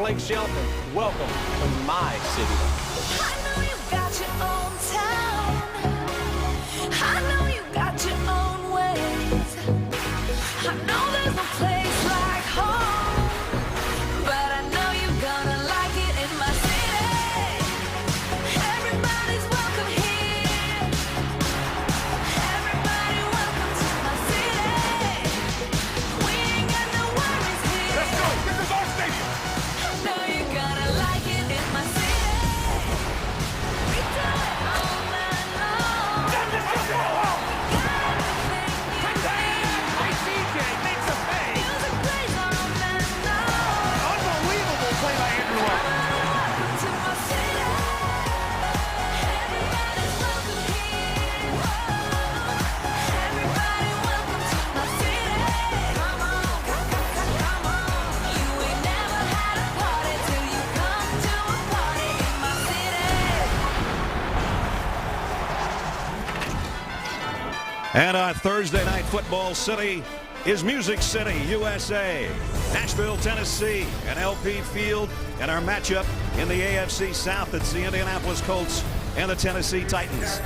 Blake Shelton. Welcome to my city. I know you got your own town. I know you got your own ways. I know there's no place like home, but I know you're gonna like it in my city. Everybody's welcome here. Everybody welcome to my city. We ain't got no worries here. Let's go! This is our stadium! I know you're gonna like it in my city. We do it all night long. Send this to go home! Got everything you need. Hey, CJ makes a pay! Music plays all night long. Unbelievable play by Andrew Luck. Welcome to my city. Everybody's welcome here. Everybody welcome to my city. Come on, come on. You ain't never had a party till you come to a party in my city. And on Thursday Night Football City is Music City, USA. Nashville, Tennessee, and LP Field. And our matchup in the AFC South, it's the Indianapolis Colts and the Tennessee Titans.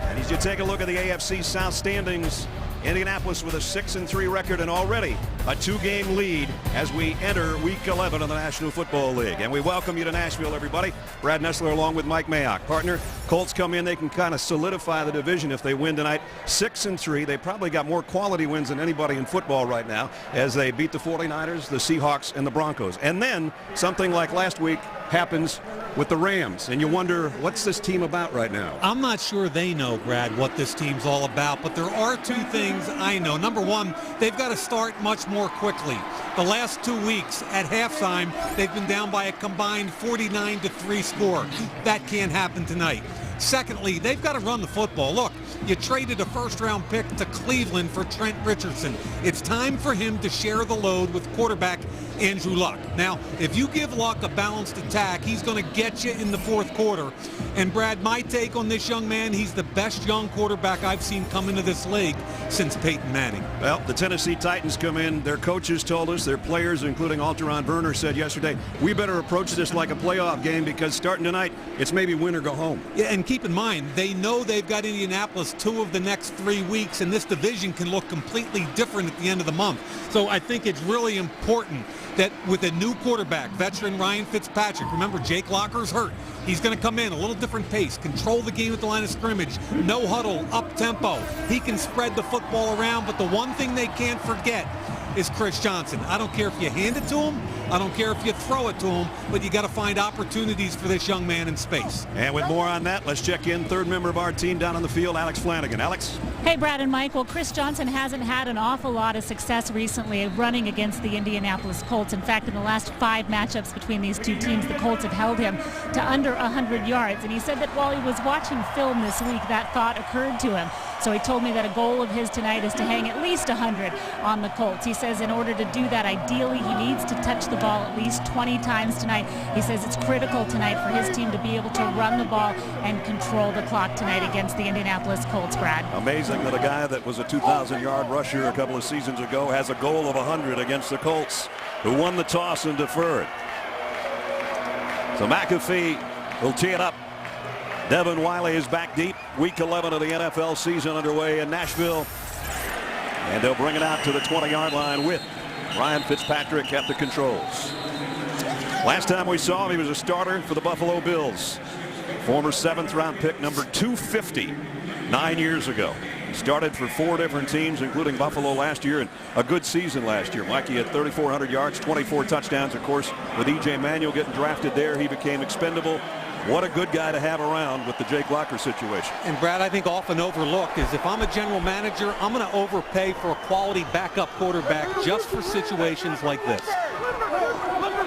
And as you take a look at the AFC South standings, Indianapolis with a 6-3 record and already a 2-game lead as we enter Week 11 of the National Football League. And we welcome you to Nashville, everybody. Brad Nessler along with Mike Mayock. Partner, Colts come in, they can kind of solidify the division if they win tonight. 6-3. They probably got more quality wins than anybody in football right now as they beat the 49ers, the Seahawks, and the Broncos. And then something like last week happens with the Rams, and you wonder, what's this team about right now? I'm not sure they know, Brad, what this team's all about, but there are two things I know. Number one, they've got to start much more quickly. The last 2 weeks at halftime, they've been down by a combined 49-3 score. That can't happen tonight. Secondly, they've got to run the football. Look, you traded a first-round pick to Cleveland for Trent Richardson. It's time for him to share the load with quarterback Andrew Luck. Now, if you give Luck a balanced attack, he's going to get you in the fourth quarter. And Brad, my take on this young man, he's the best young quarterback I've seen come into this league since Peyton Manning. Well, the Tennessee Titans come in. Their coaches told us, their players, including Alteron Werner, said yesterday, we better approach this like a playoff game because starting tonight, it's maybe win or go home. Yeah, and keep in mind, they know they've got Indianapolis 2 of the next 3 weeks, and this division can look completely different at the end of the month. So I think it's really important that with a new quarterback, veteran Ryan Fitzpatrick, remember Jake Locker's hurt. He's going to come in a little different pace, control the game at the line of scrimmage, no huddle, up tempo. He can spread the football around, but the one thing they can't forget is Chris Johnson. I don't care if you hand it to him, I don't care if you throw it to him, but you got to find opportunities for this young man in space. And with more on that, let's check in third member of our team down on the field, Alex Flanagan. Alex? Hey, Brad and Mike. Well, Chris Johnson hasn't had an awful lot of success recently running against the Indianapolis Colts. In fact, in the last 5 matchups between these two teams, the Colts have held him to under 100 yards. And he said that while he was watching film this week, that thought occurred to him. So he told me that a goal of his tonight is to hang at least 100 on the Colts. He says in order to do that, ideally, he needs to touch the ball at least 20 times tonight. He says it's critical tonight for his team to be able to run the ball and control the clock tonight against the Indianapolis Colts, Brad. Amazing that a guy that was a 2,000-yard rusher a couple of seasons ago has a goal of 100 against the Colts, who won the toss and deferred. So McAfee will tee it up. Devin Wiley is back deep. Week 11 of the NFL season underway in Nashville. And they'll bring it out to the 20-yard line with Ryan Fitzpatrick at the controls. Last time we saw him, he was a starter for the Buffalo Bills. Former 7th-round pick, number 250, 9 years ago. He started for 4 different teams, including Buffalo last year, and a good season last year. Mikey had 3,400 yards, 24 touchdowns. Of course, with E.J. Manuel getting drafted there, he became expendable. What a good guy to have around with the Jake Locker situation. And Brad, I think often overlooked is if I'm a general manager, I'm going to overpay for a quality backup quarterback just for situations like this.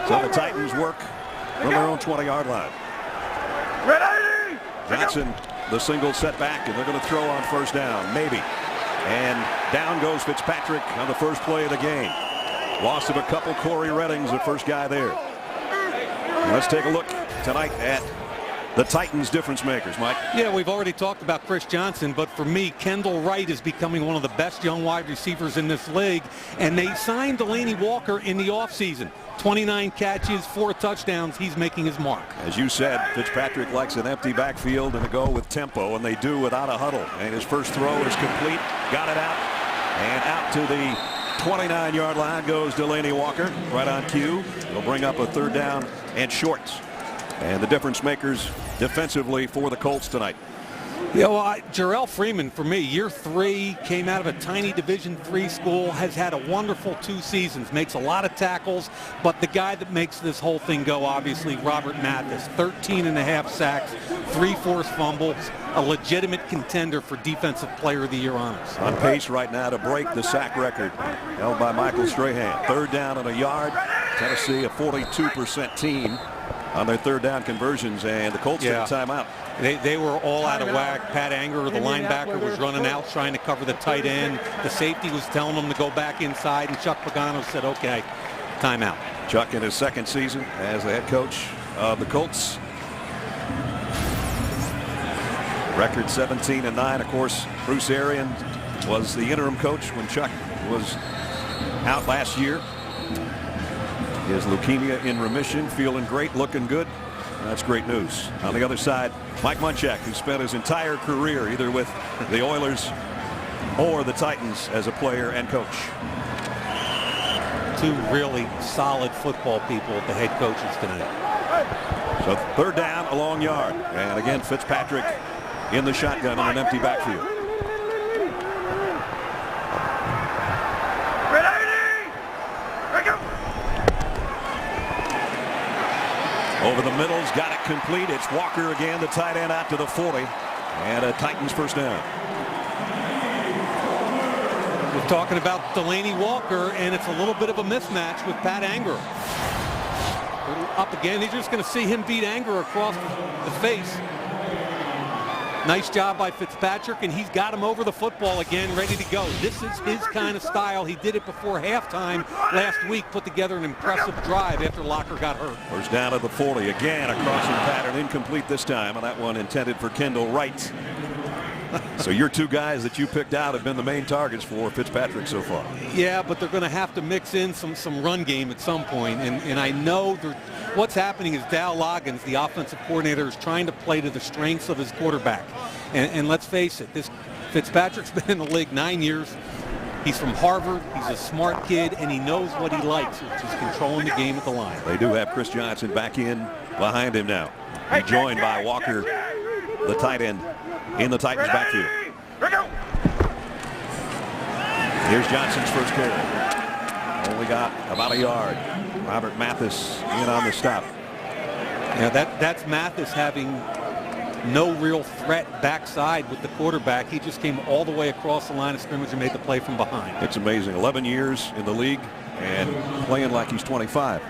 So the Titans work from their own 20-yard line. Ready? Johnson, the single setback, and they're going to throw on first down, maybe. And down goes Fitzpatrick on the first play of the game. Loss of a couple. Corey Redding's the first guy there. Let's take a look tonight at the Titans difference makers, Mike. Yeah, we've already talked about Chris Johnson, but for me, Kendall Wright is becoming one of the best young wide receivers in this league, and they signed Delaney Walker in the offseason. 29 catches, 4 touchdowns. He's making his mark. As you said, Fitzpatrick likes an empty backfield and to go with tempo, and they do without a huddle. And his first throw is complete. Got it out. And out to the 29-yard line goes Delaney Walker, right on cue. He'll bring up a 3rd down and shorts. And the difference makers defensively for the Colts tonight. Yeah, well, Jarrell Freeman, for me, year 3, came out of a tiny Division III school, has had a wonderful 2 seasons, makes a lot of tackles, but the guy that makes this whole thing go, obviously, Robert Mathis, 13.5 sacks, 3 forced fumbles, a legitimate contender for Defensive Player of the Year honors. On pace right now to break the sack record held by Michael Strahan. 3rd down and a yard. Tennessee, a 42% team on their 3rd down conversions, and the Colts took a timeout. They were all out of whack. Pat Anger, the linebacker, was running out trying to cover the tight end. The safety was telling him to go back inside, and Chuck Pagano said, okay, timeout. Chuck in his 2nd season as the head coach of the Colts. Record 17-9. Of course, Bruce Arians was the interim coach when Chuck was out last year. His leukemia in remission, feeling great, looking good. That's great news. On the other side, Mike Munchak, who spent his entire career either with the Oilers or the Titans as a player and coach. 2 really solid football people at the head coaches tonight. So 3rd down, a long yard. And again, Fitzpatrick in the shotgun in an empty backfield. Over the middle's got it complete. It's Walker again, the tight end, out to the 40. And a Titans first down. We're talking about Delaney Walker, and it's a little bit of a mismatch with Pat Anger. Up again. He's just going to see him beat Anger across the face. Nice job by Fitzpatrick, and he's got him over the football again, ready to go. This is his kind of style. He did it before halftime last week, put together an impressive drive after Locker got hurt. First down at the 40. Again, a crossing pattern, incomplete this time, and that one intended for Kendall Wright. So your 2 guys that you picked out have been the main targets for Fitzpatrick so far. Yeah, but they're going to have to mix in some run game at some point. And I know what's happening is Dal Loggins, the offensive coordinator, is trying to play to the strengths of his quarterback. And let's face it, this Fitzpatrick's been in the league 9 years. He's from Harvard. He's a smart kid, and he knows what he likes, which is controlling the game at the line. They do have Chris Johnson back in behind him now. He's joined by Walker, the tight end, in the Titans backfield. Here's Johnson's first carry. Only got about a yard. Robert Mathis in on the stop. Yeah, that's Mathis having no real threat backside with the quarterback. He just came all the way across the line of scrimmage and made the play from behind. It's amazing. 11 years in the league and playing like he's 25.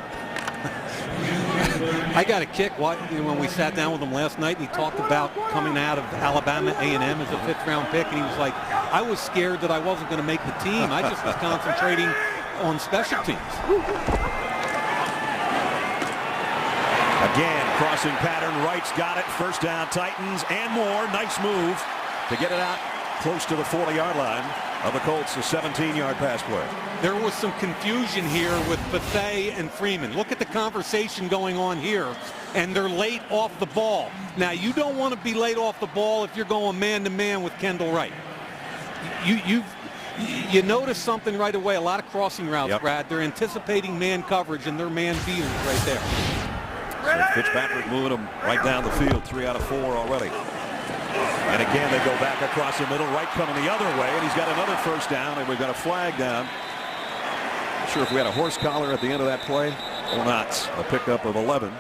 I got a kick when we sat down with him last night, and he talked about coming out of Alabama A&M as a 5th-round pick, and he was like, I was scared that I wasn't going to make the team. I just was concentrating on special teams. Again, crossing pattern. Wright's got it. First down, Titans and more. Nice move to get it out close to the 40-yard line of the Colts. A 17-yard pass play. There was some confusion here with Bethea and Freeman. Look at the conversation going on here, and they're late off the ball. Now, you don't want to be late off the ball if you're going man-to-man with Kendall Wright. You notice something right away. A lot of crossing routes, Brad. They're anticipating man coverage, and they're man beaters right there. So Fitzpatrick moving them right down the field. 3 out of 4 already. And again, they go back across the middle. Wright coming the other way, and he's got another first down, and we've got a flag down. Not sure if we had a horse collar at the end of that play or not. A pickup of 11.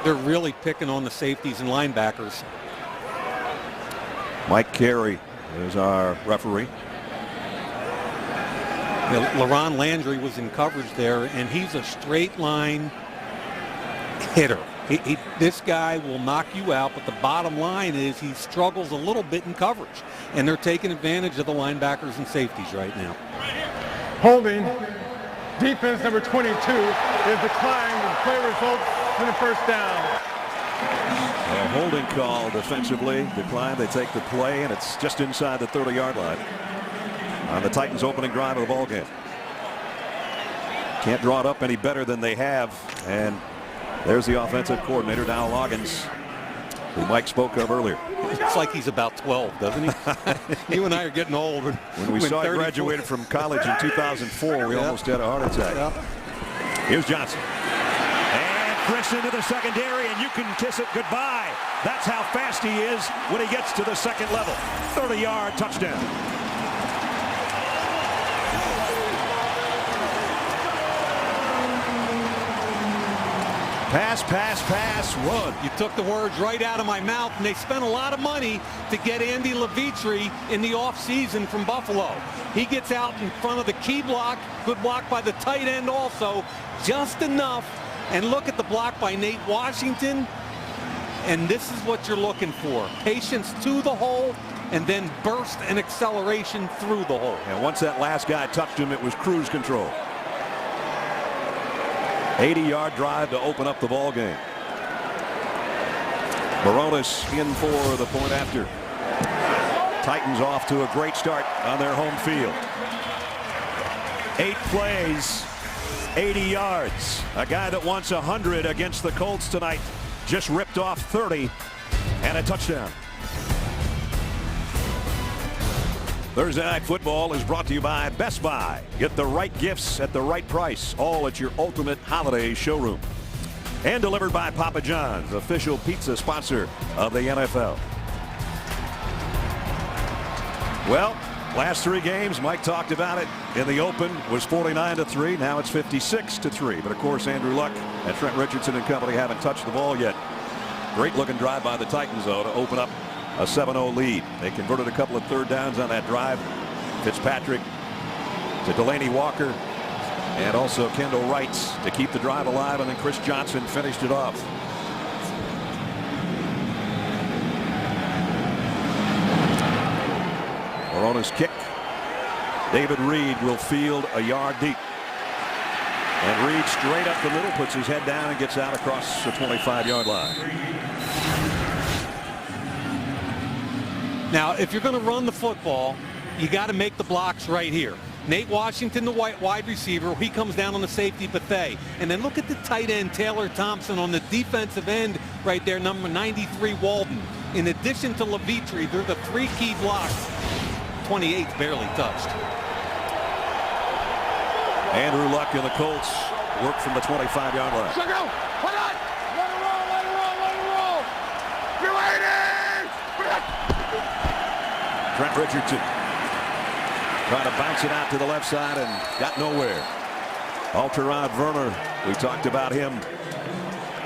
They're really picking on the safeties and linebackers. Mike Carey is our referee. LaRon Landry was in coverage there, and he's a straight line hitter. This guy will knock you out, but the bottom line is he struggles a little bit in coverage, and they're taking advantage of the linebackers and safeties right now. Holding. Defense number 22 is declined. The play results in a first down. holding call defensively declined. They take the play, and it's just inside the 30-yard line on the Titans' opening drive of the ball game. Can't draw it up any better than they have. And there's the offensive coordinator, Dow Loggins, who Mike spoke of earlier. It's like he's about 12, doesn't he? You and I are getting old. When we saw he graduated from college in 2004, we almost had a heart attack. Here's Johnson. And Chris into the secondary, and you can kiss it goodbye. That's how fast he is when he gets to the second level. 30-yard touchdown. Pass, pass, pass, run. You took the words right out of my mouth, and they spent a lot of money to get Andy Levitre in the offseason from Buffalo. He gets out in front of the key block. Good block by the tight end also. Just enough. And look at the block by Nate Washington. And this is what you're looking for. Patience to the hole, and then burst and acceleration through the hole. And once that last guy touched him, it was cruise control. 80-yard drive to open up the ball game. Baronis in for the point after. Titans off to a great start on their home field. 8 plays, 80 yards. A guy that wants 100 against the Colts tonight just ripped off 30 and a touchdown. Thursday Night Football is brought to you by Best Buy. Get the right gifts at the right price, all at your ultimate holiday showroom. And delivered by Papa John's, official pizza sponsor of the NFL. Well, last 3 games, Mike talked about it. In the open was 49-3. Now it's 56-3. But of course, Andrew Luck and Trent Richardson and company haven't touched the ball yet. Great looking drive by the Titans, though, to open up a 7-0 lead. They converted a couple of third downs on that drive. Fitzpatrick to Delaney Walker and also Kendall Wright to keep the drive alive, and then Chris Johnson finished it off. Baronis kick. David Reed will field a yard deep. And Reed straight up the middle, puts his head down and gets out across the 25-yard line. Now, if you're going to run the football, you got to make the blocks right here. Nate Washington, the wide receiver, he comes down on the safety, Bethea. And then look at the tight end, Taylor Thompson, on the defensive end right there, number 93, Walden. In addition to Levitre, they're the 3 key blocks. 28 barely touched. Andrew Luck and the Colts work from the 25-yard line. Go! Hold on! Let it roll! Let it roll! Let it roll! You're waiting! Trent Richardson trying to bounce it out to the left side and got nowhere. Alterrod Werner, we talked about him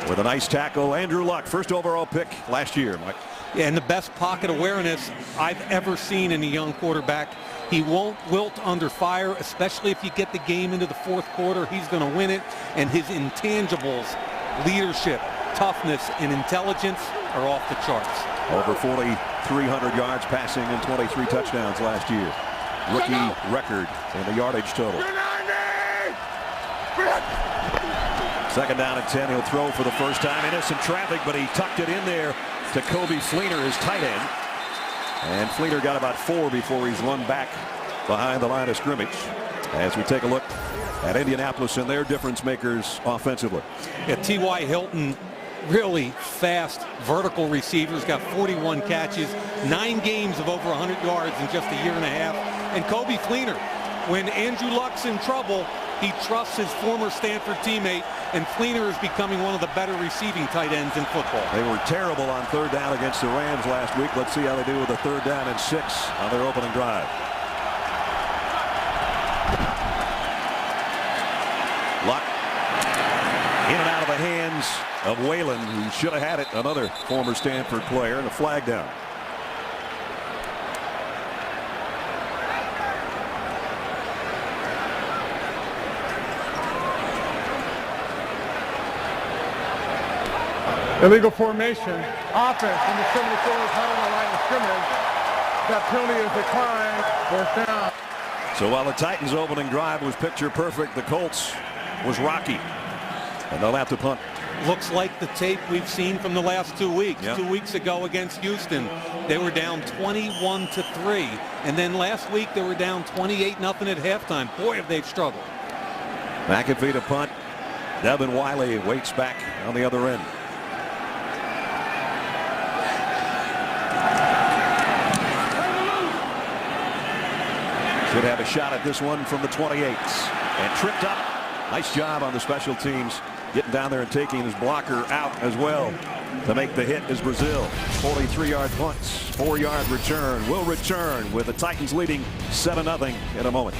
with a nice tackle. Andrew Luck, first overall pick last year, Mike. Yeah, and the best pocket awareness I've ever seen in a young quarterback. He won't wilt under fire, especially if you get the game into the 4th quarter. He's going to win it. And his intangibles, leadership, toughness, and intelligence are off the charts. Over 4,300 yards passing and 23 touchdowns last year. Rookie record in the yardage total. 2nd down and 10. He'll throw for the first time. Innocent traffic, but he tucked it in there to Kobe Fleener, his tight end. And Fleener got about 4 before he's run back behind the line of scrimmage. As we take a look at Indianapolis and their difference makers offensively. Yeah, T.Y. Hilton, really fast vertical receivers, got 41 catches, 9 games of over 100 yards in just a year and a half. And Kobe Fleener, when Andrew Luck's in trouble, he trusts his former Stanford teammate, and Fleener is becoming one of the better receiving tight ends in football. They were terrible on 3rd down against the Rams last week. Let's see how they do with a 3rd down and 6 on their opening drive. Luck in and out of the hands of Whalen, who should have had it. Another former Stanford player, and a flag down. Illegal formation. Offense. Number 74 is held on the line of scrimmage. That penalty is declined. 4th down. So while the Titans' opening drive was picture perfect, the Colts was rocky. And they'll have to punt. looks like the tape we've seen from the last 2 weeks. Yep. 2 weeks ago against Houston, they were down 21-3. And then last week they were down 28-0 at halftime. Boy, have they struggled. McAfee to punt. Devin Wiley waits back on the other end. Should have a shot at this one from the 28. And tripped up. Nice job on the special teams. Getting down there and taking his blocker out as well. To make the hit is Brazil. 43-yard punts. 4-yard return. Will return with the Titans leading 7-0 in a moment.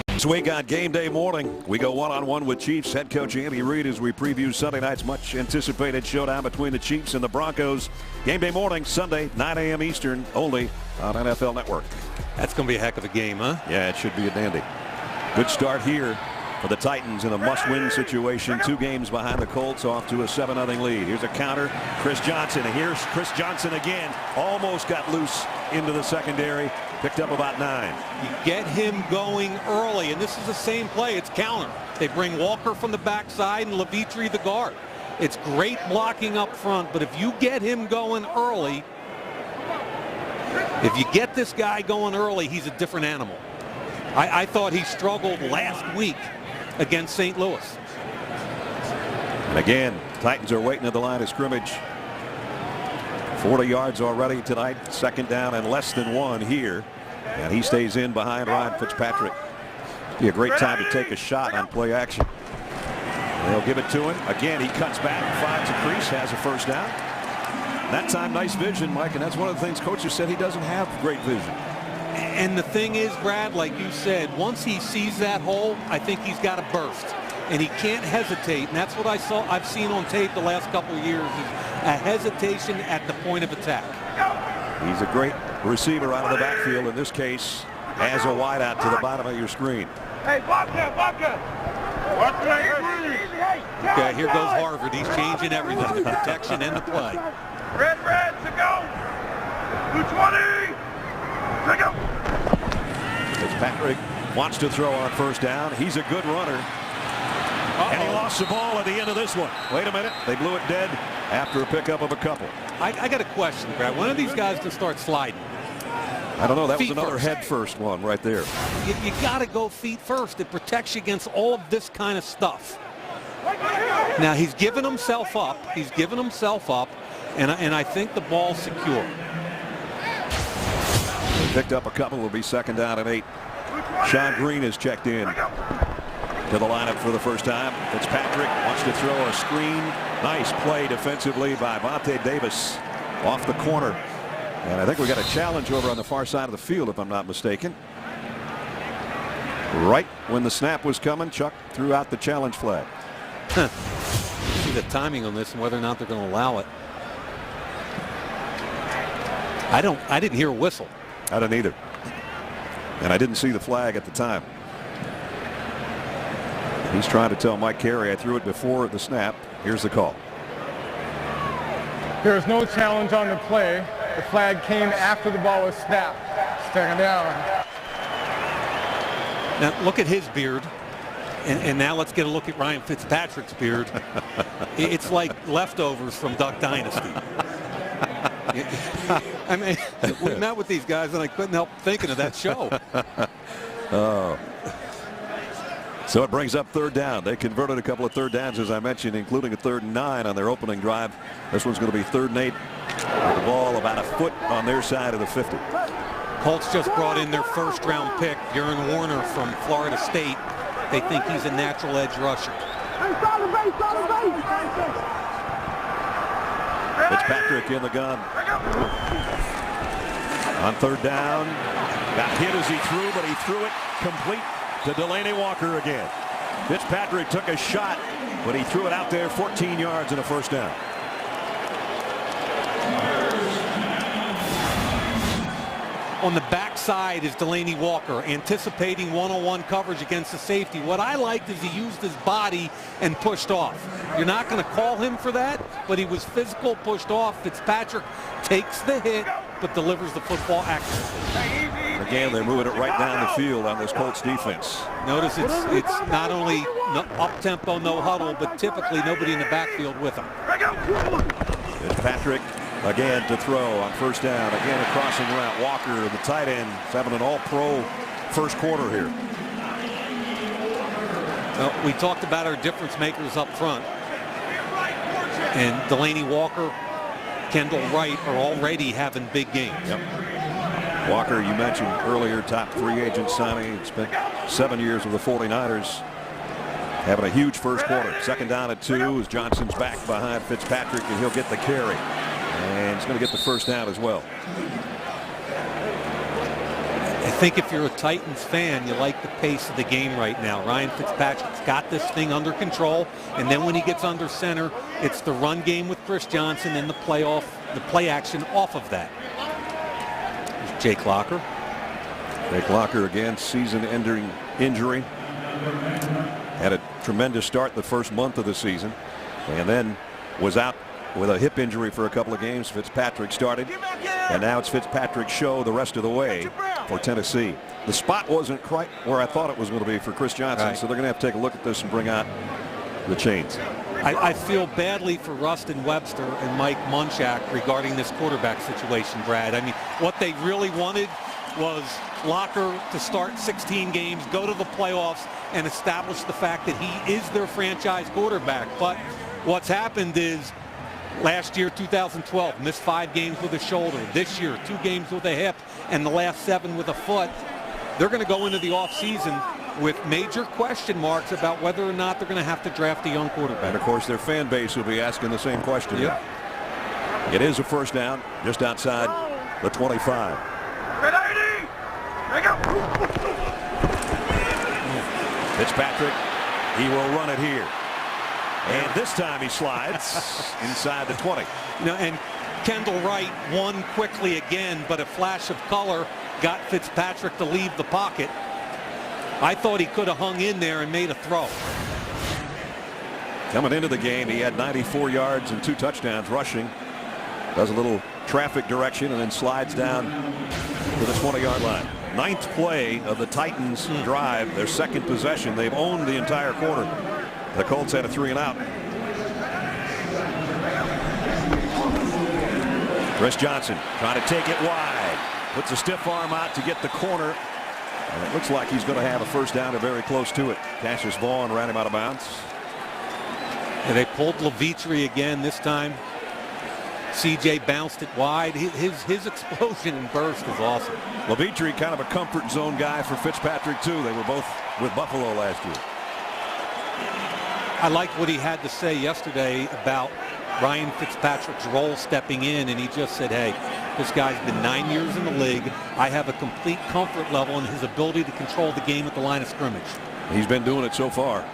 This week on Game Day morning, we go one-on-one with Chiefs head coach Andy Reid as we preview Sunday night's much anticipated showdown between the Chiefs and the Broncos. Game Day morning, Sunday, 9 a.m. Eastern, only on NFL Network. That's going to be a heck of a game, huh? Yeah, it should be a dandy. Good start here for the Titans in a must-win situation. 2 games behind the Colts, off to a 7-0 lead. Here's a counter. Chris Johnson, and here's Chris Johnson again. Almost got loose into the secondary. Picked up about 9. You get him going early, and this is the same play. It's counter. They bring Walker from the backside and Levitri the guard. It's great blocking up front, but if you get him going early, if you get this guy going early, he's a different animal. I thought he struggled last week against St. Louis. And again, Titans are waiting at the line of scrimmage. 40 yards already tonight. 2nd down and less than 1 here. And he stays in behind Ryan Fitzpatrick. Be a great time to take a shot on play action. They'll give it to him. Again, he cuts back, finds a crease, has a 1st down. That time, nice vision, Mike, and that's one of the things coaches said he doesn't have great vision. And the thing is, Brad, like you said, once he sees that hole, I think he's got to burst. And he can't hesitate. And that's what I've seen on tape the last couple of years, is a hesitation at the point of attack. He's a great receiver out of the backfield. In this case, as a wideout to the bottom of your screen. Hey, Vodka! Okay, here goes Harvard. He's changing everything, the protection and the play. Red, to go! 220! To go! Fitzpatrick wants to throw on 1st down. He's a good runner. And he lost the ball at the end of this one. Wait a minute. They blew it dead after a pickup of a couple. I got a question, Brad. When are these guys going to start sliding? I don't know. That was Feet another first. head first one right there. You got to go feet first. It protects you against all of this kind of stuff. Now, he's given himself up. And I think the ball's secure. They picked up a couple. Will be 2nd down and 8. Sean Green is checked in to the lineup for the 1st time. Fitzpatrick wants to throw a screen. Nice play defensively by Vontae Davis off the corner. And I think we got a challenge over on the far side of the field, if I'm not mistaken. Right when the snap was coming, Chuck threw out the challenge flag. See the timing on this and whether or not they're going to allow it. I didn't hear a whistle. I didn't either. And I didn't see the flag at the time. He's trying to tell Mike Carey, I threw it before the snap. Here's the call. There was no challenge on the play. The flag came after the ball was snapped. 2nd down. Now look at his beard. And now let's get a look at Ryan Fitzpatrick's beard. It's like leftovers from Duck Dynasty. I mean, we met with these guys and I couldn't help thinking of that show. Oh. So it brings up 3rd down. They converted a couple of 3rd downs, as I mentioned, including a 3rd and 9 on their opening drive. This one's going to be 3rd and 8. With the ball about a foot on their side of the 50. Colts just brought in their 1st round pick, Darren Warner from Florida State. They think he's a natural edge rusher. Fitzpatrick in the gun. On 3rd down. Got hit as he threw, but he threw it complete to Delaney Walker again. Fitzpatrick took a shot, but he threw it out there 14 yards and a 1st down. On the backside is Delaney Walker, anticipating one-on-one coverage against the safety. What I liked is he used his body and pushed off. You're not going to call him for that, but he was physical, pushed off. Fitzpatrick takes the hit, but delivers the football accurately. Again, they're moving it right down the field on this Colts defense. Notice it's not only up-tempo, no huddle, but typically nobody in the backfield with them. Fitzpatrick again to throw on first down. Again, a crossing route. Walker, the tight end, is having an all-pro first quarter here. Well, we talked about our difference makers up front. And Delanie Walker, Kendall Wright are already having big games. Yep. Walker, you mentioned earlier, top free agent signing. Spent 7 years with the 49ers. Having a huge first quarter. Second down at 2 as Johnson's back behind Fitzpatrick, and he'll get the carry. And he's going to get the first down as well. I think if you're a Titans fan, you like the pace of the game right now. Ryan Fitzpatrick's got this thing under control, and then when he gets under center, it's the run game with Chris Johnson and the play action off of that. There's Jake Locker. Jake Locker again, season-ending injury. Had a tremendous start the first month of the season, and then was out with a hip injury for a couple of games. Fitzpatrick started, and now it's Fitzpatrick's show the rest of the way for Tennessee. The spot wasn't quite where I thought it was going to be for Chris Johnson, right. So they're going to have to take a look at this and bring out the chains. I feel badly for Rustin Webster and Mike Munchak regarding this quarterback situation, Brad. I mean, what they really wanted was Locker to start 16 games, go to the playoffs, and establish the fact that he is their franchise quarterback. But what's happened is last year, 2012, missed 5 games with a shoulder. This year, 2 games with a hip, and the last 7 with a foot. They're going to go into the offseason with major question marks about whether or not they're going to have to draft a young quarterback. And, of course, their fan base will be asking the same question. Yep. It is a first down just outside the 25. Fitzpatrick, he will run it here. And this time he slides inside the 20. You know, and Kendall Wright won quickly again, but a flash of color got Fitzpatrick to leave the pocket. I thought he could have hung in there and made a throw. Coming into the game, he had 94 yards and 2 touchdowns rushing. Does a little traffic direction and then slides down to the 20-yard line. 9th play of the Titans drive, their second possession. They've owned the entire quarter. The Colts had a 3-and-out. Chris Johnson trying to take it wide. Puts a stiff arm out to get the corner. And it looks like he's going to have a first down or very close to it. Cassius Vaughn ran him out of bounds. And they pulled Levitre again this time. CJ bounced it wide. His explosion and burst is awesome. Levitre kind of a comfort zone guy for Fitzpatrick too. They were both with Buffalo last year. I liked what he had to say yesterday about Ryan Fitzpatrick's role stepping in, and he just said, hey, this guy's been 9 years in the league. I have a complete comfort level in his ability to control the game at the line of scrimmage. He's been doing it so far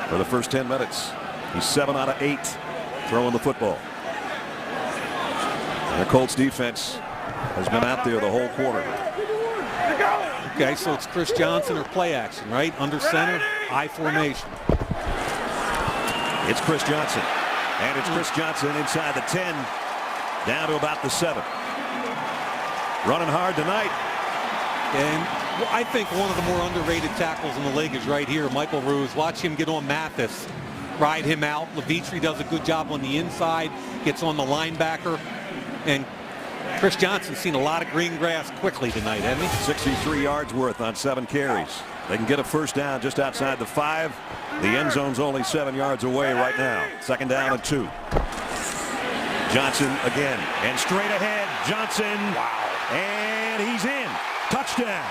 for the first 10 minutes. He's 7 out of 8 throwing the football. And the Colts defense has been out there the whole quarter. Okay, so it's Chris Johnson or play action, right? Under center, I formation. It's Chris Johnson. And it's Chris Johnson inside the 10, down to about the 7. Running hard tonight. And I think one of the more underrated tackles in the league is right here, Michael Ruse. Watch him get on Mathis, ride him out. Levitre does a good job on the inside, gets on the linebacker. And Chris Johnson's seen a lot of green grass quickly tonight, hasn't he? 63 yards worth on 7 carries. They can get a first down just outside the 5. The end zone's only 7 yards away right now. Second down and 2. Johnson again, and straight ahead, Johnson. Wow. And he's in. Touchdown.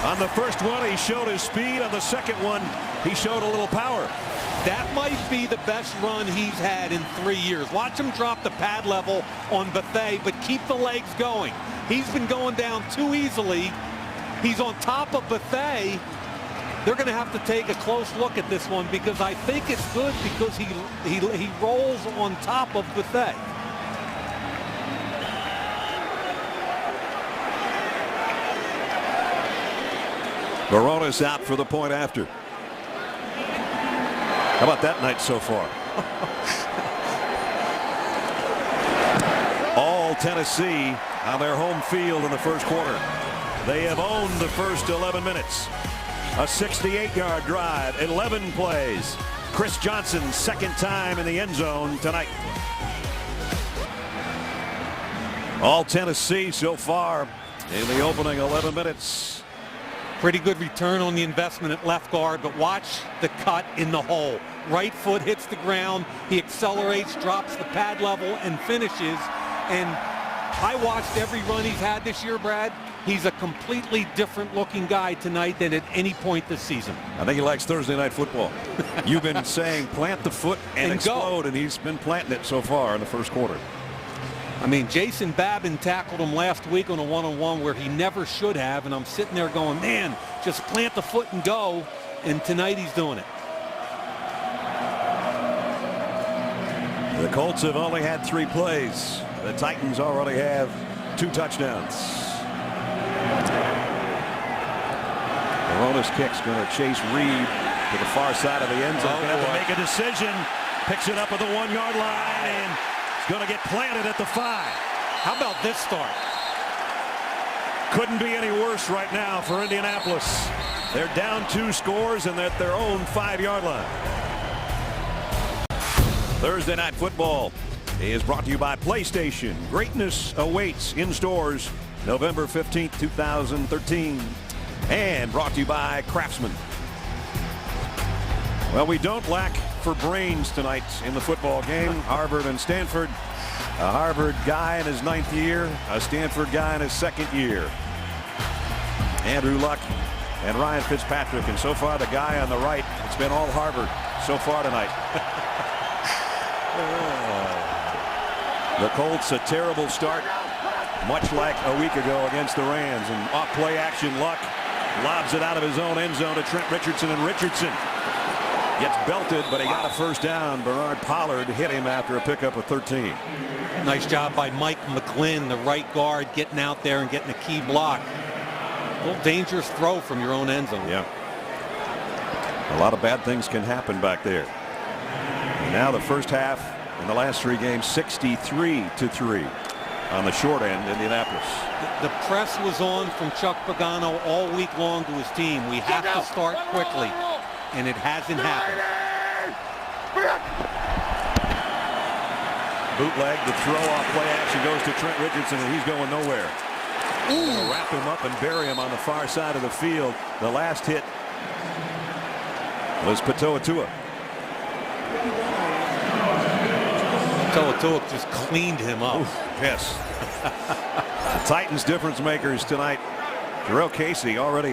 On the first one, he showed his speed. On the second one, he showed a little power. That might be the best run he's had in 3 years. Watch him drop the pad level on Bethea, but keep the legs going. He's been going down too easily. He's on top of Bethea. They're going to have to take a close look at this one because I think it's good because he rolls on top of Bethea. Baronis out for the point after. How about that night so far? All Tennessee on their home field in the first quarter. They have owned the first 11 minutes. A 68-yard drive, 11 plays. Chris Johnson, second time in the end zone tonight. All Tennessee so far in the opening 11 minutes. Pretty good return on the investment at left guard, but watch the cut in the hole. Right foot hits the ground. He accelerates, drops the pad level, and finishes. And I watched every run he's had this year, Brad. He's a completely different looking guy tonight than at any point this season. I think he likes Thursday night football. You've been saying plant the foot and explode, and he's been planting it so far in the first quarter. I mean, Jason Babin tackled him last week on a one-on-one where he never should have, and I'm sitting there going, man, just plant the foot and go, and tonight he's doing it. The Colts have only had 3 plays. The Titans already have 2 touchdowns. Baronis kick's going to chase Reed to the far side of the end zone. Going to have to make a decision. Picks it up at the 1-yard line and is going to get planted at the 5. How about this start? Couldn't be any worse right now for Indianapolis. They're down 2 scores and they're at their own 5-yard line. Thursday Night Football is brought to you by PlayStation. Greatness awaits in stores November 15th, 2013. And brought to you by Craftsman. Well, we don't lack for brains tonight in the football game. Harvard and Stanford. A Harvard guy in his 9th year, a Stanford guy in his 2nd year. Andrew Luck and Ryan Fitzpatrick. And so far, the guy on the right, it's been all Harvard so far tonight. The Colts, a terrible start, much like a week ago against the Rams. And off play action, Luck lobs it out of his own end zone to Trent Richardson, and Richardson gets belted, but he got a first down. Bernard Pollard hit him after a pickup of 13. Nice job by Mike McGlynn, the right guard, getting out there and getting a key block. A little dangerous throw from your own end zone. Yeah. A lot of bad things can happen back there. And now the first half in the last 3 games, 63-3 on the short end, Indianapolis. The press was on from Chuck Pagano all week long to his team. We have to start quickly, and it hasn't happened. Bootleg, the throw off play action goes to Trent Richardson, and he's going nowhere. Wrap him up and bury him on the far side of the field. The last hit was Patoa Tua. Tua just cleaned him up. Yes. The Titans difference makers tonight. Jarrell Casey already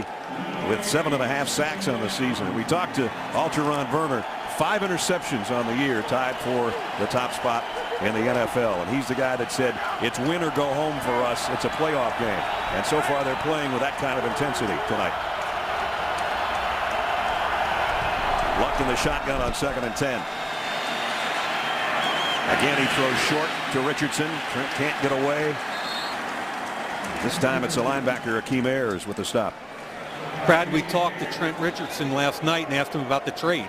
with 7.5 sacks on the season. We talked to Alterron Werner. 5 interceptions on the year, tied for the top spot in the NFL. And he's the guy that said, it's win or go home for us. It's a playoff game. And so far they're playing with that kind of intensity tonight. Luck in the shotgun on 2nd and 10. Again, he throws short to Richardson. Trent can't get away. This time it's a linebacker, Akeem Ayers, with the stop. Brad, we talked to Trent Richardson last night and asked him about the trade.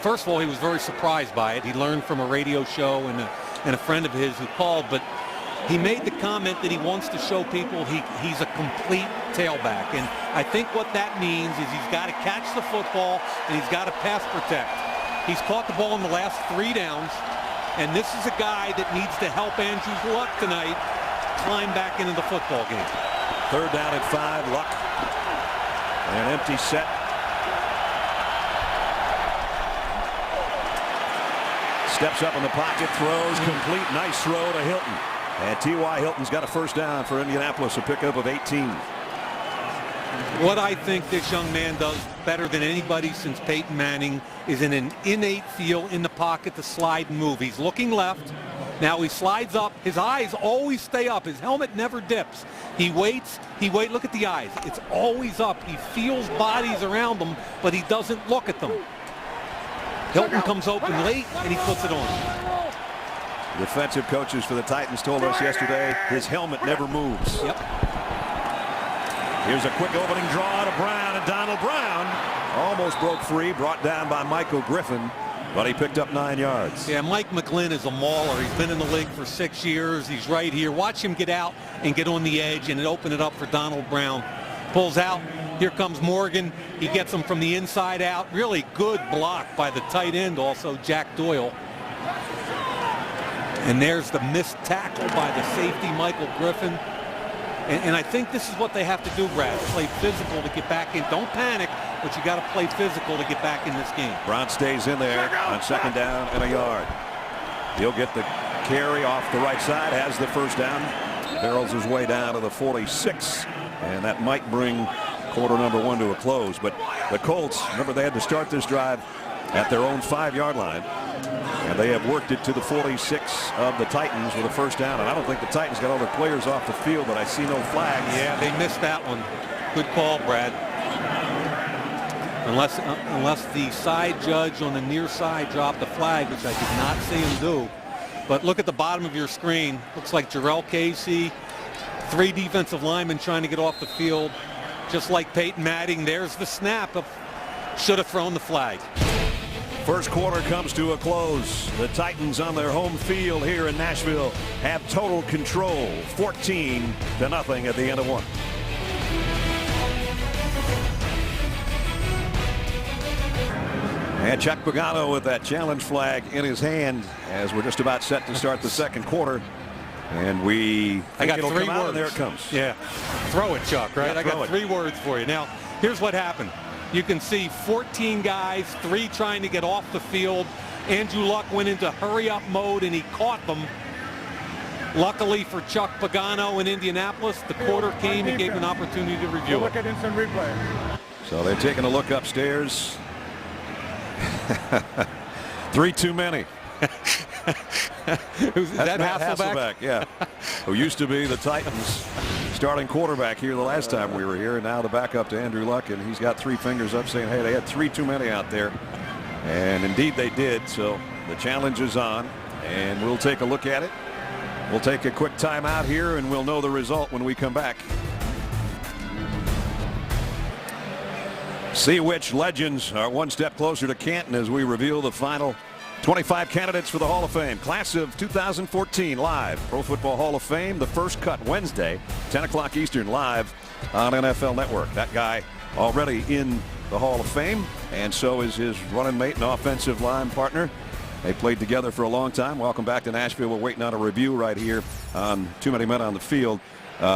First of all, he was very surprised by it. He learned from a radio show and a friend of his who called, but he made the comment that he wants to show people he's a complete tailback. And I think what that means is he's got to catch the football and he's got to pass protect. He's caught the ball in the last 3 downs. And this is a guy that needs to help Andrew Luck tonight climb back into the football game. 3rd down at 5. Luck. An empty set. Steps up in the pocket, throws, complete. Nice throw to Hilton. And T.Y. Hilton's got a first down for Indianapolis, a pickup of 18. What I think this young man does better than anybody since Peyton Manning is in an innate feel in the pocket to slide and move. He's looking left. Now he slides up. His eyes always stay up. His helmet never dips. He waits. Look at the eyes. It's always up. He feels bodies around him, but he doesn't look at them. Hilton comes open late, and he puts it on. Defensive coaches for the Titans told us yesterday his helmet never moves. Yep. Here's a quick opening draw to Brown, and Donald Brown almost broke free, brought down by Michael Griffin. but he picked up 9 yards. Yeah, Mike McGlynn is a mauler. He's been in the league for 6 years. He's right here. Watch him get out and get on the edge and open it up for Donald Brown. Pulls out. Here comes Morgan. He gets him from the inside out. Really good block by the tight end also, Jack Doyle. And there's the missed tackle by the safety, Michael Griffin. And I think this is what they have to do, Brad. Play physical to get back in. Don't panic, but you got to play physical to get back in this game. Brown stays in there on 2nd down and a yard. He'll get the carry off the right side, has the first down. Barrels his way down to the 46, and that might bring quarter number 1 to a close. But the Colts, remember, they had to start this drive at their own 5-yard line. And they have worked it to the 46 of the Titans with a first down. And I don't think the Titans got all their players off the field, but I see no flags. Yeah, they missed that one. Good call, Brad. Unless the side judge on the near side dropped the flag, which I did not see him do. But look at the bottom of your screen. Looks like Jarrell Casey, 3 defensive linemen trying to get off the field. Just like Peyton Manning, there's the snap. Should have thrown the flag. First quarter comes to a close. The Titans on their home field here in Nashville have total control, 14-0 at the end of 1. And Chuck Pagano with that challenge flag in his hand as we're just about set to start the second quarter. And I got 3 words. And there it comes. Yeah. Throw it, Chuck, right? Yeah, I got 3 words for you. Now, here's what happened. You can see 14 guys, 3 trying to get off the field. Andrew Luck went into hurry-up mode, and he caught them. Luckily for Chuck Pagano in Indianapolis, the quarter came and gave him an opportunity to review it. Look at instant replay. So they're taking a look upstairs. 3 too many. Is that Matt Hasselbeck? Yeah. Who used to be the Titans starting quarterback here the last time we were here, and now the backup to Andrew Luck, and he's got 3 fingers up saying, hey, they had 3 too many out there. And indeed they did. So the challenge is on, and we'll take a look at it. We'll take a quick timeout here, and we'll know the result when we come back. See which legends are one step closer to Canton as we reveal the final 25 candidates for the Hall of Fame. Class of 2014 live. Pro Football Hall of Fame, the first cut Wednesday, 10 o'clock Eastern, live on NFL Network. That guy already in the Hall of Fame, and so is his running mate and offensive line partner. They played together for a long time. Welcome back to Nashville. We're waiting on a review right here on Too Many Men on the Field.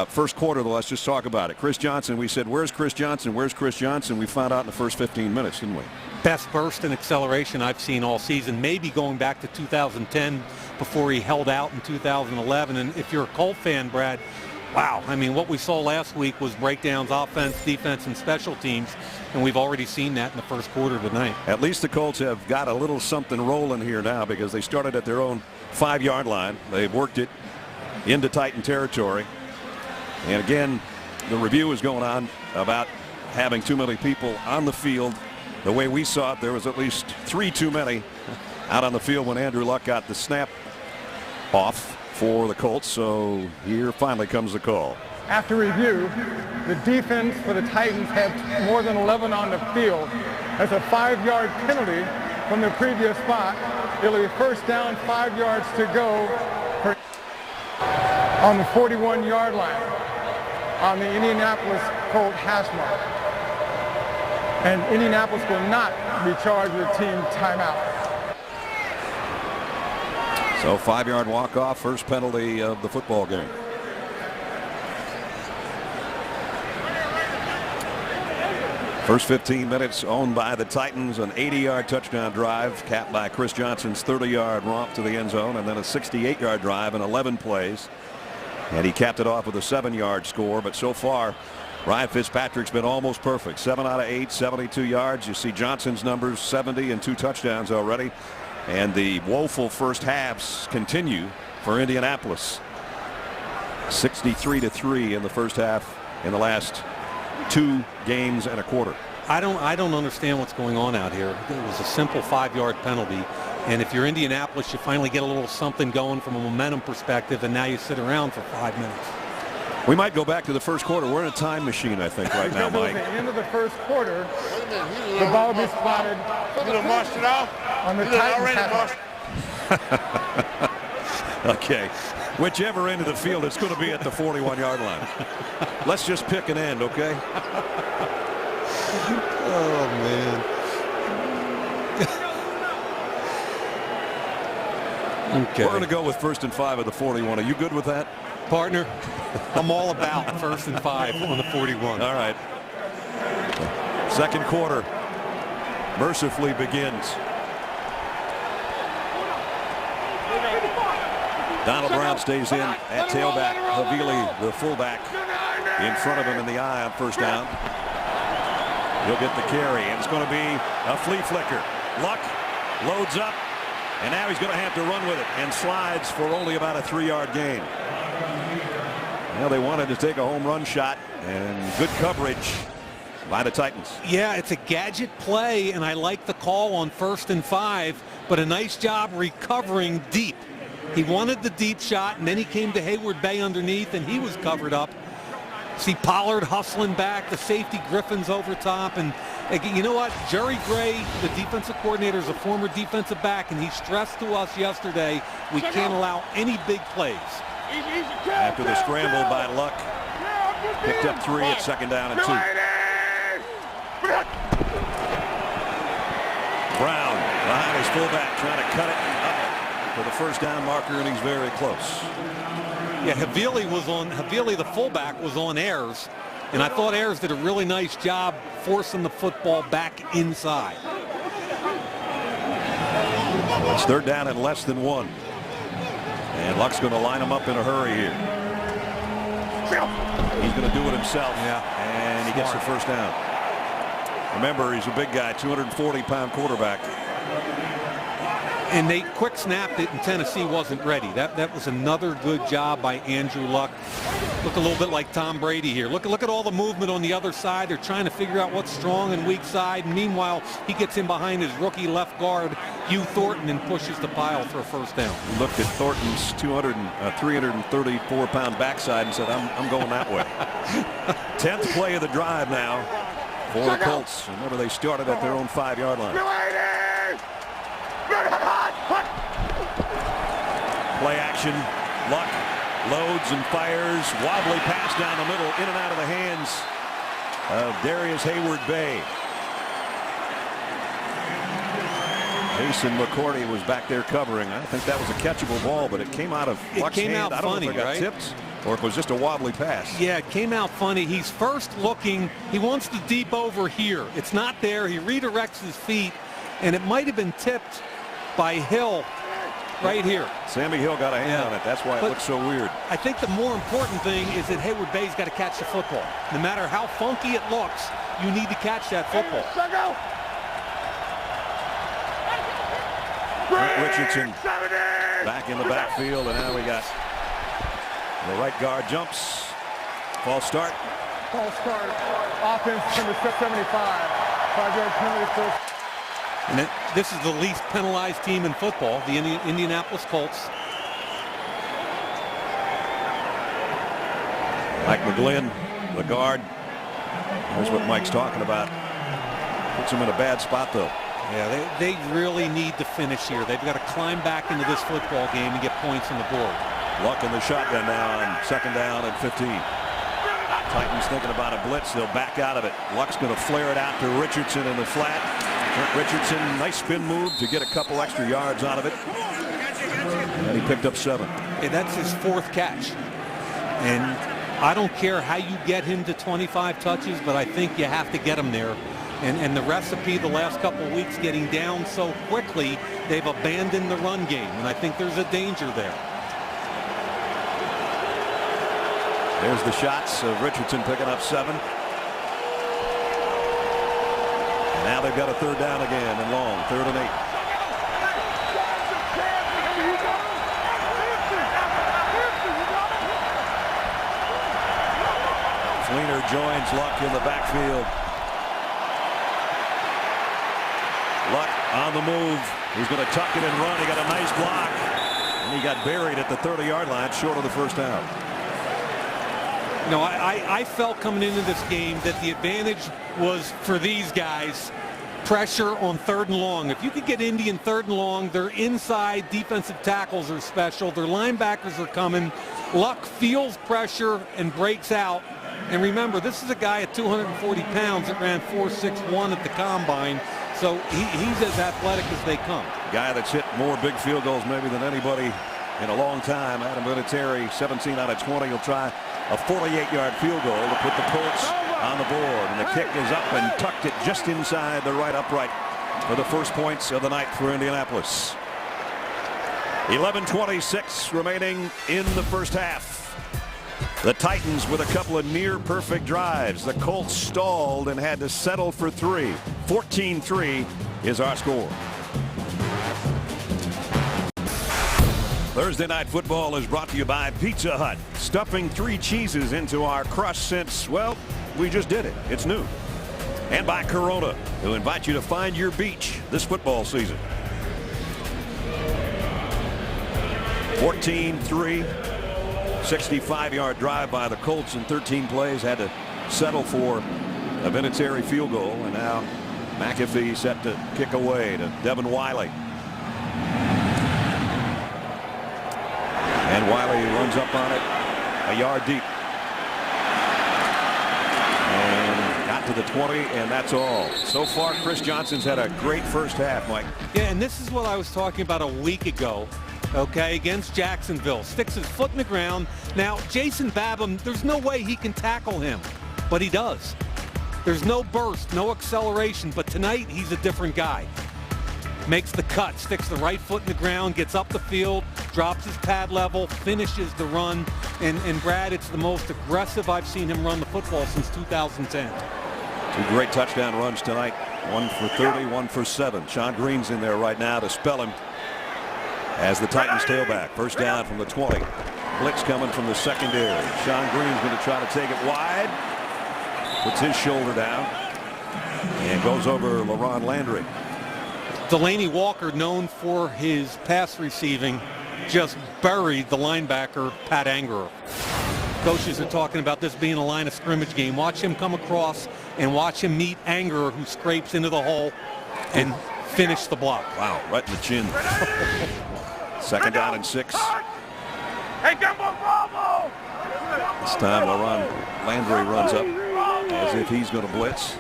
First quarter, though, let's just talk about it. Chris Johnson, we said, where's Chris Johnson? Where's Chris Johnson? We found out in the first 15 minutes, didn't we? Best burst and acceleration I've seen all season, maybe going back to 2010 before he held out in 2011. And if you're a Colt fan, Brad, wow. I mean, what we saw last week was breakdowns, offense, defense, and special teams. And we've already seen that in the first quarter tonight. At least the Colts have got a little something rolling here now because they started at their own 5-yard line. They've worked it into Titan territory. And again, the review is going on about having too many people on the field. The way we saw it, there was at least 3 too many out on the field when Andrew Luck got the snap off for the Colts. So here finally comes the call. After review, the defense for the Titans had more than 11 on the field. That's a 5-yard penalty from the previous spot. It'll be first down, 5 yards to go on the 41-yard line on the Indianapolis Colt hash mark. And Indianapolis will not be charged with a team timeout. So 5-yard walk-off, first penalty of the football game. First 15 minutes owned by the Titans, an 80-yard touchdown drive capped by Chris Johnson's 30-yard romp to the end zone, and then a 68-yard drive in 11 plays. And he capped it off with a 7-yard score. But so far, Ryan Fitzpatrick's been almost perfect. 7 out of 8, 72 yards. You see Johnson's numbers, 70 and 2 touchdowns already. And the woeful first halves continue for Indianapolis. 63-3 in the first half in the last 2 games and a quarter. I don't understand what's going on out here. It was a simple 5-yard penalty. And if you're Indianapolis, you finally get a little something going from a momentum perspective, and now you sit around for 5 minutes. We might go back to the first quarter. We're in a time machine, I think, right now, Mike. At the end of the first quarter, the ball will be spotted. Could have marched it off. on the Titans. Okay. Whichever end of the field, it's going to be at the 41-yard line. Let's just pick an end, okay? Oh, man. Okay. We're going to go with 1st and 5 at the 41. Are you good with that? Partner, I'm all about 1st and 5 on the 41. All right. Second quarter mercifully begins. Donald Brown stays in at tailback. Havili, the fullback, in front of him in the eye on first down. He'll get the carry, and it's going to be a flea flicker. Luck loads up, and now he's going to have to run with it and slides for only about a 3-yard gain. Well, they wanted to take a home run shot, and good coverage by the Titans. Yeah, it's a gadget play, and I like the call on 1st and 5, but a nice job recovering deep. He wanted the deep shot, and then he came to Hayward Bay underneath, and he was covered up. See Pollard hustling back, the safety Griffin's over top, and you know what? Jerry Gray, the defensive coordinator, is a former defensive back, and he stressed to us yesterday we can't allow any big plays. After the scramble by Luck, picked up 3 at 2nd down and 2. Brown behind his fullback, trying to cut it up for the first down marker, and he's very close. Yeah, Havili, the fullback, was on Ayers, and I thought Ayers did a really nice job forcing the football back inside. It's 3rd down and less than 1. And Luck's going to line him up in a hurry here. He's going to do it himself. Yeah. And he gets the first down. Remember, he's a big guy, 240-pound quarterback. And they quick snapped it, and Tennessee wasn't ready. That was another good job by Andrew Luck. Look a little bit like Tom Brady here. Look at all the movement on the other side. They're trying to figure out what's strong and weak side. Meanwhile, he gets in behind his rookie left guard, Hugh Thornton, and pushes the pile for a first down. He looked at Thornton's 334-pound backside and said, I'm going that way. 10th play of the drive now for the Colts. Remember, they started at their own 5-yard line. Play action. Luck loads and fires. Wobbly pass down the middle, in and out of the hands of Darius Hayward Bay. Mason McCourty was back there covering. I think that was a catchable ball, but it came out of Luck's hand. I don't know if it got tipped or if it was just a wobbly pass. Yeah, it came out funny. He's first looking. He wants the deep over here. It's not there. He redirects his feet, and it might have been tipped by Hill right here. Sammy Hill got a hand on it. That's why it looks so weird. I think the more important thing is that Hayward Bay's got to catch the football. No matter how funky it looks, you need to catch that football. Trent Richardson back in the backfield, and now we got the right guard jumps. False start. False start. Offense number 75. 5-yard penalty first. And this is the least penalized team in football, the Indianapolis Colts. Mike McGlynn, the guard. Here's what Mike's talking about. Puts him in a bad spot, though. Yeah, they really need to finish here. They've got to climb back into this football game and get points on the board. Luck in the shotgun now on 2nd down and 15. Titans thinking about a blitz. They'll back out of it. Luck's going to flare it out to Richardson in the flat. Trent Richardson, nice spin move to get a couple extra yards out of it. And he picked up 7. Yeah, that's his 4th catch. And I don't care how you get him to 25 touches, but I think you have to get him there. And the recipe the last couple of weeks getting down so quickly, they've abandoned the run game. And I think there's a danger there. There's the shots of Richardson picking up 7. And now they've got a 3rd down again and long. 3rd and 8. Fleener joins Luck in the backfield. Luck on the move. He's going to tuck it and run. He got a nice block. And he got buried at the 30-yard line, short of the first down. No, I felt coming into this game that the advantage was for these guys pressure on 3rd and long. If you could get Indy in 3rd and long, their inside defensive tackles are special. Their linebackers are coming. Luck feels pressure and breaks out. And remember, this is a guy at 240 pounds that ran 4.61 at the combine. So he's as athletic as they come. Guy that's hit more big field goals maybe than anybody in a long time. Adam Vinatieri, 17 out of 20. He'll try a 48-yard field goal to put the Colts on the board. And the kick is up and tucked it just inside the right upright for the first points of the night for Indianapolis. 11:26 remaining in the first half. The Titans with a couple of near perfect drives. The Colts stalled and had to settle for 3. 14-3 is our score. Thursday Night Football is brought to you by Pizza Hut. Stuffing 3 cheeses into our crust since, well, we just did it. It's new. And by Corona, who invite you to find your beach this football season. 14-3. 65-yard drive by the Colts in 13 plays. Had to settle for a Vinatieri field goal. And now McAfee set to kick away to Devin Wiley. And Wiley runs up on it a yard deep. And got to the 20, and that's all. So far, Chris Johnson's had a great first half, Mike. Yeah, and this is what I was talking about a week ago. Okay, against Jacksonville. Sticks his foot in the ground. Now, Jason Babham, there's no way he can tackle him, but he does. There's no burst, no acceleration, but tonight he's a different guy. Makes the cut, sticks the right foot in the ground, gets up the field, drops his pad level, finishes the run. And Brad, it's the most aggressive I've seen him run the football since 2010. 2 great touchdown runs tonight. 1 for 30, 1 for 7. Sean Green's in there right now to spell him as the Titans tailback. First down from the 20. Blitz coming from the secondary. Sean Green's going to try to take it wide. Puts his shoulder down and goes over LaRon Landry. Delaney Walker, known for his pass receiving, just buried the linebacker Pat Angerer. Coaches are talking about this being a line of scrimmage game. Watch him come across and watch him meet Angerer, who scrapes into the hole and finish the block. Wow, right in the chin. Second down and 6. Hey, Bravo! This time LaRon Landry runs up as if he's going to blitz.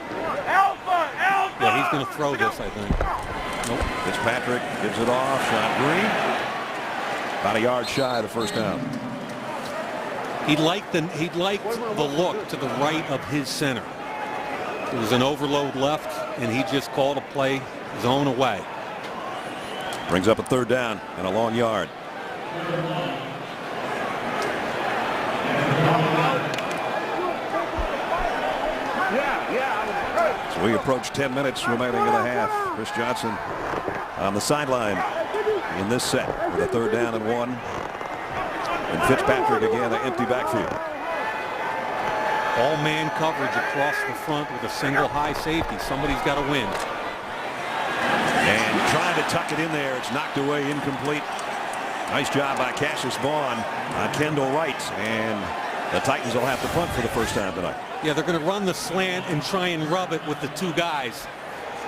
Yeah, he's going to throw this, I think. Nope. Fitzpatrick gives it off. Sean Green about a yard shy of the first down. He liked the look to the right of his center. It was an overload left, and he just called a play zone away. Brings up a 3rd down and a long yard. So we approach 10 minutes remaining in the half. Chris Johnson on the sideline in this set with a 3rd down and 1. And Fitzpatrick again, an empty backfield. All-man coverage across the front with a single high safety. Somebody's got to win. And trying to tuck it in there. It's knocked away, incomplete. Nice job by Cassius Vaughn on Kendall Wright. And the Titans will have to punt for the first time tonight. Yeah, they're going to run the slant and try and rub it with the 2 guys.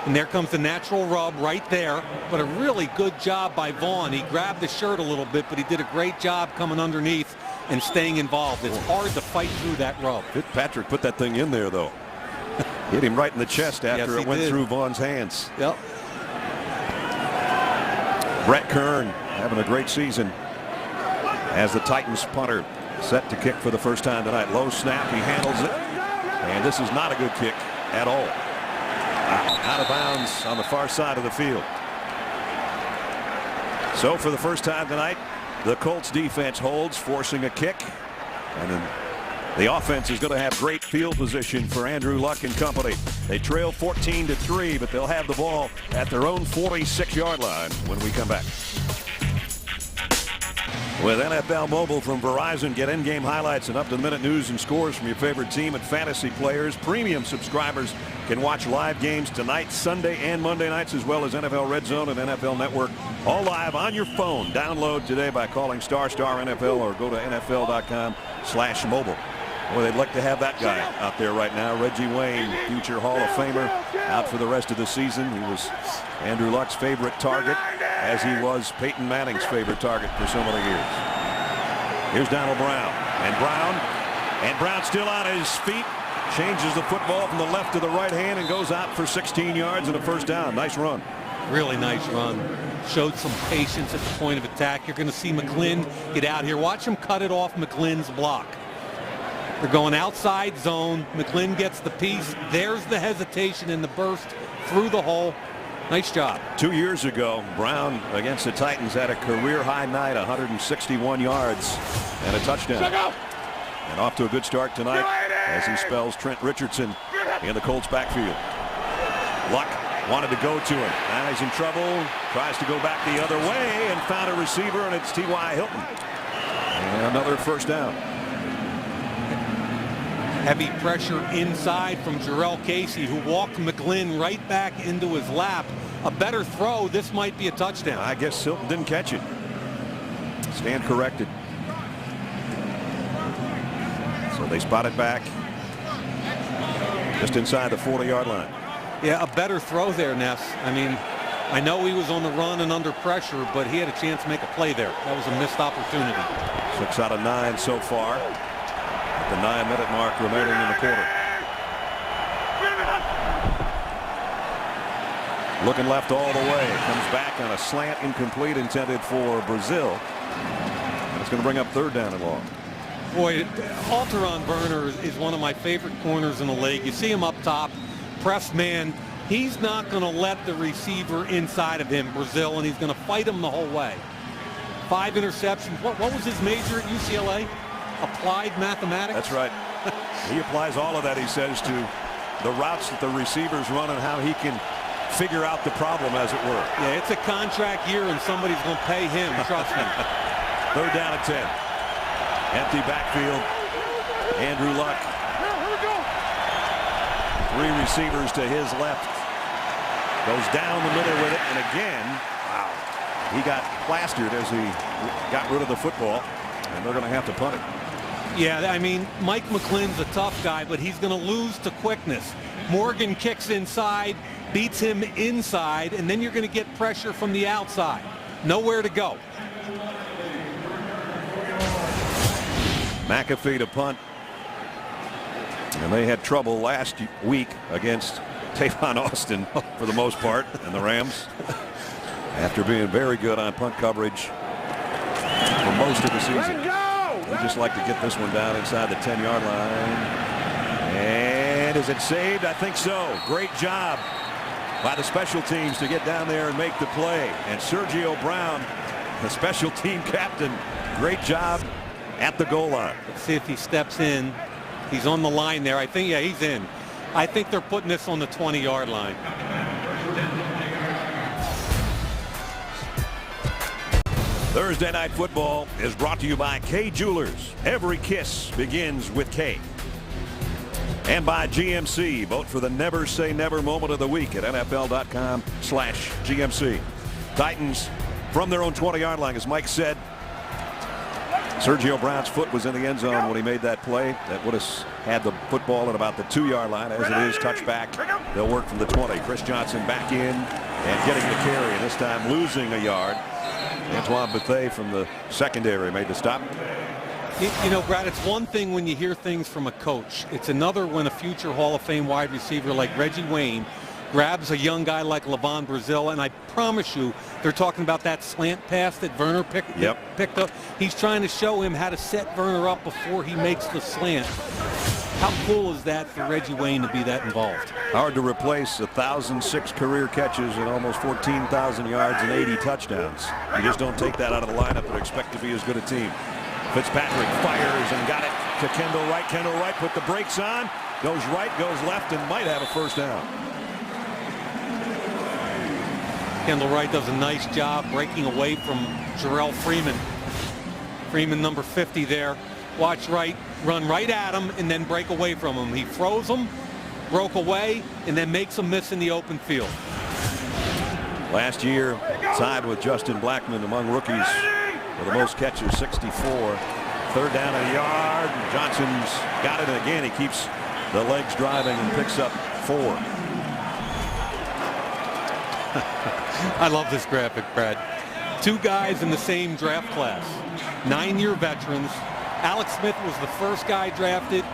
And there comes the natural rub right there. But a really good job by Vaughn. He grabbed the shirt a little bit, but he did a great job coming underneath and staying involved. It's hard to fight through that rub. Fitzpatrick put that thing in there, though. Hit him right in the chest after it went through Vaughn's hands. Yep. Brett Kern having a great season as the Titans punter set to kick for the first time tonight. Low snap, he handles it, and this is not a good kick at all. Out of bounds on the far side of the field. So for the first time tonight, the Colts defense holds, forcing a kick, and then the offense is going to have great field position for Andrew Luck and company. They trail 14-3, but they'll have the ball at their own 46-yard line when we come back. With NFL Mobile from Verizon, get in-game highlights and up-to-the-minute news and scores from your favorite team and fantasy players. Premium subscribers can watch live games tonight, Sunday, and Monday nights, as well as NFL Red Zone and NFL Network, all live on your phone. Download today by calling *NFL or go to NFL.com/mobile. Boy, they'd like to have that guy out there right now. Reggie Wayne, future Hall of Famer, out for the rest of the season. He was Andrew Luck's favorite target, as he was Peyton Manning's favorite target for so many years. Here's Donald Brown. And Brown still on his feet. Changes the football from the left to the right hand and goes out for 16 yards and a first down. Nice run. Really nice run. Showed some patience at the point of attack. You're going to see McGlynn get out here. Watch him cut it off McGlynn's block. They're going outside zone. McGlynn gets the piece. There's the hesitation in the burst through the hole. Nice job. 2 years ago, Brown against the Titans had a career-high night, 161 yards and a touchdown. And off to a good start tonight as he spells Trent Richardson in the Colts backfield. Luck wanted to go to him. Now he's in trouble. Tries to go back the other way and found a receiver, and it's T.Y. Hilton. And another first down. Heavy pressure inside from Jarrell Casey, who walked McGlynn right back into his lap. A better throw. This might be a touchdown. I guess Hilton didn't catch it. Stand corrected. So they spot it back just inside the 40-yard line. Yeah, a better throw there, Ness. I mean, I know he was on the run and under pressure, but he had a chance to make a play there. That was a missed opportunity. 6 out of 9 so far. At the 9-minute mark remaining in the quarter. Looking left all the way. Comes back on a slant, incomplete, intended for Brazil. It's going to bring up third down and long. Boy, Alteron Werner is one of my favorite corners in the league. You see him up top, press man. He's not going to let the receiver inside of him, Brazil, and he's going to fight him the whole way. 5 interceptions. What was his major at UCLA? Applied mathematics? That's right. He applies all of that, he says, to the routes that the receivers run and how he can figure out the problem, as it were. Yeah, it's a contract year, and somebody's going to pay him, trust me. Third down and 10. Empty backfield. Andrew Luck. 3 receivers to his left. Goes down the middle with it, and again, wow, he got plastered as he got rid of the football, and they're going to have to punt it. Yeah, I mean, Mike McGlynn's a tough guy, but he's going to lose to quickness. Morgan kicks inside, beats him inside, and then you're going to get pressure from the outside. Nowhere to go. McAfee to punt. And they had trouble last week against Tavon Austin for the most part, and the Rams, after being very good on punt coverage for most of the season. They just like to get this one down inside the 10-yard line. And is it saved? I think so. Great job by the special teams to get down there and make the play. And Sergio Brown, the special team captain, great job at the goal line. Let's see if he steps in. He's on the line there. I think, yeah, he's in. I think they're putting this on the 20-yard line. Thursday Night Football is brought to you by Kay Jewelers. Every kiss begins with Kay. And by GMC. Vote for the Never Say Never moment of the week at NFL.com/GMC. Titans from their own 20-yard line, as Mike said. Sergio Brown's foot was in the end zone when he made that play. That would have had the football at about the 2-yard line. As it is, touchback. They'll work from the 20. Chris Johnson back in and getting the carry, and this time losing a yard. Antoine Bethea from the secondary made the stop. You know, Brad, it's one thing when you hear things from a coach. It's another when a future Hall of Fame wide receiver like Reggie Wayne grabs a young guy like Levon Brazil, and I promise you, they're talking about that slant pass that Werner picked up. He's trying to show him how to set Werner up before he makes the slant. How cool is that for Reggie Wayne to be that involved? Hard to replace 1,006 career catches and almost 14,000 yards and 80 touchdowns. You just don't take that out of the lineup and expect to be as good a team. Fitzpatrick fires and got it to Kendall Wright. Kendall Wright put the brakes on, goes right, goes left, and might have a first down. Kendall Wright does a nice job breaking away from Jarrell Freeman. Freeman number 50 there. Watch Wright run right at him and then break away from him. He froze him, broke away, and then makes him miss in the open field. Last year, tied with Justin Blackmon among rookies for the most catches, 64 Third down a yard. Johnson's got it again. He keeps the legs driving and picks up 4. I love this graphic, Brad. 2 guys in the same draft class, 9-year veterans. Alex Smith was the first guy drafted.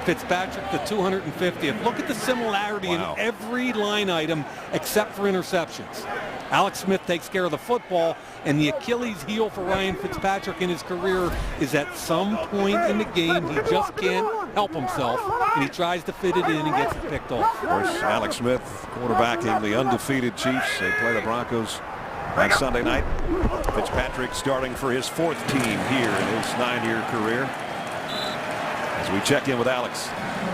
Fitzpatrick the 250th. Look at the similarity in every line item except for interceptions. Alex Smith takes care of the football, and the Achilles heel for Ryan Fitzpatrick in his career is at some point in the game he just can't help himself, and he tries to fit it in and gets it picked off. Of course, Alex Smith quarterbacking the undefeated Chiefs. They play the Broncos on Sunday night. Fitzpatrick starting for his 4th team here in his 9-year career. As we check in with Alex.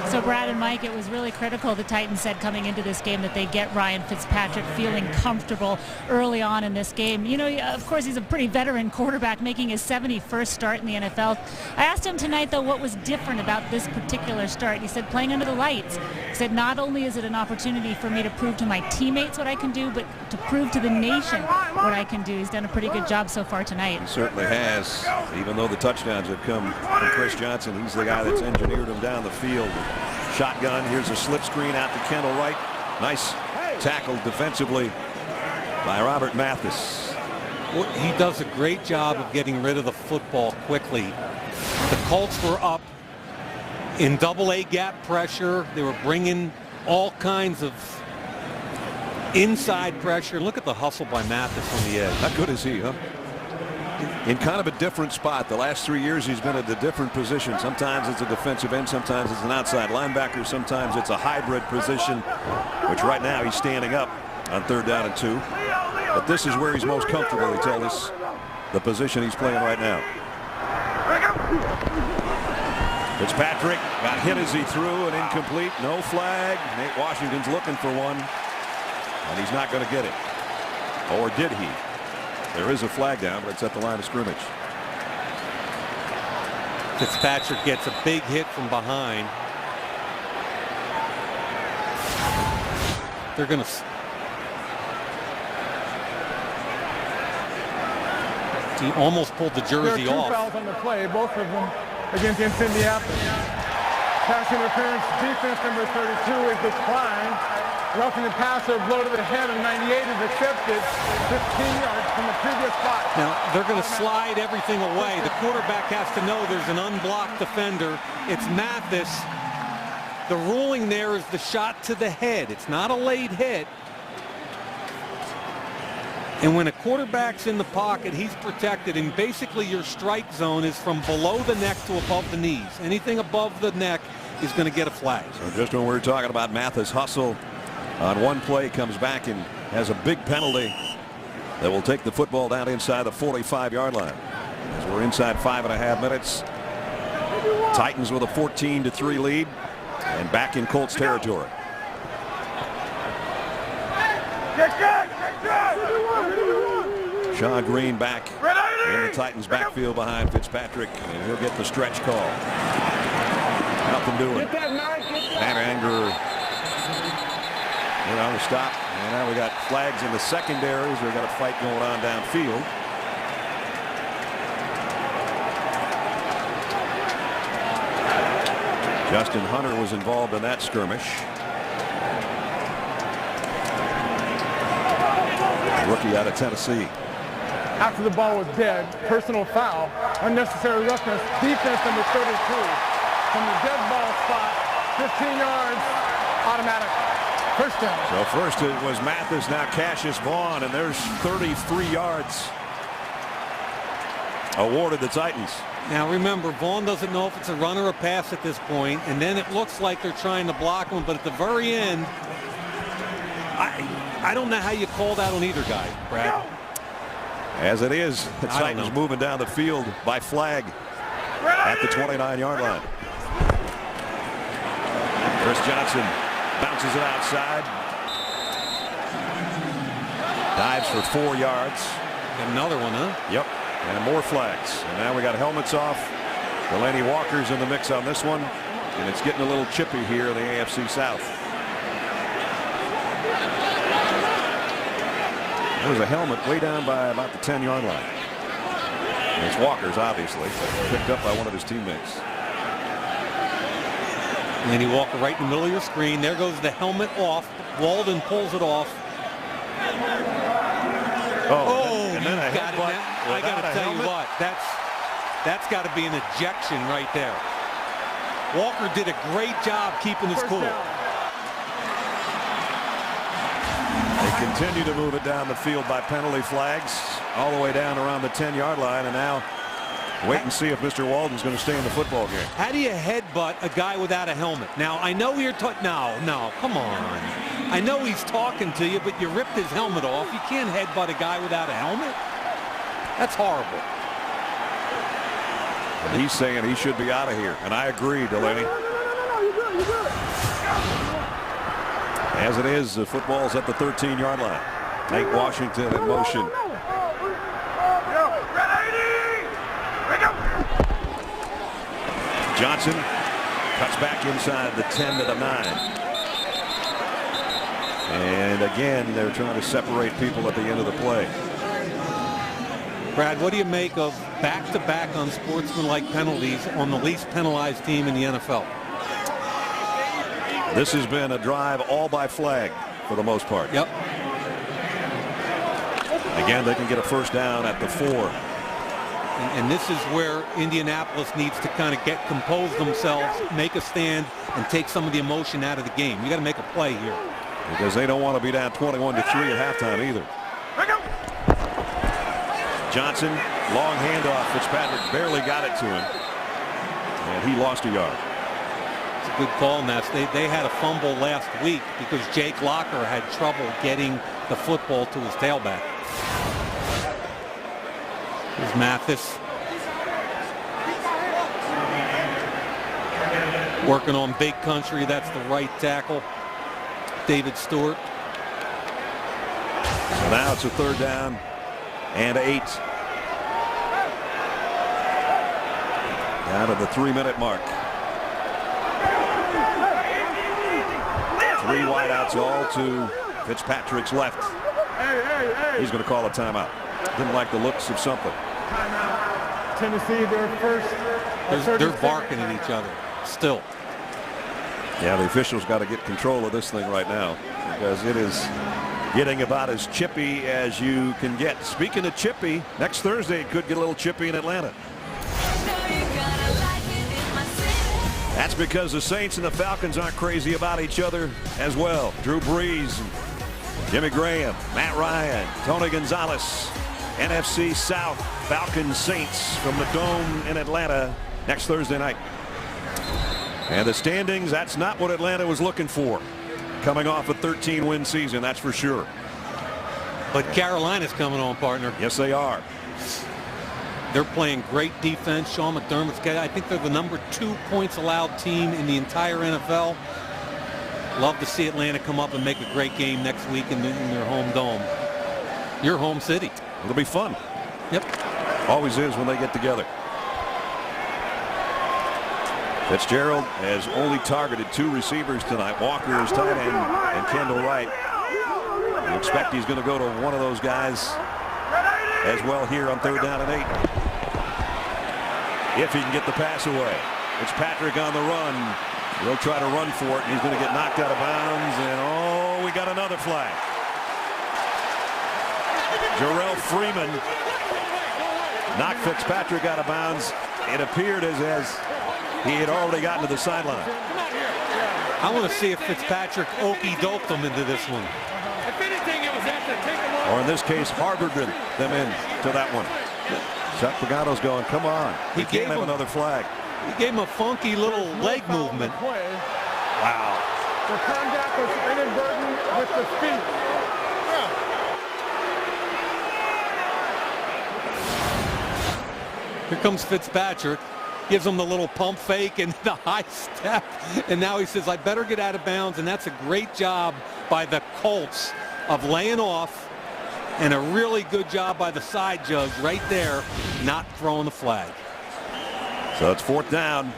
So Brad and Mike, it was really critical, the Titans said coming into this game, that they get Ryan Fitzpatrick feeling comfortable early on in this game. You know, of course, he's a pretty veteran quarterback making his 71st start in the NFL. I asked him tonight, though, what was different about this particular start. He said playing under the lights. He said not only is it an opportunity for me to prove to my teammates what I can do, but to prove to the nation what I can do. He's done a pretty good job so far tonight. He certainly has. Even though the touchdowns have come from Chris Johnson, he's the guy that's engineered him down the field. Shotgun. Here's a slip screen out to Kendall Wright. Nice tackle defensively by Robert Mathis. Well, he does a great job of getting rid of the football quickly. The Colts were up in double-A gap pressure. They were bringing all kinds of inside pressure. Look at the hustle by Mathis on the edge. How good is he, huh? In kind of a different spot. The last 3 years he's been at a different position. Sometimes it's a defensive end, sometimes it's an outside linebacker, sometimes it's a hybrid position, which right now he's standing up on 3rd down and 2. But this is where he's most comfortable, he told us, the position he's playing right now. Fitzpatrick got hit as he threw, and incomplete. No flag. Nate Washington's looking for one, and he's not going to get it. Or did he? There is a flag down, but it's at the line of scrimmage. Fitzpatrick gets a big hit from behind. They're going to... He almost pulled the jersey there are 2 off. fouls on the play, both of them against Indianapolis. Pass interference, defense number 32 is declined. Roughing the passer, blow to the head of 98 is accepted. 15 yards from the previous spot. Now, they're going to slide everything away. The quarterback has to know there's an unblocked defender. It's Mathis. The ruling there is the shot to the head. It's not a late hit. And when a quarterback's in the pocket, he's protected, and basically your strike zone is from below the neck to above the knees. Anything above the neck is going to get a flag. So just when we're talking about Mathis' hustle on one play, comes back and has a big penalty that will take the football down inside the 45-yard line. As we're inside 5.5 minutes. Titans with a 14-3 lead and back in Colts territory. Shaw Green back in the Titans backfield behind Fitzpatrick, and he'll get the stretch call. Nothing doing. Matt Anger on the stop, and now we got flags in the secondaries. We've got a fight going on downfield. Justin Hunter was involved in that skirmish. Rookie out of Tennessee. After the ball was dead, personal foul, unnecessary roughness, defense number 32 from the dead ball spot, 15 yards, automatic. First down. So first it was Mathis, now Cassius Vaughn, and there's 33 yards awarded the Titans. Now remember, Vaughn doesn't know if it's a run or a pass at this point, and then it looks like they're trying to block him, but at the very end, I don't know how you call that on either guy, Brad. As it is, the Titans moving down the field by flag at the 29-yard line. Chris Johnson bounces it outside. Dives for 4 yards. Got another one, huh? Yep. And more flags. And now we got helmets off. Delaney Walker's in the mix on this one. And it's getting a little chippy here in the AFC South. There was a helmet way down by about the 10-yard line. It's Walker's, obviously, picked up by one of his teammates. Lanny Walker right in the middle of your screen. There goes the helmet off. Walden pulls it off. And then a headbutt. I got to tell you what, that's got to be an ejection right there. Walker did a great job keeping his cool. They continue to move it down the field by penalty flags all the way down around the 10-yard line, and now wait and see if Mr. Walden's going to stay in the football game. How do you headbutt a guy without a helmet? Now, I know you're talking. No, come on. I know he's talking to you, but you ripped his helmet off. You can't headbutt a guy without a helmet. That's horrible. And he's saying he should be out of here, and I agree, Delaney. As it is, the football's at the 13-yard line. Nate Washington in motion. Johnson cuts back inside the 10 to the 9. And again, they're trying to separate people at the end of the play. Brad, what do you make of back-to-back unsportsmanlike penalties on the least penalized team in the NFL? This has been a drive all by flag for the most part. Yep. Again, they can get a first down at the 4. And this is where Indianapolis needs to kind of compose themselves, make a stand, and take some of the emotion out of the game. You got to make a play here. Because they don't want to be down 21-3 at halftime either. Johnson, long handoff. Fitzpatrick barely got it to him. And he lost a yard. It's a good call, Ness. They had a fumble last week because Jake Locker had trouble getting the football to his tailback. Here's Mathis. Working on big country. That's the right tackle. David Stewart. So now it's a 3rd down and 8. Down to the 3-minute mark. 3 wideouts all to Fitzpatrick's left. He's going to call a timeout. Didn't like the looks of something. Tennessee, their first. They're barking at each other still. Yeah, the officials got to get control of this thing right now because it is getting about as chippy as you can get. Speaking of chippy, next Thursday it could get a little chippy in Atlanta. That's because the Saints and the Falcons aren't crazy about each other as well. Drew Brees, Jimmy Graham, Matt Ryan, Tony Gonzalez, NFC South, Falcons Saints from the Dome in Atlanta next Thursday night. And the standings, that's not what Atlanta was looking for. Coming off a 13-win season, that's for sure. But Carolina's coming on, partner. Yes, they are. They're playing great defense. Sean McDermott's got, I think they're the number 2 points allowed team in the entire NFL. Love to see Atlanta come up and make a great game next week in their home dome. Your home city. It'll be fun. Yep. Always is when they get together. Fitzgerald has only targeted 2 receivers tonight. Walker is tight end and Kendall Wright. You expect he's going to go to one of those guys as well here on 3rd down and 8. If he can get the pass away. Fitzpatrick on the run. He'll try to run for it, and he's going to get knocked out of bounds. And we got another flag. Jarrell Freeman knocked Fitzpatrick out of bounds. It appeared as he had already gotten to the sideline. I want to see if Fitzpatrick okey-doked them into this one. If anything, it was after taking one. Or in this case, harbored them in to that one. Chuck Pagano's going, come on. He can't have another flag. He gave him a funky little leg movement. Wow. The contact was inadvertent with the feet. Here comes Fitzpatrick. Gives him the little pump fake and the high step. And now he says, I better get out of bounds. And that's a great job by the Colts of laying off. And a really good job by the side judge right there, not throwing the flag. So it's 4th down.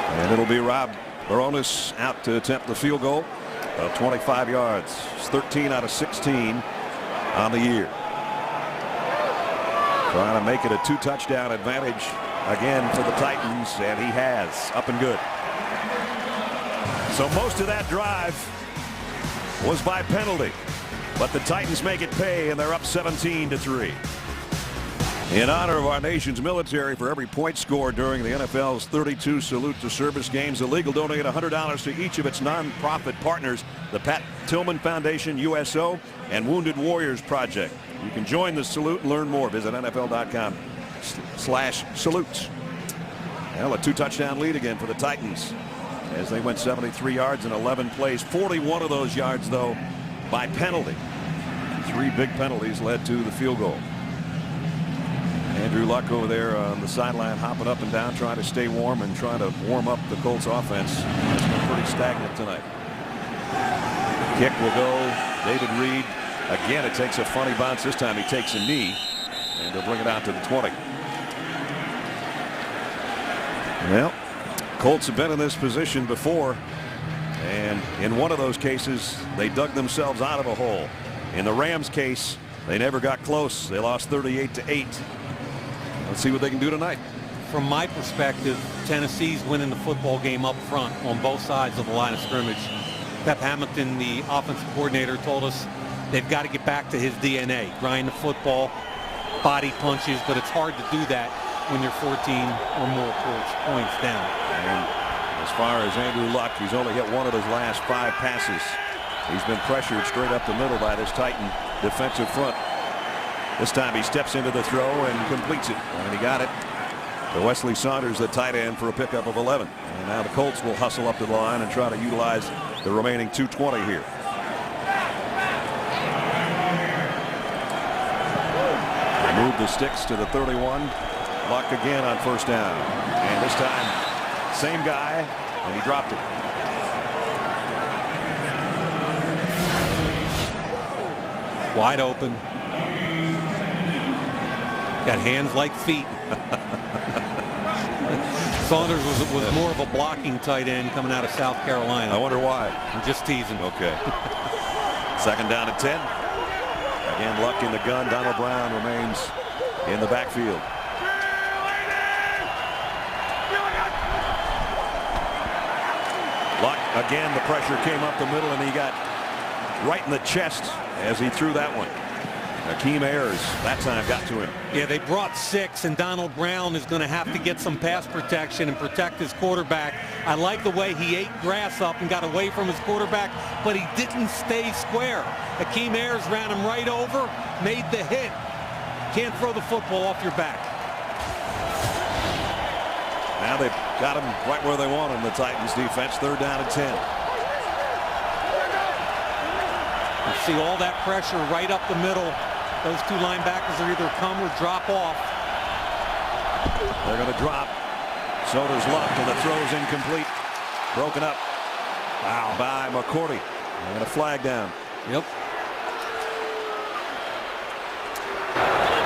And it'll be Rob Baronis out to attempt the field goal of 25 yards. It's 13 out of 16 on the year. Trying to make it a 2-touchdown advantage again for the Titans, and he has. Up and good. So most of that drive was by penalty, but the Titans make it pay, and they're up 17-3. In honor of our nation's military, for every point scored during the NFL's 32 Salute to Service games, the league will donate $100 to each of its nonprofit partners, the Pat Tillman Foundation, USO, and Wounded Warriors Project. You can join the salute and learn more. Visit NFL.com/salutes. Well, a 2-touchdown lead again for the Titans as they went 73 yards in 11 plays. 41 of those yards, though, by penalty. 3 big penalties led to the field goal. Andrew Luck over there on the sideline, hopping up and down, trying to stay warm and trying to warm up the Colts offense. It's been pretty stagnant tonight. Kick will go. David Reed. Again, it takes a funny bounce. This time he takes a knee, and they'll bring it out to the 20. Well, Colts have been in this position before, and in one of those cases, they dug themselves out of a hole. In the Rams case, they never got close. They lost 38-8. Let's see what they can do tonight. From my perspective, Tennessee's winning the football game up front on both sides of the line of scrimmage. Pep Hamilton, the offensive coordinator, told us they've got to get back to his DNA. Grind the football, body punches, but it's hard to do that when you're 14 or more points down. And as far as Andrew Luck, he's only hit one of his last 5 passes. He's been pressured straight up the middle by this Titan defensive front. This time he steps into the throw and completes it, and he got it to Wesley Saunders, the tight end, for a pickup of 11. And now the Colts will hustle up to the line and try to utilize the remaining 2:20 here. Move the sticks to the 31. Luck again on first down, and this time same guy, and he dropped it. Wide open. Got hands like feet. Saunders was more of a blocking tight end coming out of South Carolina. I wonder why. I'm just teasing. Okay. Second down and 10. Again, Luck in the gun. Donald Brown remains in the backfield. Luck again. The pressure came up the middle, and he got right in the chest as he threw that one. Akeem Ayers that time got to him. Yeah, they brought 6, and Donald Brown is going to have to get some pass protection and protect his quarterback. I like the way he ate grass up and got away from his quarterback, but he didn't stay square. Akeem Ayers ran him right over, made the hit. Can't throw the football off your back. Now they've got him right where they want him, the Titans defense. Third down and 10. You see all that pressure right up the middle. Those 2 linebackers are either come or drop off. They're going to drop. So does Luck, and the throw's incomplete. Broken up. Wow. By McCourty. And a flag down. Yep.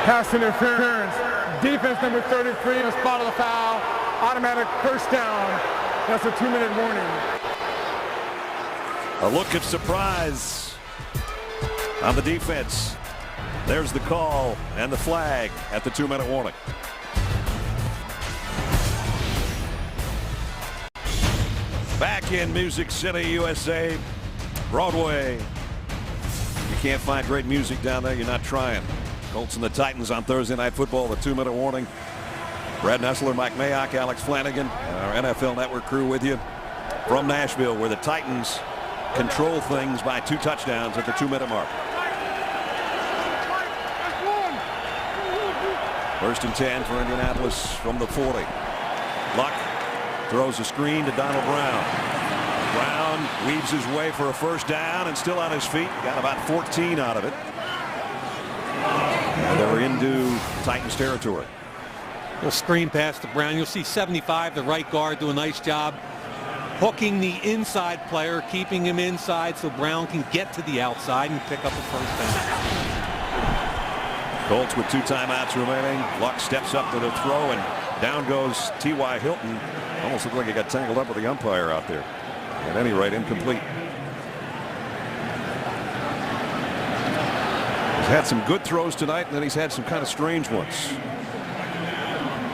Pass interference. Defense number 33 in the spot of the foul. Automatic first down. That's a 2-minute warning. A look of surprise on the defense. There's the call and the flag at the 2-minute warning. Back in Music City, USA, Broadway. You can't find great music down there, you're not trying. Colts and the Titans on Thursday Night Football, the 2-minute warning. Brad Nessler, Mike Mayock, Alex Flanagan, our NFL Network crew with you from Nashville, where the Titans control things by 2 touchdowns at the 2-minute mark. First and 10 for Indianapolis from the 40. Luck throws a screen to Donald Brown. Brown weaves his way for a first down and still on his feet. Got about 14 out of it. And they were into Titans territory. Little screen pass to Brown. You'll see 75, the right guard, do a nice job hooking the inside player, keeping him inside so Brown can get to the outside and pick up a first down. Colts with 2 timeouts remaining. Luck steps up to the throw, and down goes T.Y. Hilton. Almost looked like he got tangled up with the umpire out there. At any rate, incomplete. He's had some good throws tonight, and then he's had some kind of strange ones.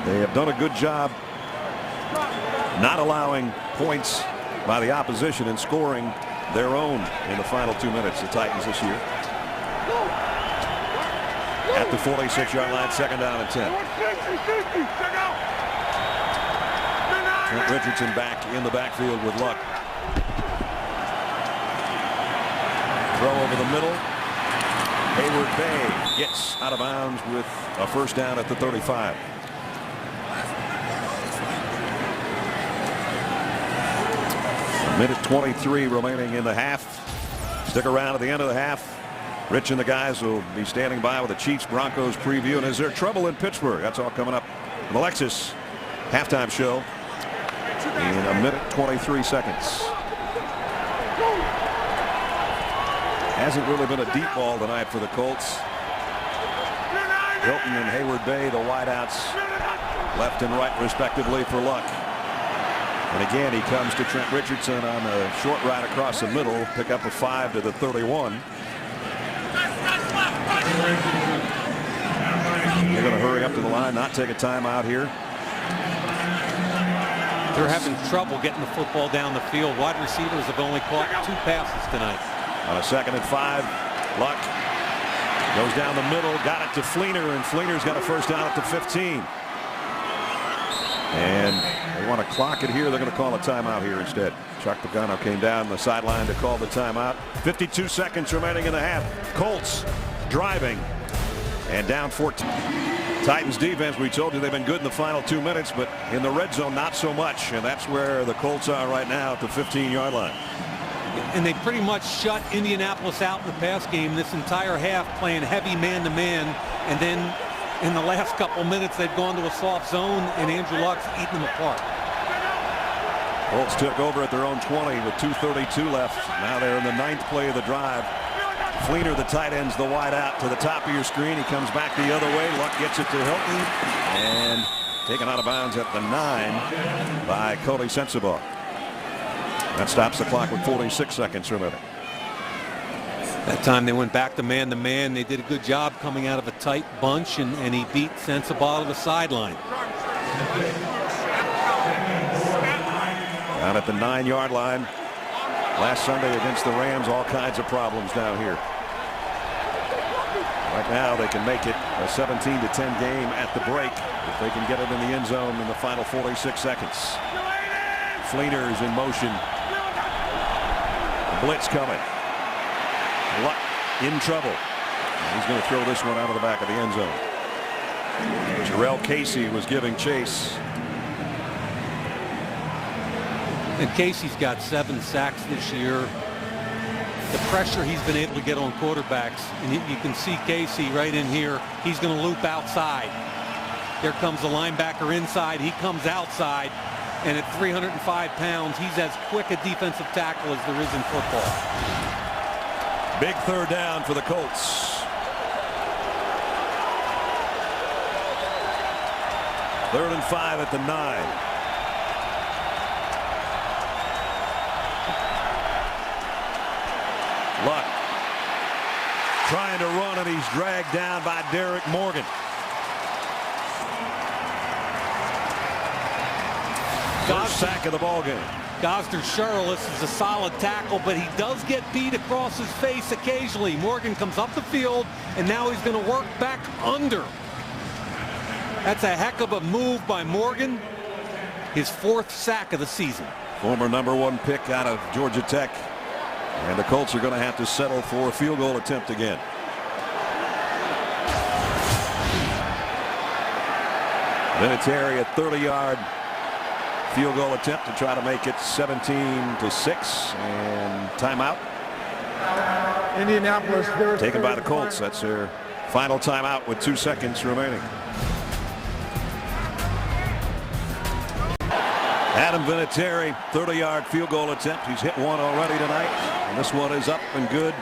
They have done a good job not allowing points by the opposition and scoring their own in the final 2 minutes, the Titans this year. At the 46-yard line, 2nd down and 10. Trent Richardson back in the backfield with Luck. Throw over the middle. Hayward Bay gets out of bounds with a 1st down at the 35. A minute 23 remaining in the half. Stick around at the end of the half. Rich and the guys will be standing by with the Chiefs-Broncos preview. And is there trouble in Pittsburgh? That's all coming up on the Lexus halftime show in a minute 23 seconds. Hasn't really been a deep ball tonight for the Colts. Hilton and Hayward Bay, the wideouts, left and right respectively for Luck. And again, he comes to Trent Richardson on a short ride across the middle, pick up a 5 to the 31. They're going to hurry up to the line, not take a timeout here. They're having trouble getting the football down the field. Wide receivers have only caught 2 passes tonight. On a 2nd and 5, Luck goes down the middle, got it to Fleener, and Fleener's got a 1st down at the 15. And they want to clock it here. They're going to call a timeout here instead. Chuck Pagano came down the sideline to call the timeout. 52 seconds remaining in the half. Colts driving and down 14. Titans defense, we told you they've been good in the final 2 minutes, but in the red zone not so much, and that's where the Colts are right now at the 15-yard line. And they pretty much shut Indianapolis out in the pass game this entire half, playing heavy man-to-man, and then in the last couple minutes they've gone to a soft zone, and Andrew Luck's eating them apart. Colts took over at their own 20 with 2:32 left. Now they're in the 9th play of the drive. Fleener, the tight end's the wide out to the top of your screen. He comes back the other way. Luck gets it to Hilton and taken out of bounds at the 9 by Cody Sensabaugh. That stops the clock with 46 seconds remaining. That time they went back to man-to-man. They did a good job coming out of a tight bunch, and he beat Sensabaugh to the sideline. Down at the 9-yard line. Last Sunday against the Rams, all kinds of problems down here. Right now they can make it a 17-10 game at the break if they can get it in the end zone in the final 46 seconds. Fleener is in motion. The blitz coming. Luck in trouble. He's going to throw this one out of the back of the end zone. Jarrell Casey was giving chase. And Casey's got 7 sacks this year. The pressure he's been able to get on quarterbacks, and you can see Casey right in here. He's going to loop outside. There comes the linebacker inside. He comes outside, and at 305 pounds, he's as quick a defensive tackle as there is in football. Big 3rd down for the Colts. 3rd and 5 at the 9. Luck trying to run, and he's dragged down by Derek Morgan. First sack of the ball game. Gosder Charles is a solid tackle, but he does get beat across his face occasionally. Morgan comes up the field, and now he's going to work back under. That's a heck of a move by Morgan. His 4th sack of the season. Former #1 pick out of Georgia Tech. And the Colts are going to have to settle for a field goal attempt again. Vinatieri, a 30-yard field goal attempt to try to make it 17-6, and timeout. Indianapolis Taken by the Colts. That's their final timeout with 2 seconds remaining. Adam Vinatieri, 30-yard field goal attempt. He's hit one already tonight, and this one is up and good.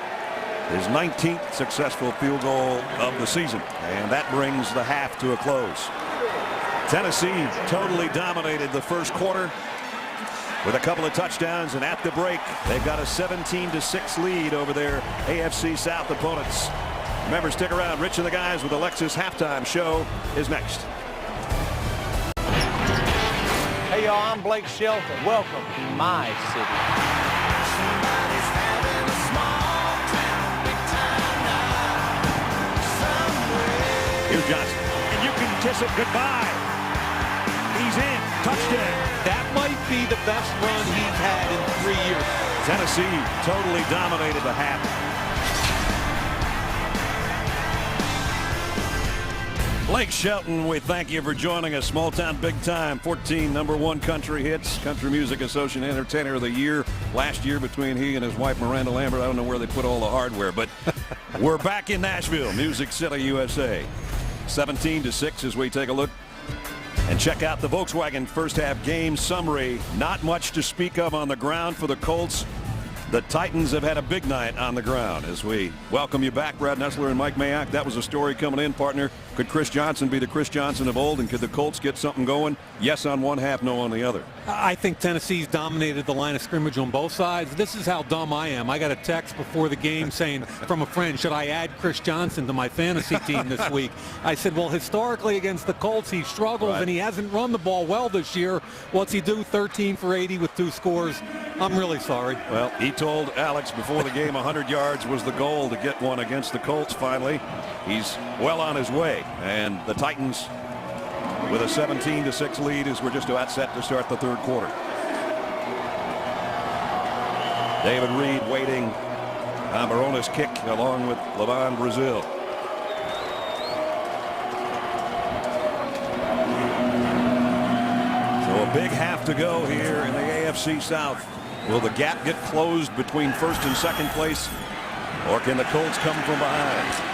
His 19th successful field goal of the season, and that brings the half to a close. Tennessee totally dominated the first quarter with a couple of touchdowns, and at the break they've got a 17-6 lead over their AFC South opponents. Remember, stick around. Rich and the Guys with the Lexus halftime show is next. Hey, y'all, I'm Blake Shelton. Welcome to my city. Here's Johnson. And you can kiss it goodbye. He's in. Touchdown. That might be the best run he's had in 3 years. Tennessee totally dominated the half. Blake Shelton, we thank you for joining us. Small Town Big Time, 14 #1 country hits, Country Music Association Entertainer of the Year. Last year between he and his wife Miranda Lambert, I don't know where they put all the hardware, but we're back in Nashville, Music City, USA. 17-6 as we take a look and check out the Volkswagen first half game summary. Not much to speak of on the ground for the Colts. The Titans have had a big night on the ground. As we welcome you back, Brad Nessler and Mike Mayock. That was a story coming in, partner. Could Chris Johnson be the Chris Johnson of old, and could the Colts get something going? Yes on one half, no on the other. I think Tennessee's dominated the line of scrimmage on both sides. This is how dumb I am. I got a text before the game saying from a friend, should I add Chris Johnson to my fantasy team this week? I said, well, historically against the Colts, he struggles, and he hasn't run the ball well this year. What's he do? 13 for 80 with 2 scores. I'm really sorry. Well, he told Alex before the game 100 yards was the goal to get one against the Colts finally. He's well on his way. And the Titans with a 17-6 lead as we're just about set to start the third quarter. David Reed waiting on Barona's kick along with Levon Brazil. So a big half to go here in the AFC South. Will the gap get closed between first and second place, or can the Colts come from behind?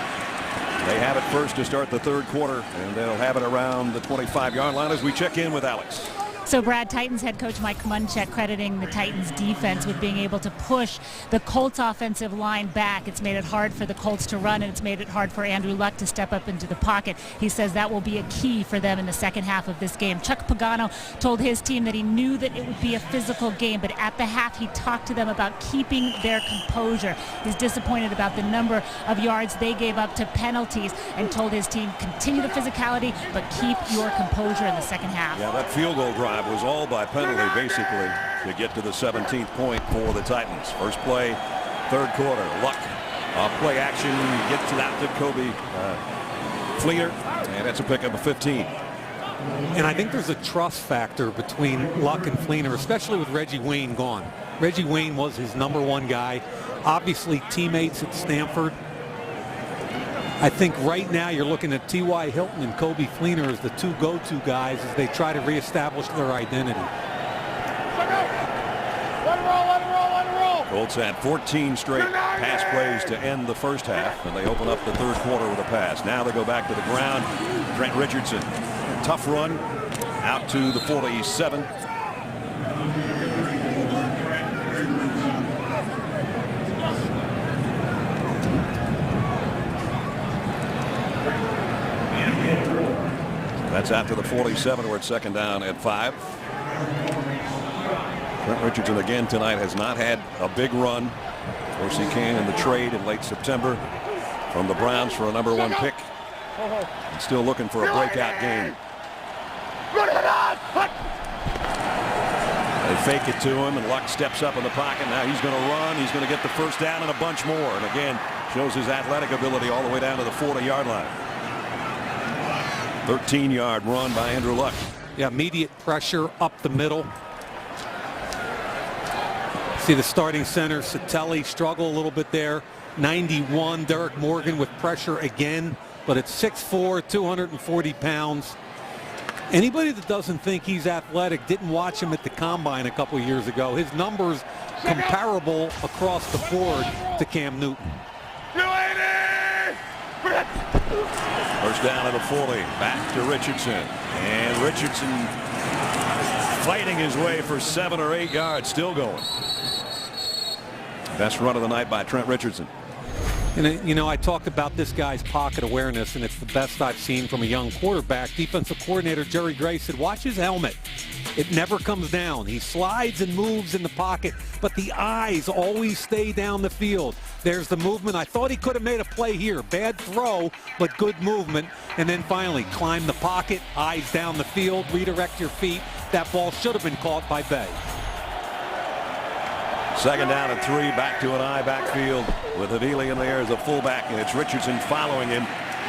They have it first to start the third quarter, and they'll have it around the 25-yard line as we check in with Alex. So, Brad, Titans head coach Mike Munchak crediting the Titans defense with being able to push the Colts offensive line back. It's made it hard for the Colts to run, and it's made it hard for Andrew Luck to step up into the pocket. He says that will be a key for them in the second half of this game. Chuck Pagano told his team that he knew that it would be a physical game, but at the half he talked to them about keeping their composure. He's disappointed about the number of yards they gave up to penalties and told his team, continue the physicality, but keep your composure in the second half. Yeah, that field goal drive was all by penalty, basically, to get to the 17th point for the Titans. First play, third quarter. Luck off play action, gets it out to Kobe Fleener, and that's a pickup of 15. And I think there's a trust factor between Luck and Fleener, especially with Reggie Wayne gone. Reggie Wayne was his #1 guy. Obviously, teammates at Stanford. I think right now you're looking at T.Y. Hilton and Kobe Fleener as the two go-to guys as they try to reestablish their identity. Let it roll, let it roll, let it roll. Colts had 14 straight pass plays to end the first half, and they open up the third quarter with a pass. Now they go back to the ground. Trent Richardson, tough run out to the 47. That's after the 47. We're at second down at 5. Trent Richardson again tonight has not had a big run. Of course, he came in the trade in late September from the Browns for a #1 pick. And still looking for a breakout game. They fake it to him, and Luck steps up in the pocket. Now he's going to run. He's going to get the first down and a bunch more. And again, shows his athletic ability all the way down to the 40-yard line. 13-yard run by Andrew Luck. Yeah, immediate pressure up the middle. See the starting center, Satelli, struggle a little bit there. 91, Derek Morgan with pressure again, but at 6'4", 240 pounds. Anybody that doesn't think he's athletic didn't watch him at the Combine a couple years ago. His numbers comparable across the board to Cam Newton. First down at the 40, back to Richardson. And Richardson fighting his way for 7 or 8 yards, still going. Best run of the night by Trent Richardson. And, you know, I talked about this guy's pocket awareness, and it's the best I've seen from a young quarterback. Defensive coordinator Jerry Gray said, watch his helmet. It never comes down. He slides and moves in the pocket, but the eyes always stay down the field. There's the movement. I thought he could have made a play here. Bad throw, but good movement. And then finally, climb the pocket, eyes down the field, redirect your feet. That ball should have been caught by Bay. 2nd down and 3, back to an eye backfield with Havili in there as a fullback, and it's Richardson following him.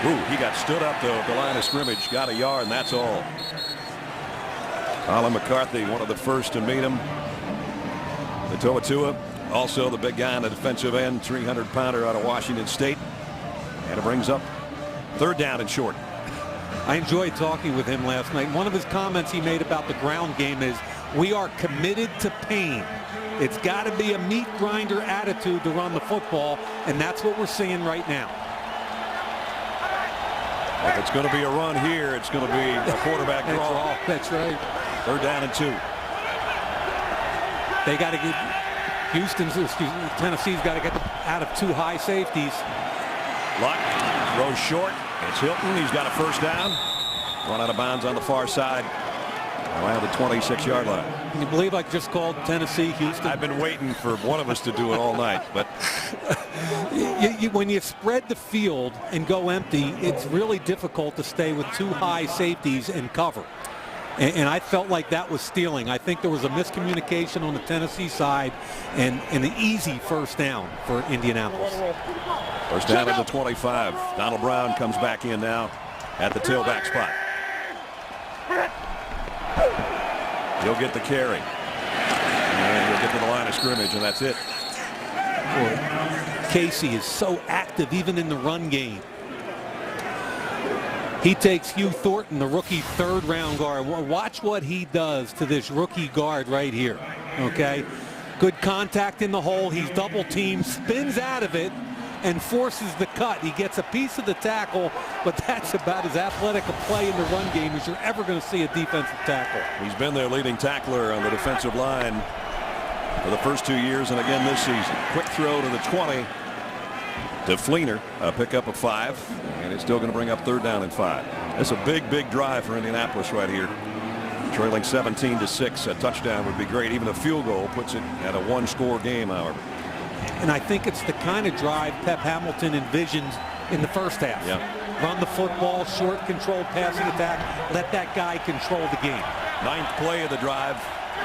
Ooh, he got stood up to the line of scrimmage, got a yard, and that's all. Colin McCarthy, one of the first to meet him. The Toatua, also the big guy on the defensive end, 300-pounder out of Washington State. And it brings up 3rd down and short. I enjoyed talking with him last night. One of his comments he made about the ground game is, we are committed to pain. It's got to be a meat grinder attitude to run the football, and that's what we're seeing right now. If it's going to be a run here, it's going to be a quarterback draw. That's right. 3rd down and 2. They got to get Tennessee's got to get out of 2 high safeties. Luck throws short. It's Hilton. He's got a 1st down. Run out of bounds on the far side around the 26-yard line. Can you believe I just called Tennessee Houston? I've been waiting for one of us to do it all night, but when you spread the field and go empty, it's really difficult to stay with 2 high safeties and cover. And I felt like that was stealing. I think there was a miscommunication on the Tennessee side and an easy 1st down for Indianapolis. 1st down at the 25. Donald Brown comes back in now at the tailback spot. He'll get the carry. And he'll get to the line of scrimmage, and that's it. Boy, Casey is so active even in the run game. He takes Hugh Thornton, the rookie 3rd-round guard. Watch what he does to this rookie guard right here. Okay? Good contact in the hole. He's double teamed, spins out of it, and forces the cut. He gets a piece of the tackle, but that's about as athletic a play in the run game as you're ever going to see a defensive tackle. He's been their leading tackler on the defensive line for the first 2 years and again this season. Quick throw to the 20 to Fleener, a pickup of 5, and it's still going to bring up 3rd down and 5. That's a big drive for Indianapolis right here. Trailing 17-6, a touchdown would be great. Even a field goal puts it at a 1-score game, however. And I think it's the kind of drive Pep Hamilton envisioned in the 1st half. Yeah. Run the football, short controlled passing attack, let that guy control the game. 9th play of the drive.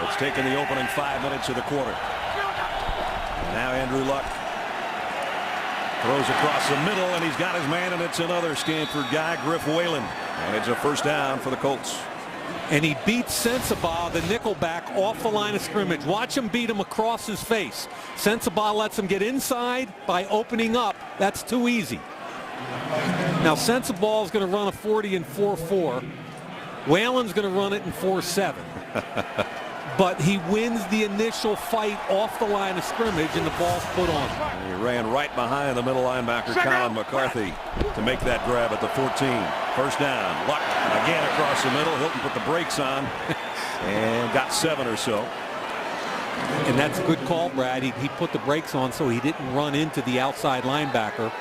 It's taken the opening 5 minutes of the quarter. And now Andrew Luck throws across the middle, and he's got his man, and it's another Stanford guy, Griff Whalen. And it's a 1st down for the Colts. And he beats Sensabaugh, the nickelback, off the line of scrimmage. Watch him beat him across his face. Sensabaugh lets him get inside by opening up. That's too easy. Now Sensabaugh is going to run a 40 in 4.4. Whalen's going to run it in 4.7. But he wins the initial fight off the line of scrimmage, and the ball's put on. And he ran right behind the middle linebacker, Colin McCarthy, to make that grab at the 14. 1st down. Luck again across the middle. Hilton put the brakes on and got 7 or so. And that's a good call, Brad. He put the brakes on so he didn't run into the outside linebacker.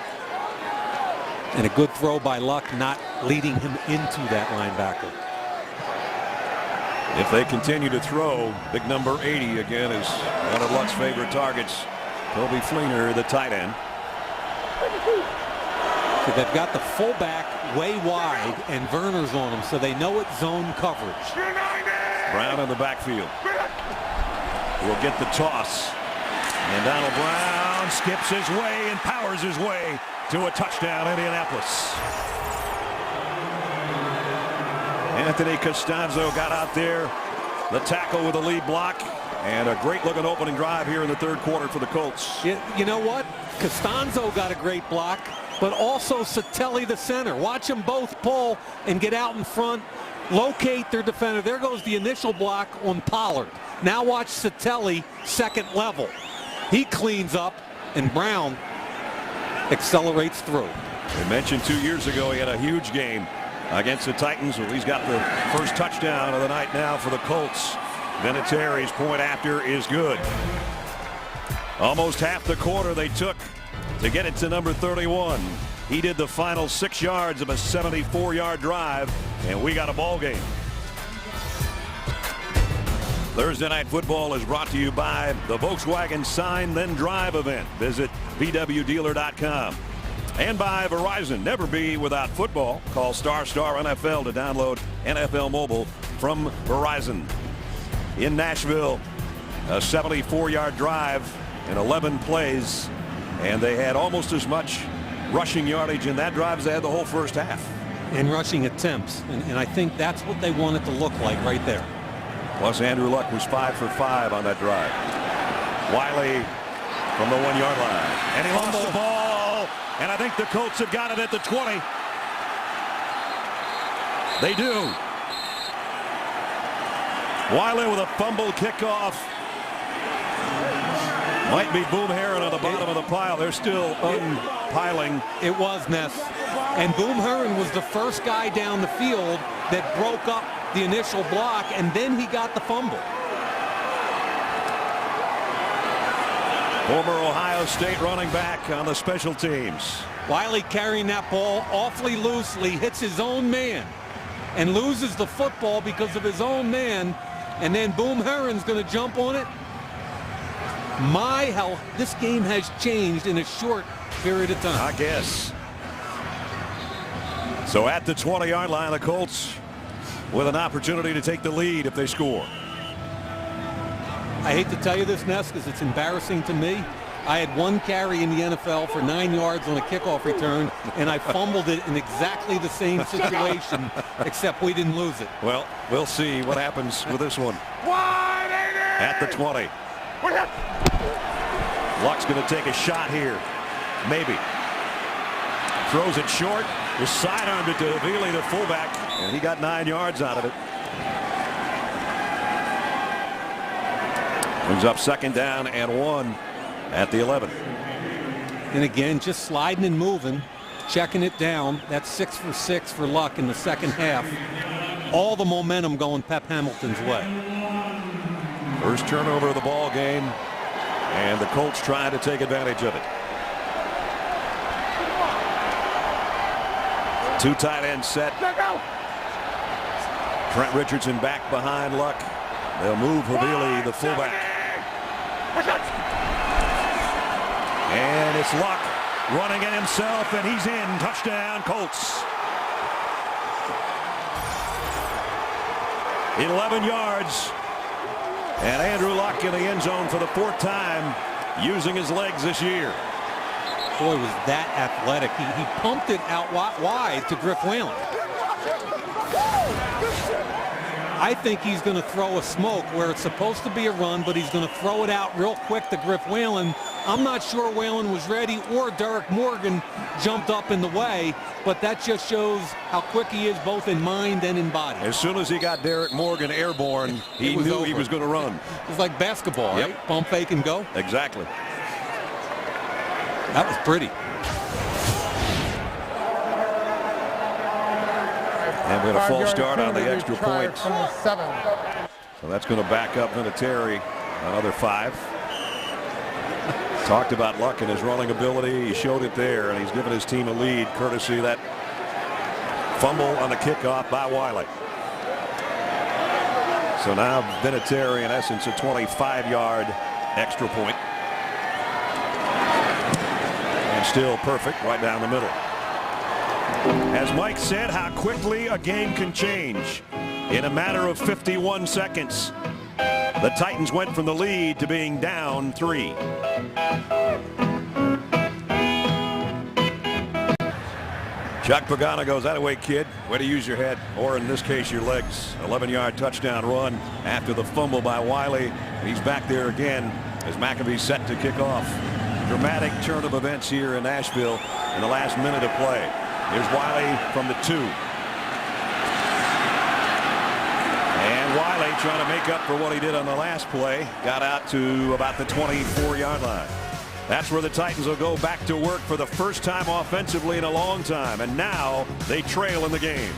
And a good throw by Luck, not leading him into that linebacker. If they continue to throw, big number 80 again is one of Luck's favorite targets. Toby Fleener, the tight end. So they've got the fullback way wide, and Verner's on him, so they know it's zone coverage. Brown in the backfield will get the toss. And Donald Brown skips his way and powers his way to a touchdown, Indianapolis. Anthony Costanzo got out there, the tackle with the lead block, and a great looking opening drive here in the 3rd quarter for the Colts. You know what? Costanzo got a great block, but also Satelli, the center. Watch them both pull and get out in front, locate their defender. There goes the initial block on Pollard. Now watch Satelli, 2nd level. He cleans up, and Brown accelerates through. We mentioned 2 years ago he had a huge game against the Titans. Well, he's got the 1st touchdown of the night now for the Colts. Vinatieri's point after is good. Almost half the quarter they took to get it to number 31. He did the final 6 yards of a 74-yard drive, and we got a ball game. Thursday Night Football is brought to you by the Volkswagen Sign Then Drive event. Visit VWDealer.com. And by Verizon. Never be without football. Call ** NFL to download NFL Mobile from Verizon. In Nashville, a 74-yard drive in 11 plays. And they had almost as much rushing yardage in that drive as they had the whole first half. And rushing attempts. And I think that's what they want it to look like right there. Plus, Andrew Luck was 5 for 5 on that drive. Wiley from the 1-yard line. And he lost the ball. And I think the Colts have got it at the 20. They do. Wiley with a fumble kickoff. Might be Boom Herron on the bottom of the pile. They're still unpiling. It was, Ness. And Boom Herron was the first guy down the field that broke up the initial block, and then he got the fumble. Former Ohio State running back on the special teams. Wiley carrying that ball awfully loosely, hits his own man, and loses the football because of his own man, and then Boom Herron's going to jump on it. How this game has changed in a short period of time. I guess. So at the 20-yard line, the Colts with an opportunity to take the lead if they score. I hate to tell you this, Ness, because it's embarrassing to me. I had one carry in the NFL for 9 yards on a kickoff return, and I fumbled it in exactly the same situation, except we didn't lose it. Well, we'll see what happens with this one. At the 20. Luck's going to take a shot here. Maybe. Throws it short. Just sidearmed it to Avili, the fullback, and he got 9 yards out of it. Brings up 2nd down and 1 at the 11. And again, just sliding and moving, checking it down. That's 6 for 6 for Luck in the second half. All the momentum going Pep Hamilton's way. First turnover of the ball game, and the Colts trying to take advantage of it. 2 tight end set. Trent Richardson back behind Luck. They'll move Havili, the fullback. And it's Luck running it himself, and he's in. Touchdown, Colts. 11 yards. And Andrew Luck in the end zone for the 4th time, using his legs this year. Boy, was that athletic. He pumped it out wide to Griff Whalen. I think he's going to throw a smoke where it's supposed to be a run, but he's going to throw it out real quick to Griff Whalen. I'm not sure Whalen was ready, or Derek Morgan jumped up in the way, but that just shows how quick he is both in mind and in body. As soon as he got Derek Morgan airborne, he knew over. He was going to run. It was like basketball, Yep. right? Pump, fake, and go. Exactly. That was pretty. And we had a false start on the extra point. From the 7. So that's going to back up Vinatieri another 5. Talked about Luck and his running ability. He showed it there, and he's given his team a lead courtesy of that fumble on the kickoff by Wiley. So now Vinatieri, in essence, a 25-yard extra point. And still perfect right down the middle. As Mike said, how quickly a game can change. In a matter of 51 seconds, the Titans went from the lead to being down 3. Chuck Pagano goes, that away, kid. Way to use your head, or in this case, your legs. 11-yard touchdown run after the fumble by Wiley. He's back there again as McAfee's set to kick off. Dramatic turn of events here in Nashville in the last minute of play. Here's Wiley from the 2. And Wiley trying to make up for what he did on the last play. Got out to about the 24-yard line. That's where the Titans will go back to work for the first time offensively in a long time. And now they trail in the game.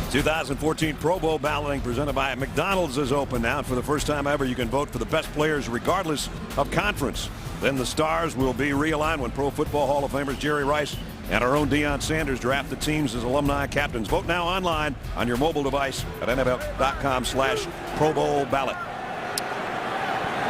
2014 Pro Bowl balloting presented by McDonald's is open now. For the first time ever, you can vote for the best players regardless of conference. Then the stars will be realigned when Pro Football Hall of Famers Jerry Rice and our own Deion Sanders draft the teams as alumni captains. Vote now online on your mobile device at NFL.com/Pro Bowl ballot.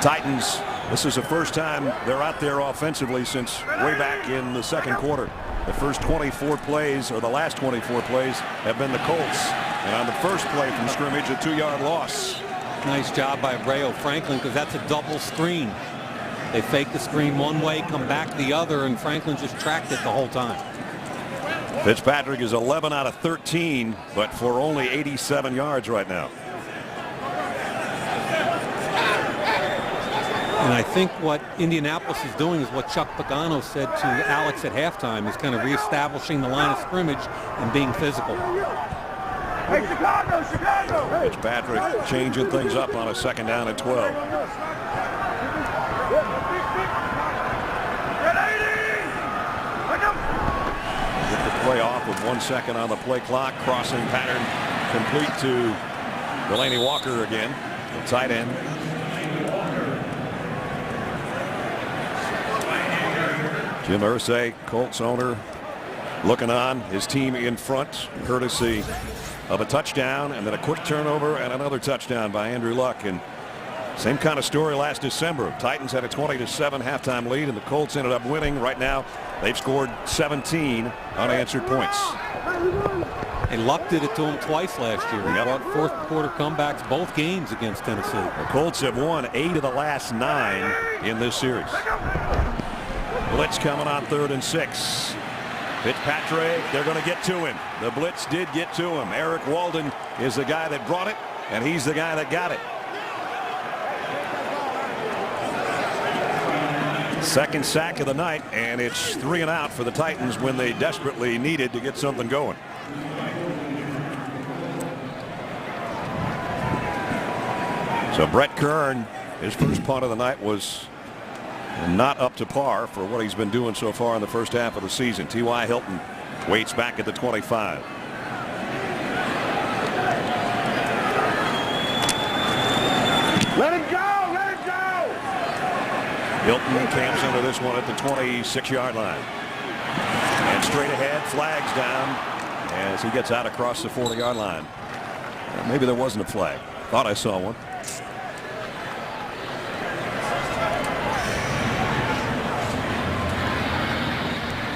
Titans, this is the first time they're out there offensively since way back in the second quarter. The first 24 plays, or the last 24 plays, have been the Colts. And on the first play from scrimmage, a 2-yard loss. Nice job by Rayo Franklin, because that's a double screen. They fake the screen one way, come back the other, and Franklin just tracked it the whole time. Fitzpatrick is 11 out of 13, but for only 87 yards right now. And I think what Indianapolis is doing is what Chuck Pagano said to Alex at halftime, is kind of reestablishing the line of scrimmage and being physical. Hey, Chicago, Chicago! Fitzpatrick changing things up on a 2nd down and 12. Get the play off with 1 second on the play clock. Crossing pattern complete to Delaney Walker again, the tight end. Jim Irsay, Colts owner, looking on, his team in front, courtesy of a touchdown and then a quick turnover and another touchdown by Andrew Luck. And same kind of story last December. Titans had a 20-7 halftime lead, and the Colts ended up winning. Right now, they've scored 17 unanswered points. And Luck did it to him twice last year. He brought fourth quarter comebacks both games against Tennessee. The Colts have won 8 of the last 9 in this series. Blitz coming on 3rd and 6. Fitzpatrick, they're going to get to him. The blitz did get to him. Eric Walden is the guy that brought it, and he's the guy that got it. Second sack of the night, and it's 3 and out for the Titans when they desperately needed to get something going. So Brett Kern, his first punt of the night was not up to par for what he's been doing so far in the first half of the season. T.Y. Hilton waits back at the 25. Let it go! Let it go! Hilton camps into this one at the 26-yard line. And straight ahead, flags down as he gets out across the 40-yard line. Maybe there wasn't a flag. Thought I saw one.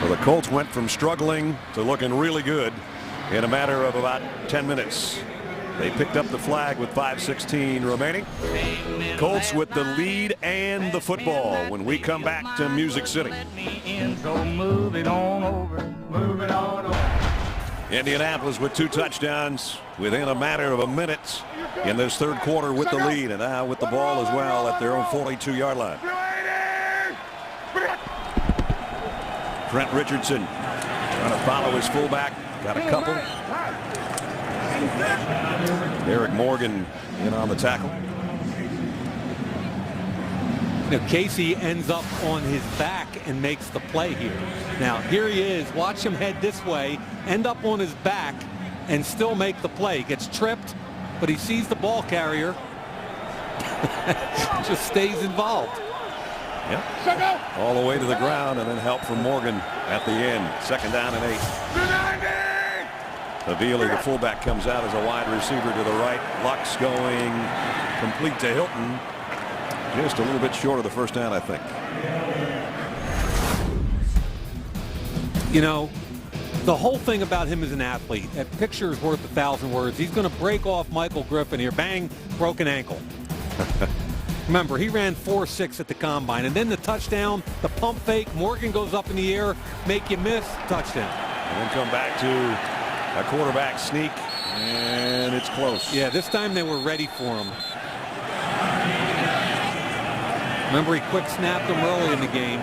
Well, the Colts went from struggling to looking really good in a matter of about 10 minutes. They picked up the flag with 5:16 remaining. Colts with the lead and the football when we come back to Music City. Indianapolis with 2 touchdowns within a matter of a minute in this third quarter with the lead, and now with the ball as well at their own 42-yard line. Trent Richardson trying to follow his fullback. Got a couple. Eric Morgan in on the tackle. Now Casey ends up on his back and makes the play here. Now here he is. Watch him head this way, end up on his back, and still make the play. Gets tripped, but he sees the ball carrier. Just stays involved. Yep. All the way to the ground, and then help from Morgan at the end. 2nd down and 8. Avili, the fullback, comes out as a wide receiver to the right. Luck's going complete to Hilton. Just a little bit short of the first down, I think. You know, the whole thing about him as an athlete, a picture is worth 1,000 words. He's going to break off Michael Griffin here. Bang, broken ankle. Remember, he ran 4.6 at the combine, and then the touchdown, the pump fake, Morgan goes up in the air, make you miss, touchdown. And then come back to a quarterback sneak, and it's close. Yeah, this time they were ready for him. Remember, he quick snapped him early in the game.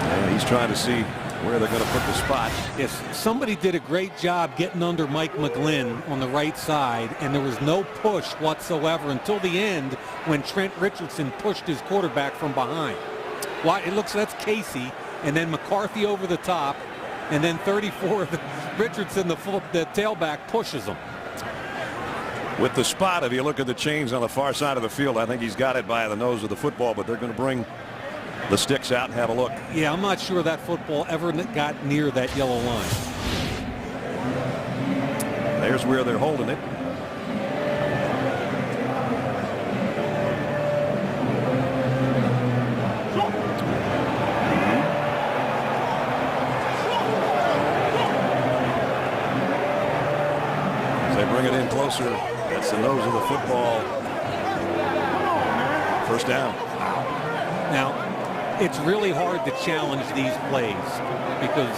And he's trying to see where they're going to put the spot. Yes, somebody did a great job getting under Mike McGlynn on the right side, and there was no push whatsoever until the end when Trent Richardson pushed his quarterback from behind. It looks, that's Casey, and then McCarthy over the top, and then 34, Richardson, the tailback, pushes him. with the spot. If you look at the chains on the far side of the field, I think he's got it by the nose of the football, but they're going to bring the sticks out and have a look. Yeah, I'm not sure that football ever got near that yellow line. There's where they're holding it. As they bring it in closer, that's the nose of the football. First down. Now, it's really hard to challenge these plays because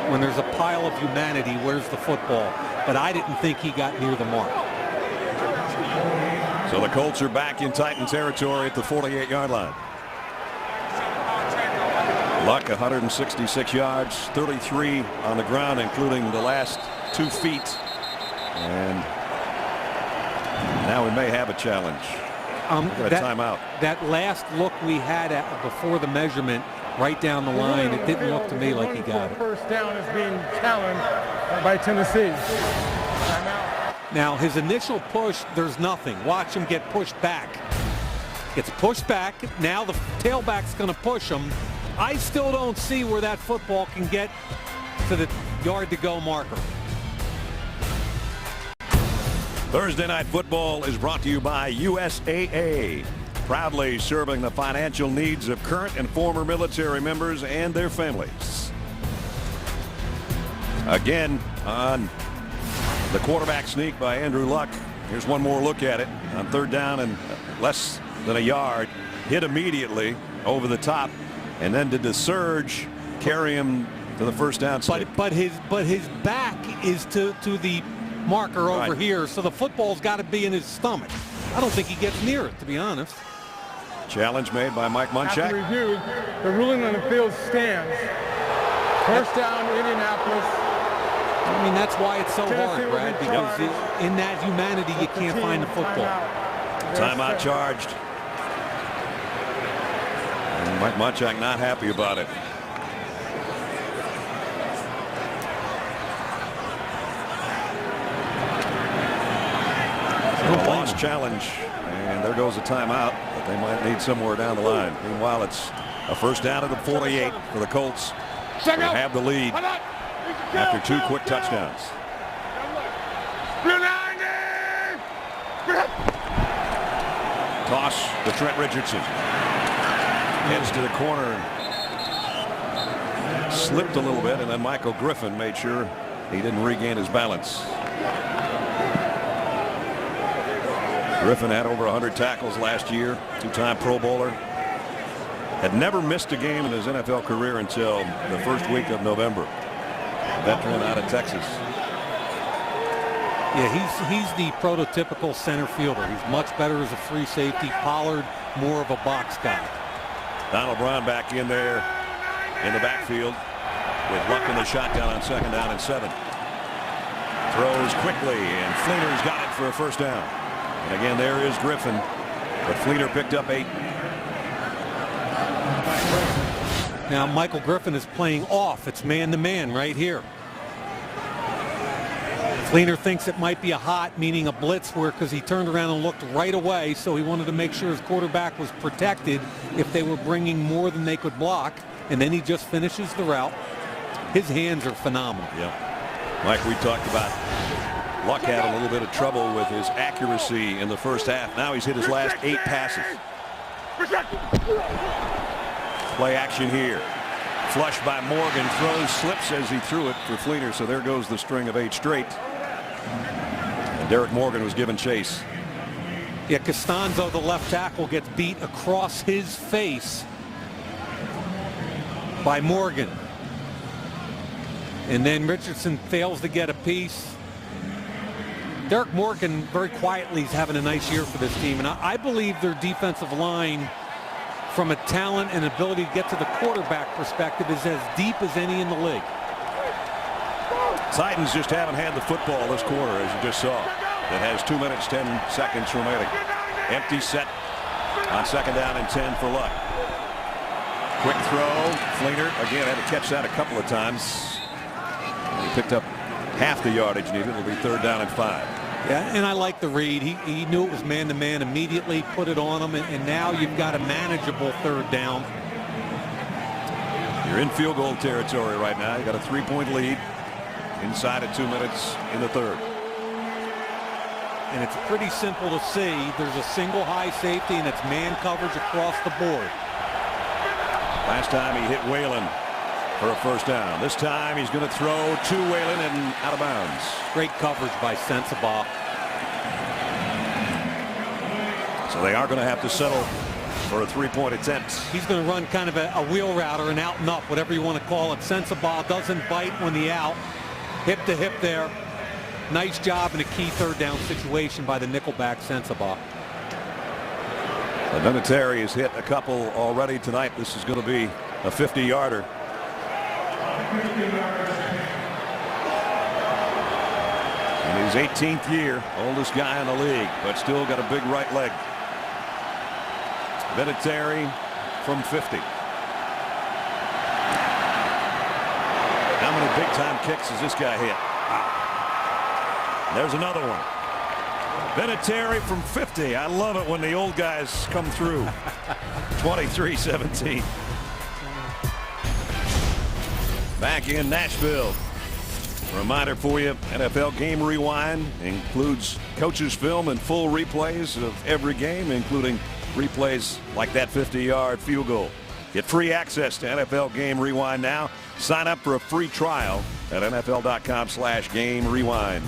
when there's a pile of humanity, where's the football? But I didn't think he got near the mark. So the Colts are back in Titan territory at the 48-yard line. Luck 166 yards, 33 on the ground, including the last 2 feet. And now we may have a challenge. A timeout. That last look we had before the measurement right down the line, it didn't look to me like he got it. First down is being challenged by Tennessee. Timeout. Now his initial push, there's nothing. Watch him get pushed back. Gets pushed back. Now the tailback's going to push him. I still don't see where that football can get to the yard to go marker. Thursday Night Football is brought to you by USAA, proudly serving the financial needs of current and former military members and their families. Again, on the quarterback sneak by Andrew Luck. Here's one more look at it on 3rd down and less than a yard. Hit immediately over the top, and then did the surge carry him to the first down stick. But his back is to the marker over here, so the football's got to be in his stomach. I don't think he gets near it, to be honest. Challenge made by Mike Munchak. After review, the ruling on the field stands. First down, Indianapolis. I mean, that's why it's so hard, Brad, because in that humanity, you can't find the football. Timeout charged. And Mike Munchak not happy about it. A lost challenge, and there goes a timeout that they might need somewhere down the line. Meanwhile, it's a first down at the 48 for the Colts. They have the lead after 2 quick touchdowns. Toss to Trent Richardson. Heads to the corner. Slipped a little bit, and then Michael Griffin made sure he didn't regain his balance. Griffin had over 100 tackles last year, 2-time Pro Bowler. Had never missed a game in his NFL career until the first week of November. A veteran out of Texas. Yeah, he's the prototypical center fielder. He's much better as a free safety. Pollard, more of a box guy. Donald Brown back in there in the backfield with Luck in the shotgun on 2nd down and 7. Throws quickly, and Fleener's got it for a first down. And again, there is Griffin, but Fleener picked up 8. Now Michael Griffin is playing off. It's man-to-man right here. Fleener thinks it might be a hot, meaning a blitz, because he turned around and looked right away, so he wanted to make sure his quarterback was protected if they were bringing more than they could block, and then he just finishes the route. His hands are phenomenal. Yeah. Mike, we talked about Luck had a little bit of trouble with his accuracy in the first half. Now he's hit his last 8 passes. Play action here. Flush by Morgan. Throws, slips as he threw it for Fleener. So there goes the string of 8 straight. And Derek Morgan was given chase. Yeah, Costanzo, the left tackle, gets beat across his face by Morgan. And then Richardson fails to get a piece. Derek Morgan very quietly is having a nice year for this team, and I believe their defensive line, from a talent and ability to get to the quarterback perspective, is as deep as any in the league. Titans just haven't had the football this quarter, as you just saw. That has 2 minutes 10 seconds remaining. Empty set on 2nd down and 10 for Luck. Quick throw. Fleener again had to catch that a couple of times. He picked up half the yardage needed. It'll be 3rd down and 5. Yeah, and I like the read. He knew it was man-to-man immediately, put it on him, and now you've got a manageable third down. You're in field goal territory right now. You got a 3-point lead inside of 2 minutes in the third. And it's pretty simple to see. There's a single high safety, and it's man coverage across the board. Last time he hit Whalen for a first down. This time he's going to throw to Whalen and out of bounds. Great coverage by Sensabaugh. So they are going to have to settle for a 3-point attempt. He's going to run kind of a wheel route or an out and up, whatever you want to call it. Sensabaugh doesn't bite when the out. Hip to hip there. Nice job in a key third down situation by the nickelback Sensabaugh. Vinatieri has hit a couple already tonight. This is going to be a 50-yarder. In his 18th year, oldest guy in the league, but still got a big right leg. Vinatieri from 50. How many big-time kicks has this guy hit? Wow. There's another one. Vinatieri from 50. I love it when the old guys come through. 23-17. Back in Nashville. Reminder for you, NFL Game Rewind includes coaches' film and full replays of every game, including replays like that 50-yard field goal. Get free access to NFL Game Rewind now. Sign up for a free trial at NFL.com/Game Rewind.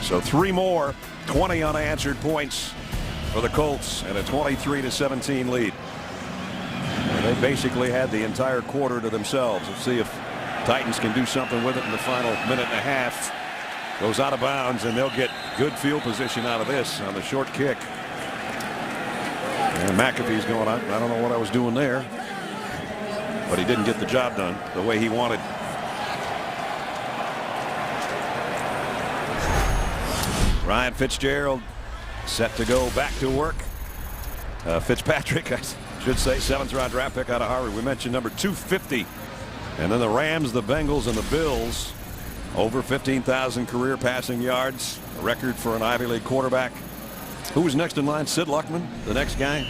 So 3 more, 20 unanswered points for the Colts and a 23-17 lead. And they basically had the entire quarter to themselves. Let's see if Titans can do something with it in the final minute and a half. Goes out of bounds, and they'll get good field position out of this on the short kick. And McAfee's going, I don't know what I was doing there. But he didn't get the job done the way he wanted. Ryan Fitzgerald set to go back to work. Fitzpatrick, I should say, 7th-round draft pick out of Harvard. We mentioned number 250. And then the Rams, the Bengals, and the Bills. Over 15,000 career passing yards. A record for an Ivy League quarterback. Who was next in line? Sid Luckman, the next guy,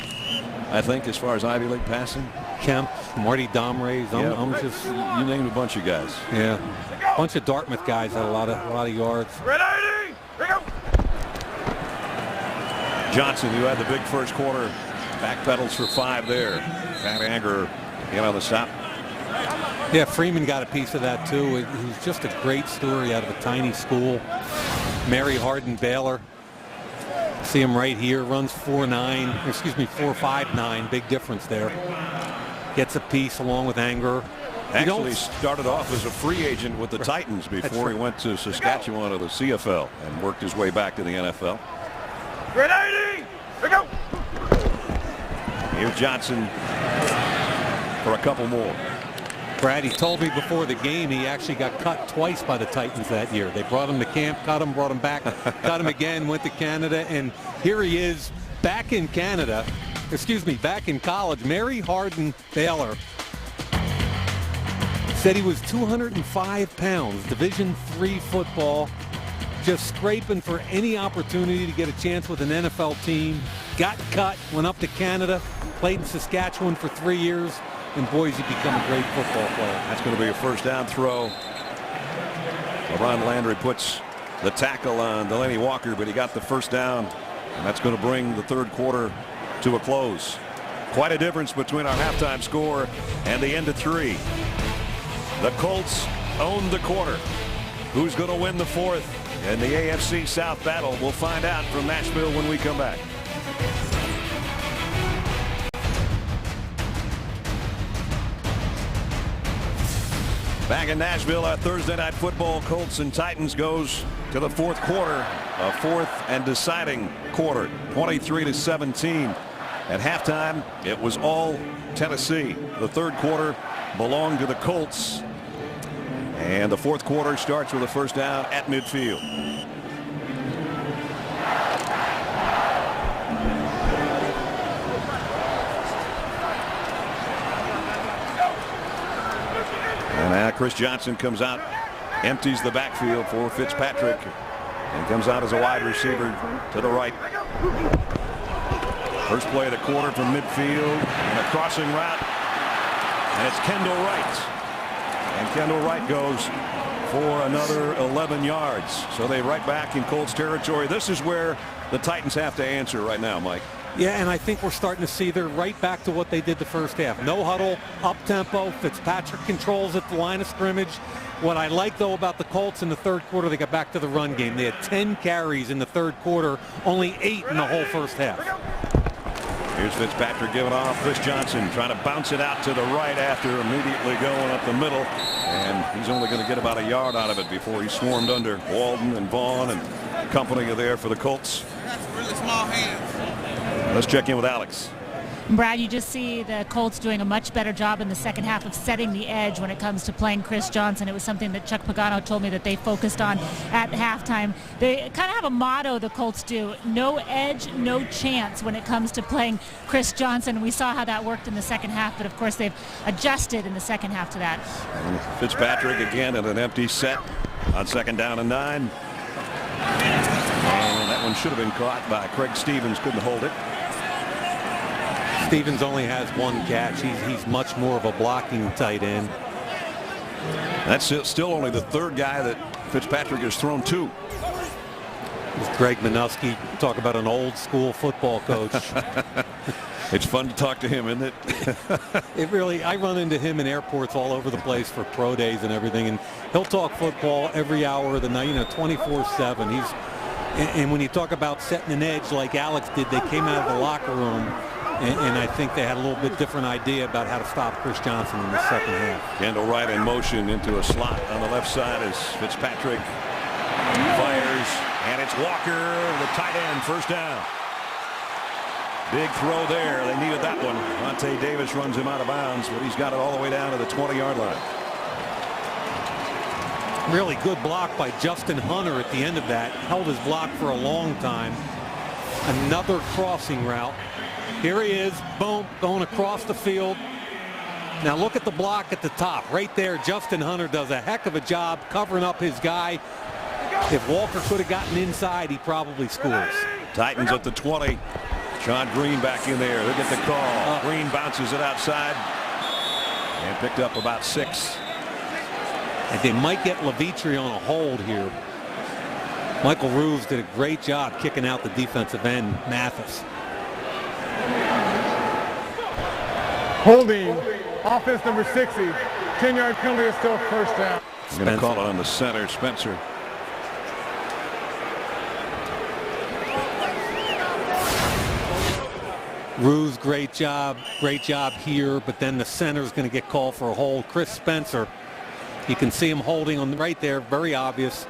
I think, as far as Ivy League passing. Kemp, Marty Domrays. I'm just, you named a bunch of guys. Yeah, a bunch of Dartmouth guys had a lot of yards. Ready? Here we go. Johnson, who had the big first quarter, backpedals for 5 there. Pat Anger in on the stop. Yeah, Freeman got a piece of that too. It was just a great story out of a tiny school. Mary Hardin Baylor. See him right here, runs 4.59, big difference there. Gets a piece along with Anger. Actually started off as a free agent with the Titans before he went to Saskatchewan to the CFL and worked his way back to the NFL. Ready? Here we go. Here's Johnson for a couple more. Brad, he told me before the game he actually got cut twice by the Titans that year. They brought him to camp, cut him, brought him back, cut him again, went to Canada, and here he is back in Canada, back in college. Mary Hardin Baylor said he was 205 pounds, Division III football, just scraping for any opportunity to get a chance with an NFL team. Got cut, went up to Canada, played in Saskatchewan for 3 years. And boys, he become a great football player. That's going to be a first down throw. LeBron Landry puts the tackle on Delaney Walker, but he got the first down. And that's going to bring the third quarter to a close. Quite a difference between our halftime score and the end of 3. The Colts own the quarter. Who's going to win the fourth in the AFC South battle? We'll find out from Nashville when we come back. Back in Nashville, our Thursday Night Football Colts and Titans goes to the fourth quarter, a fourth and deciding quarter, 23-17. At halftime, it was all Tennessee. The third quarter belonged to the Colts. And the fourth quarter starts with a first down at midfield. And now Chris Johnson comes out empties the backfield for Fitzpatrick and comes out as a wide receiver to the right. First play of the quarter from midfield and a crossing route, and it's Kendall Wright, and Kendall Wright goes for another 11 yards. So they right back in Colts territory. This is where the Titans have to answer right now, Mike. Yeah, and I think we're starting to see they're right back to what they did the first half. No huddle, up tempo. Fitzpatrick controls at the line of scrimmage. What I like, though, about the Colts in the third quarter, they got back to the run game. They had 10 carries in the third quarter, only 8 in the whole first half. Here's Fitzpatrick giving off. Chris Johnson trying to bounce it out to the right after immediately going up the middle. And he's only going to get about a yard out of it before he's swarmed under. Walden and Vaughn and company are there for the Colts. That's really small hands. Let's check in with Alex. Brad, you just see the Colts doing a much better job in the second half of setting the edge when it comes to playing Chris Johnson. It was something that Chuck Pagano told me that they focused on at halftime. They kind of have a motto, the Colts do: no edge, no chance when it comes to playing Chris Johnson. We saw how that worked in the second half, but of course they've adjusted in the second half to that. And Fitzpatrick again at an empty set on 2nd down and 9. And that one should have been caught by Craig Stevens, couldn't hold it. Stevens only has 1 catch. He's much more of a blocking tight end. That's still only the 3rd guy that Fitzpatrick has thrown to. With Greg Minuski, talk about an old school football coach. It's fun to talk to him, isn't it? It really, I run into him in airports all over the place for pro days and everything, and he'll talk football every hour of the night, 24/7. And when you talk about setting an edge like Alex did, they came out of the locker room, and I think they had a little bit different idea about how to stop Chris Johnson in the second half. Kendall Wright in motion into a slot on the left side as Fitzpatrick fires, and it's Walker, the tight end, first down. Big throw there. They needed that one. Monte Davis runs him out of bounds, but he's got it all the way down to the 20-yard line. Really good block by Justin Hunter at the end of that. Held his block for a long time. Another crossing route. Here he is, boom, going across the field. Now look at the block at the top. Right there, Justin Hunter does a heck of a job covering up his guy. If Walker could have gotten inside, he probably scores. Titans at the 20. Sean Green back in there. They'll get the call. Green bounces it outside and picked up about 6. And they might get Levitri on a hold here. Michael Roos did a great job kicking out the defensive end, Mathis. Holding, offense number 60. 10-yard penalty is still first down. They're going to call it on the center, Spencer. Roos, great job here, but then the center is going to get called for a hold. Chris Spencer, you can see him holding on right there, very obvious.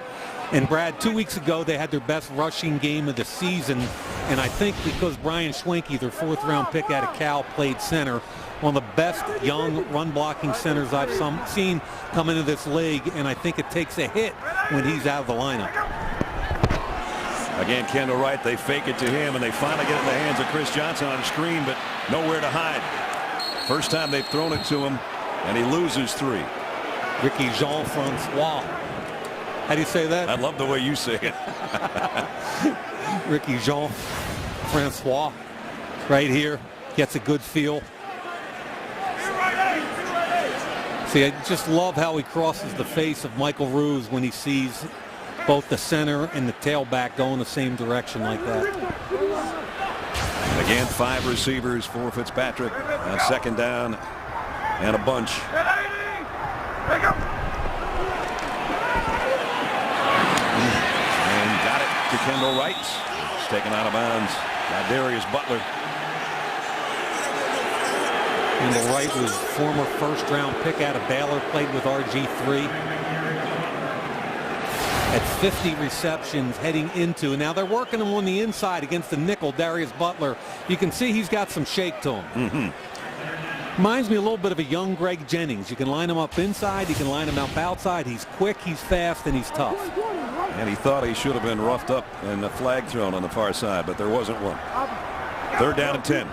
And Brad, 2 weeks ago they had their best rushing game of the season, and I think because Brian Schwenke, their 4th-round pick out of Cal, played center, one of the best young run-blocking centers I've seen come into this league, and I think it takes a hit when he's out of the lineup. Again, Kendall Wright, they fake it to him, and they finally get it in the hands of Chris Johnson on a screen, but nowhere to hide. First time they've thrown it to him, and he loses 3. Ricky Jean-Francois. How do you say that? I love the way you say it. Ricky Jean-Francois right here. Gets a good feel. See, I just love how he crosses the face of Michael Roos when he sees both the center and the tailback going the same direction like that. Again, 5 receivers for Fitzpatrick on 2nd down and a bunch. And got it to Kendall Wright. It's taken out of bounds by Darius Butler. Kendall Wright was former 1st-round pick out of Baylor, played with RG3. At 50 receptions heading into, and now they're working him on the inside against the nickel, Darius Butler. You can see he's got some shake to him. Reminds me a little bit of a young Greg Jennings. You can line him up inside, you can line him up outside. He's quick, he's fast, and he's tough. And he thought he should have been roughed up and a flag thrown on the far side, but there wasn't one. 3rd down and 10.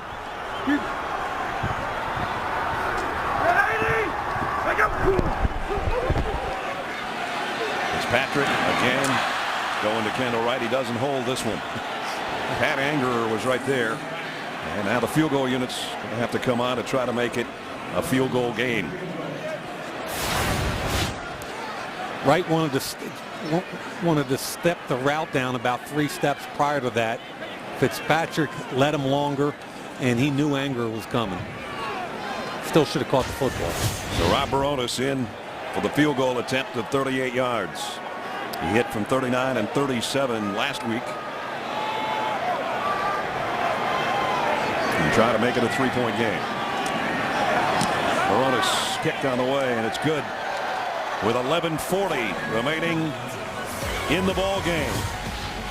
Patrick again going to Kendall Wright. He doesn't hold this one. Pat Angerer was right there. And now the field goal unit's going to have to come on to try to make it a field goal game. Wright wanted to step the route down about 3 steps prior to that. Fitzpatrick let him longer, and he knew Angerer was coming. Still should have caught the football. So Rob Bironas in for the field goal attempt of 38 yards. He hit from 39 and 37 last week. And try to make it a 3-point game. Bironas kicked on the way, and it's good. With 11:40 remaining in the ball game.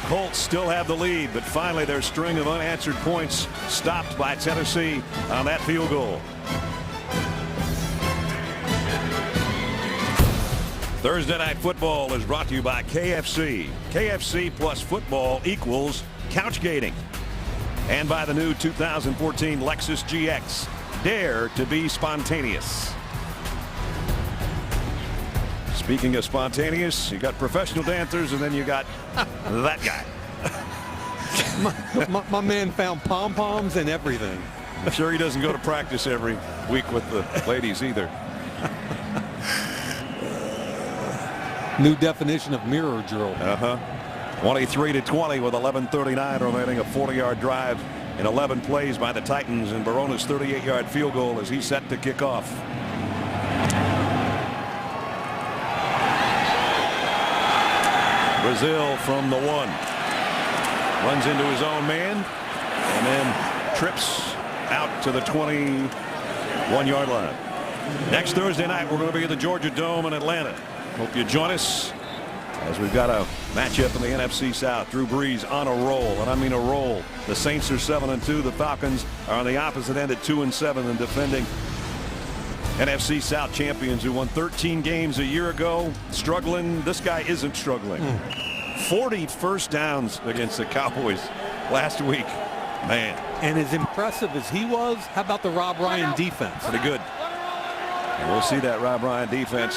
Colts still have the lead, but finally their string of unanswered points stopped by Tennessee on that field goal. Thursday Night Football is brought to you by KFC. KFC plus football equals couchgating. And by the new 2014 Lexus GX. Dare to be spontaneous. Speaking of spontaneous, you got professional dancers, and then you got that guy. my man found pom-poms and everything. I'm sure he doesn't go to practice every week with the ladies either. New definition of mirror drill. 23-20 with 11:39 remaining. A 40-yard drive in 11 plays by the Titans, and Bironas' 38-yard field goal as he's set to kick off. Brazil from the 1. Runs into his own man and then trips out to the 21-yard line. Next Thursday night we're going to be at the Georgia Dome in Atlanta. Hope you join us as we've got a matchup in the NFC South. Drew Brees on a roll, and I mean a roll. The Saints are 7-2. The Falcons are on the opposite end at 2-7 and defending NFC South champions who won 13 games a year ago. Struggling. This guy isn't struggling. 40 first downs against the Cowboys last week. Man. And as impressive as he was, how about the Rob Ryan defense? Pretty good. And we'll see that Rob Ryan defense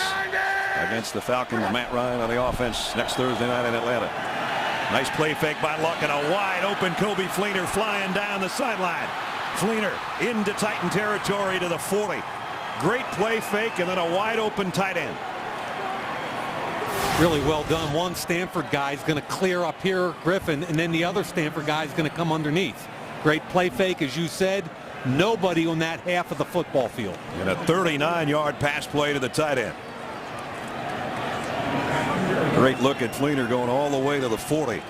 against the Falcons. Matt Ryan on the offense next Thursday night in Atlanta. Nice play fake by Luck, and a wide open Coby Fleener flying down the sideline. Fleener into Titan territory to the 40. Great play fake, and then a wide open tight end. Really well done. One Stanford guy is going to clear up here, Griffin, and then the other Stanford guy is going to come underneath. Great play fake, as you said. Nobody on that half of the football field. And a 39-yard pass play to the tight end. Great look at Fleener going all the way to the 40.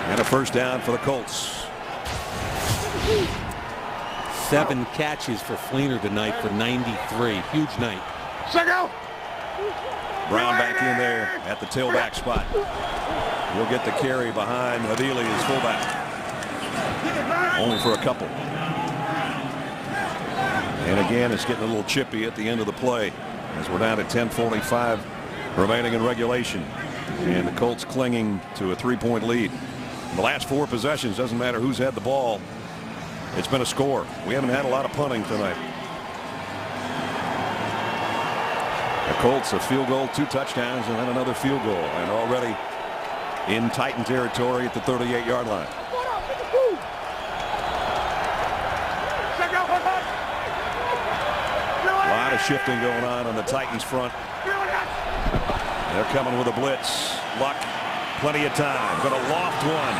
And a first down for the Colts. 7 catches for Fleener tonight for 93. Huge night. Brown back in there at the tailback spot. He'll get the carry behind Havili as fullback. Only for a couple. And again, it's getting a little chippy at the end of the play as we're down at 10:45 remaining in regulation. And the Colts clinging to a 3-point lead. In the last 4 possessions, doesn't matter who's had the ball, it's been a score. We haven't had a lot of punting tonight. The Colts a field goal, 2 touchdowns, and then another field goal, and already in Titan territory at the 38-yard line. A lot of shifting going on the Titans front. They're coming with a blitz. Luck, plenty of time. Going to loft one.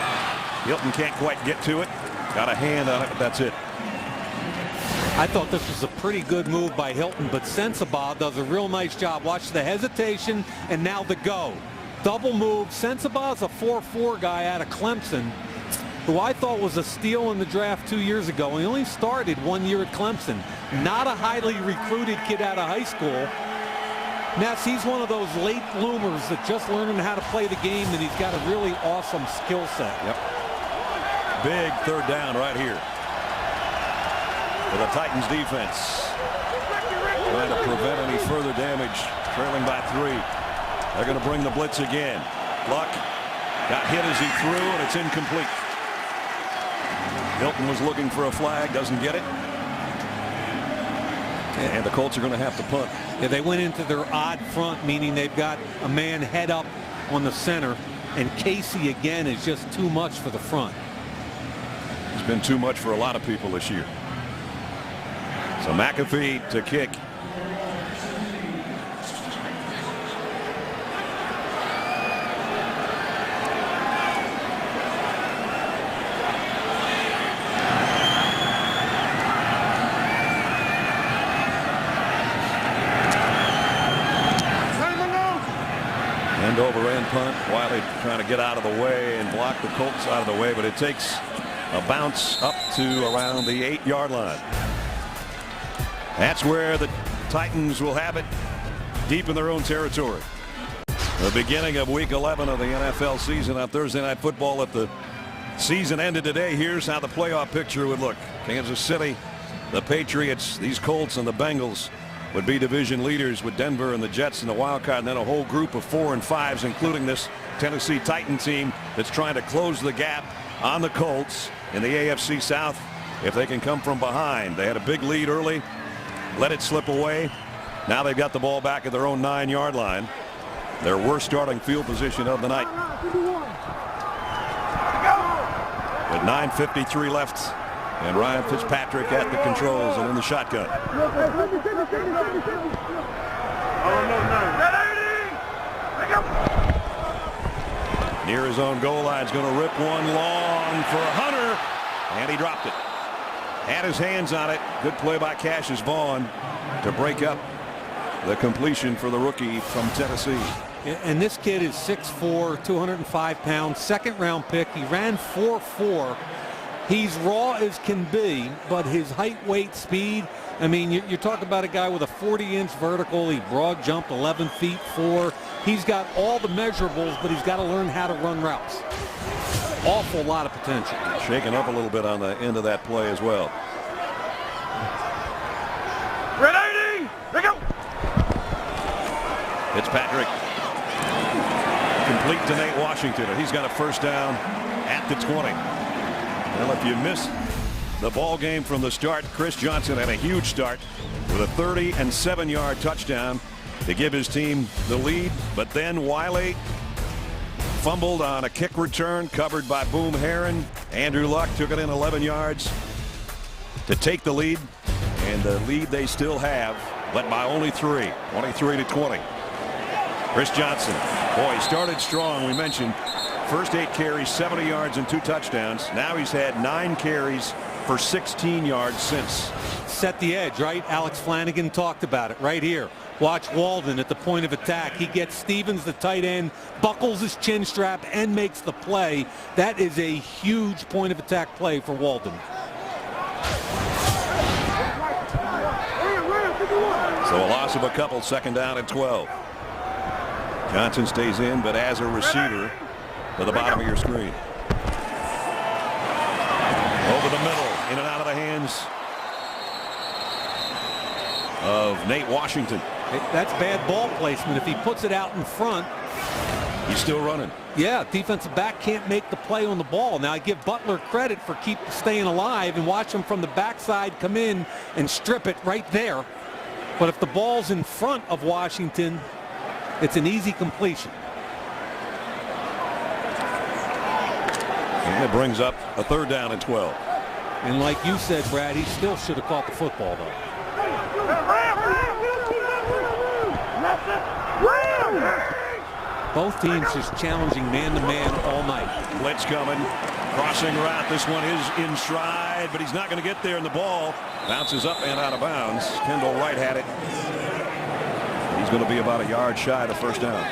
Hilton can't quite get to it. Got a hand on it, but that's it. I thought this was a pretty good move by Hilton, but Sensabaugh does a real nice job. Watch the hesitation and now the go. Double move. Sensabaugh's a 4.4 guy out of Clemson, who I thought was a steal in the draft 2 years ago. He only started 1 year at Clemson. Not a highly recruited kid out of high school. Ness, he's one of those late bloomers that just learning how to play the game, and he's got a really awesome skill set. Yep. Big third down right here for the Titans defense. Trying to prevent any further damage, trailing by 3. They're going to bring the blitz again. Luck got hit as he threw, and it's incomplete. Hilton was looking for a flag, doesn't get it. And the Colts are going to have to punt. Yeah, they went into their odd front, meaning they've got a man head up on the center, and Casey again is just too much for the front. It's been too much for a lot of people this year. So McAfee to kick. End over end punt. Wiley trying to get out of the way and block the Colts out of the way, but it takes a bounce up to around the 8-yard line. That's where the Titans will have it, deep in their own territory. The beginning of week 11 of the NFL season on Thursday Night Football. If the season ended today, here's how the playoff picture would look. Kansas City, the Patriots, these Colts, and the Bengals would be division leaders, with Denver and the Jets in the wild card, and then a whole group of 4 and 5s, including this Tennessee Titan team that's trying to close the gap on the Colts in the AFC South if they can come from behind. They had a big lead early, let it slip away. Now they've got the ball back at their own 9-yard line. Their worst starting field position of the night. With 9:53 left, and Ryan Fitzpatrick at the controls and in the shotgun. Near his own goal line, is going to rip one long for Hunter, and he dropped it. Had his hands on it. Good play by Cassius Vaughn to break up the completion for the rookie from Tennessee. And this kid is 6'4", 205 pounds, second-round pick. He ran 4.4. He's raw as can be, but his height, weight, speed, I mean, you're talking about a guy with a 40-inch vertical. He broad jumped 11 feet 4. He's got all the measurables, but he's got to learn how to run routes. Awful lot of potential. Shaken up a little bit on the end of that play as well. Ready? They go. Fitzpatrick complete to Nate Washington, and he's got a first down at the 20. Well, if you missed the ball game from the start, Chris Johnson had a huge start with a 37-yard touchdown to give his team the lead. But then Wiley fumbled on a kick return covered by Boom Herron. Andrew Luck took it in 11 yards to take the lead, and the lead they still have, led by only 3, 23-20. Chris Johnson, boy, he started strong. We mentioned first 8 carries, 70 yards and 2 touchdowns. Now he's had 9 carries for 16 yards since. Set the edge, right? Alex Flanagan talked about it right here. Watch Walden at the point of attack. He gets Stevens, the tight end, buckles his chin strap and makes the play. That is a huge point of attack play for Walden. So a loss of a couple, second down and 12. Johnson stays in, but as a receiver to the bottom of your screen. Over the middle, in and out of the hands of Nate Washington. That's bad ball placement. If he puts it out in front, he's still running. Yeah, defensive back can't make the play on the ball. Now I give Butler credit for staying alive and watch him from the backside come in and strip it right there. But if the ball's in front of Washington, it's an easy completion. And it brings up a third down and 12. And like you said, Brad, he still should have caught the football, though. Both teams just challenging man-to-man all night. Blitz coming. Crossing route. This one is in stride, but he's not going to get there, and the ball bounces up and out of bounds. Kendall Wright had it. He's going to be about a yard shy of the first down.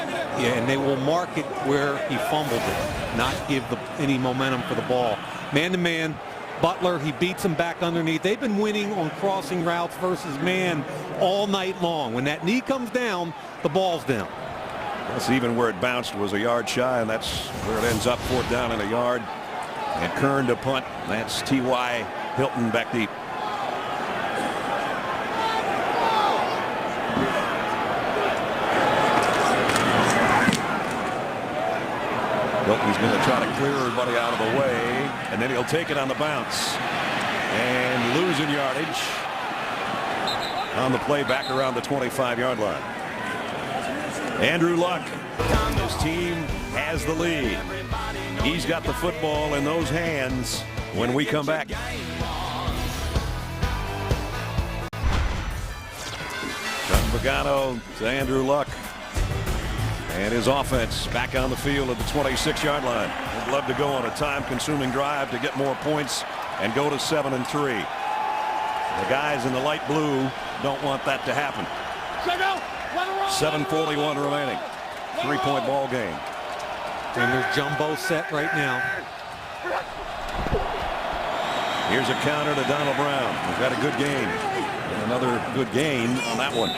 Yeah, and they will mark it where he fumbled it, not give any momentum for the ball. Man-to-man, Butler, he beats him back underneath. They've been winning on crossing routes versus man all night long. When that knee comes down, the ball's down. That's even where it bounced was a yard shy, and that's where it ends up, fourth down and a yard. And Kern to punt. That's T.Y. Hilton back deep. Hilton's going to try to clear everybody out of the way, and then he'll take it on the bounce and losing yardage. on the play back around the 25-yard line. Andrew Luck, his team has the lead. He's got the football in those hands when we come back. John Pagano to Andrew Luck. And his offense back on the field at the 26-yard line. They'd love to go on a time-consuming drive to get more points and go to 7-3. The guys in the light blue don't want that to happen. 7:41 remaining. 3-point ball game. And they're jumbo set right now. Here's a counter to Donald Brown. He's got a good gain. And another good gain on that one.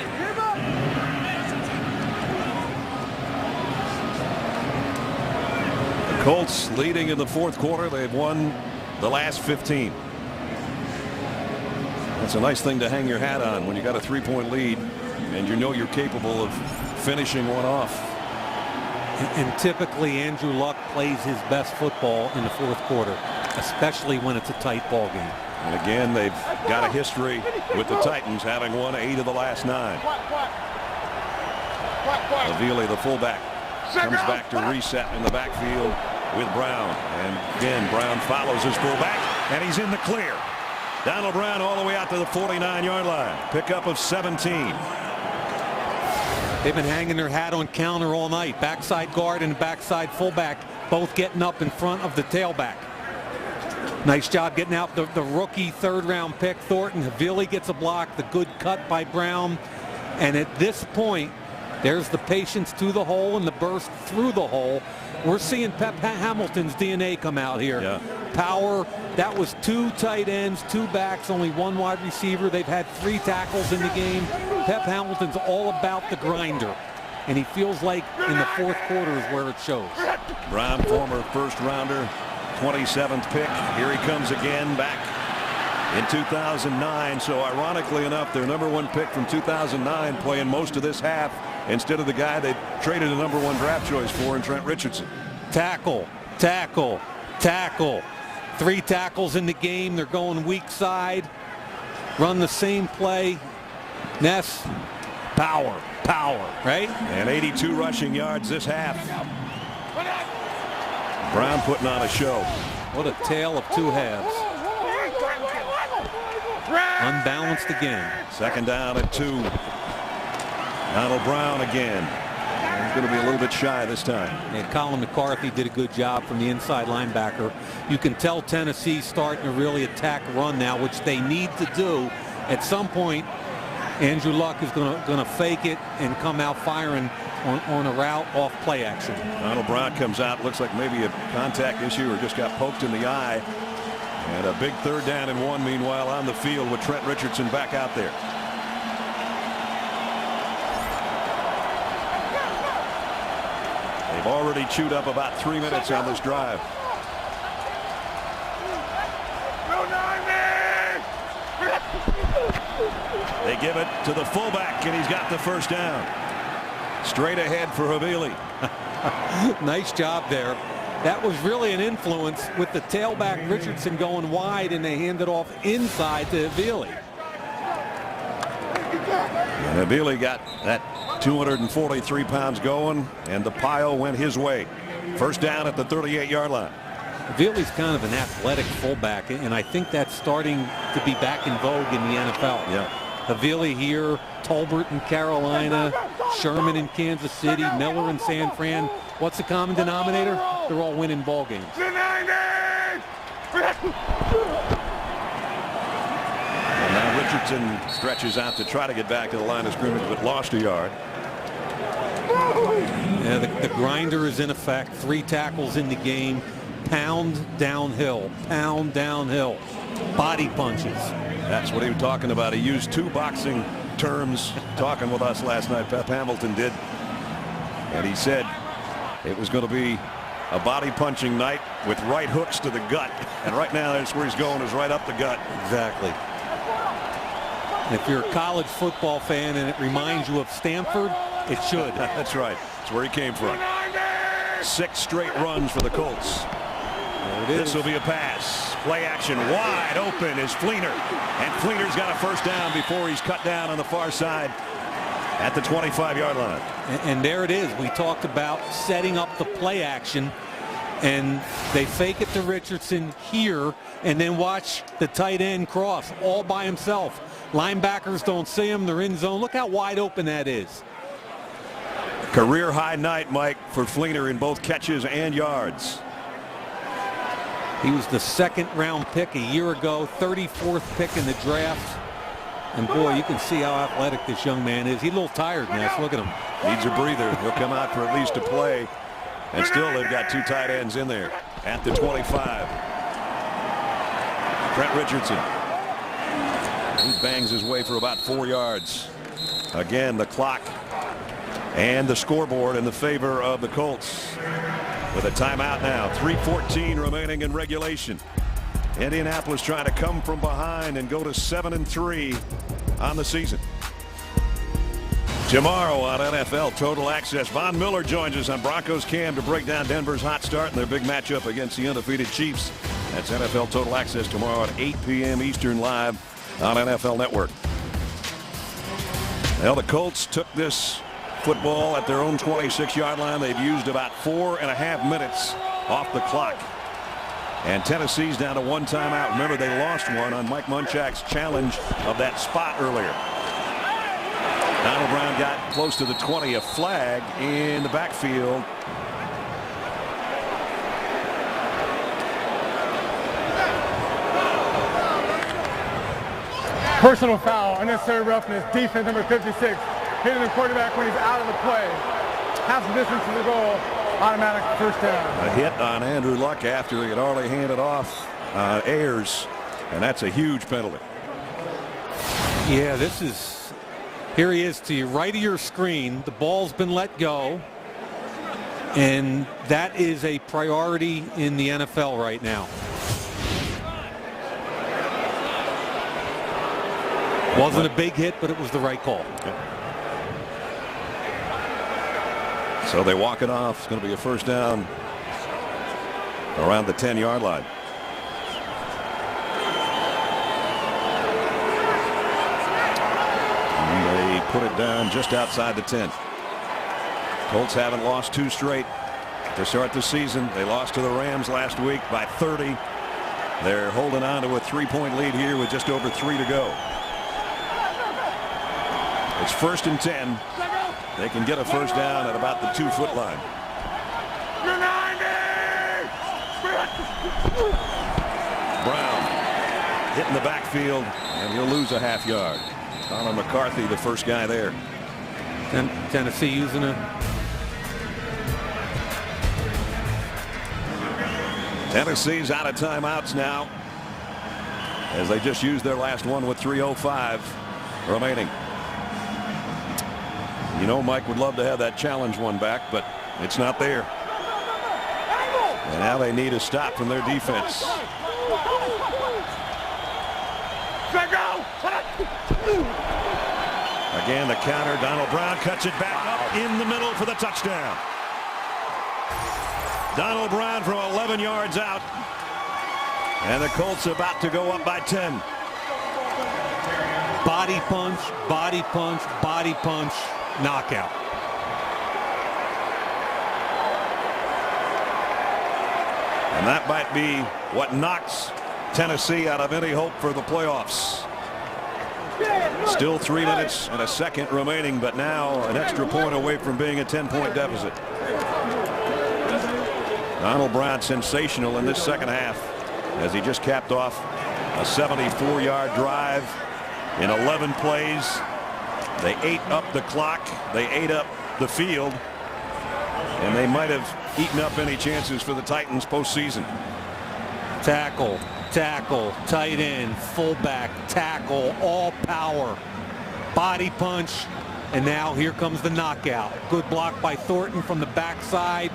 The Colts leading in the fourth quarter. They've won the last 15. That's a nice thing to hang your hat on when you got a 3-point lead and you know you're capable of finishing one off. And typically Andrew Luck plays his best football in the fourth quarter, especially when it's a tight ball game. And again, they've got a history with the Titans, having won 8 of the last 9. Avili, the fullback, comes back to reset in the backfield with Brown. And again, Brown follows his fullback, and he's in the clear. Donald Brown all the way out to the 49-yard line. Pickup of 17. They've been hanging their hat on counter all night. Backside guard and backside fullback both getting up in front of the tailback. Nice job getting out the rookie third-round pick, Thornton. Havili gets a block. The good cut by Brown. And at this point, there's the patience to the hole and the burst through the hole. We're seeing Pep Hamilton's DNA come out here. Yeah. Power. That was 2 tight ends, 2 backs, only 1 wide receiver. They've had 3 tackles in the game. Pep Hamilton's all about the grinder. And he feels like in the fourth quarter is where it shows. Brown, former first-rounder, 27th pick. Here he comes again back in 2009. So ironically enough, their #1 pick from 2009 playing most of this half instead of the guy they traded a #1 draft choice for in Trent Richardson. Tackle, tackle, tackle. 3 tackles in the game. They're going weak side. Run the same play. Ness, power, power, right? And 82 rushing yards this half. Brown putting on a show. What a tale of 2 halves. Unbalanced again. Second down at 2. Donald Brown again. He's going to be a little bit shy this time. And Colin McCarthy did a good job from the inside linebacker. You can tell Tennessee's starting to really attack run now, which they need to do. At some point, Andrew Luck is going to fake it and come out firing on a route off play action. Donald Brown comes out, looks like maybe a contact issue or just got poked in the eye. And a big 3rd down and 1 meanwhile on the field with Trent Richardson back out there. They've already chewed up about 3 minutes on this drive. They give it to the fullback, and he's got the first down. Straight ahead for Havili. Nice job there. That was really an influence with the tailback Richardson going wide, and they hand it off inside to Havili. And Havili got that 243 pounds going, and the pile went his way. First down at the 38-yard line. Havili's kind of an athletic fullback, and I think that's starting to be back in vogue in the NFL. Yeah. Havili here, Tolbert in Carolina, Sherman in Kansas City, Miller in San Fran. What's the common denominator? They're all winning ball games. And now Richardson stretches out to try to get back to the line of scrimmage, but lost a yard. Yeah, the grinder is in effect. 3 tackles in the game. Pound downhill. Pound downhill. Body punches. That's what he was talking about. He used 2 boxing terms talking with us last night. Pep Hamilton did. And he said it was going to be a body punching night with right hooks to the gut. And right now that's where he's going, is right up the gut. Exactly. And if you're a college football fan and it reminds you of Stanford, it should. That's right. That's where he came from. 6 straight runs for the Colts. it is. This will be a pass. Play action wide open is Fleener. And Fleener's got a first down before he's cut down on the far side at the 25-yard line. And there it is. We talked about setting up the play action. And they fake it to Richardson here and then watch the tight end cross all by himself. Linebackers don't see him. They're in zone. Look how wide open that is. Career high night, Mike, for Fleener in both catches and yards. He was the second-round pick a year ago, 34th pick in the draft. And boy, you can see how athletic this young man is. He's a little tired now. So look at him. Needs a breather. He'll come out for at least a play. And still they've got two tight ends in there at the 25. Trent Richardson. He bangs his way for about 4 yards. Again, the clock and the scoreboard in the favor of the Colts. With a timeout now. 3:14 remaining in regulation. Indianapolis trying to come from behind and go to 7-3 on the season. Tomorrow on NFL Total Access, Von Miller joins us on Broncos Cam to break down Denver's hot start and their big matchup against the undefeated Chiefs. That's NFL Total Access tomorrow at 8 p.m. Eastern live on NFL Network. Well, the Colts took this football at their own 26-yard line. They've used about 4.5 minutes off the clock. And Tennessee's down to one timeout. Remember, they lost one on Mike Munchak's challenge of that spot earlier. Donald Brown got close to the 20, a flag in the backfield. Personal foul, unnecessary roughness, defense number 56, hitting the quarterback when he's out of the play. Half the distance to the goal, automatic first down. A hit on Andrew Luck after he had already handed off Ayers, and that's a huge penalty. Yeah, this is. Here he is to your right of your screen. The ball's been let go. And that is a priority in the NFL right now. Wasn't a big hit, but it was the right call. So they walk it off. It's going to be a first down around the 10-yard line. Put it down just outside the 10. Colts haven't lost 2 straight to start the season. They lost to the Rams last week by 30. They're holding on to a 3-point lead here with just over 3 to go. It's 1st and 10. They can get a first down at about the 2-foot line. Brown hitting the backfield, and he'll lose a half yard. Colin McCarthy, the first guy there. Tennessee using a. Tennessee's out of timeouts now, as they just used their last one with 3:05 remaining. You know, Mike would love to have that challenge one back, but it's not there. And now they need a stop from their defense. Again, the counter. Donald Brown cuts it back up in the middle for the touchdown. Donald Brown from 11 yards out. And the Colts about to go up by 10. Body punch, body punch, body punch, knockout. And that might be what knocks Tennessee out of any hope for the playoffs. Still 3 minutes and a second remaining, but now an extra point away from being a 10-point deficit. Donald Brown sensational in this second half as he just capped off a 74-yard drive in 11 plays. They ate up the clock. They ate up the field. And they might have eaten up any chances for the Titans postseason. Tackle, tackle, tight end, fullback, tackle, all power, body punch, and now here comes the knockout. Good block by Thornton from the backside.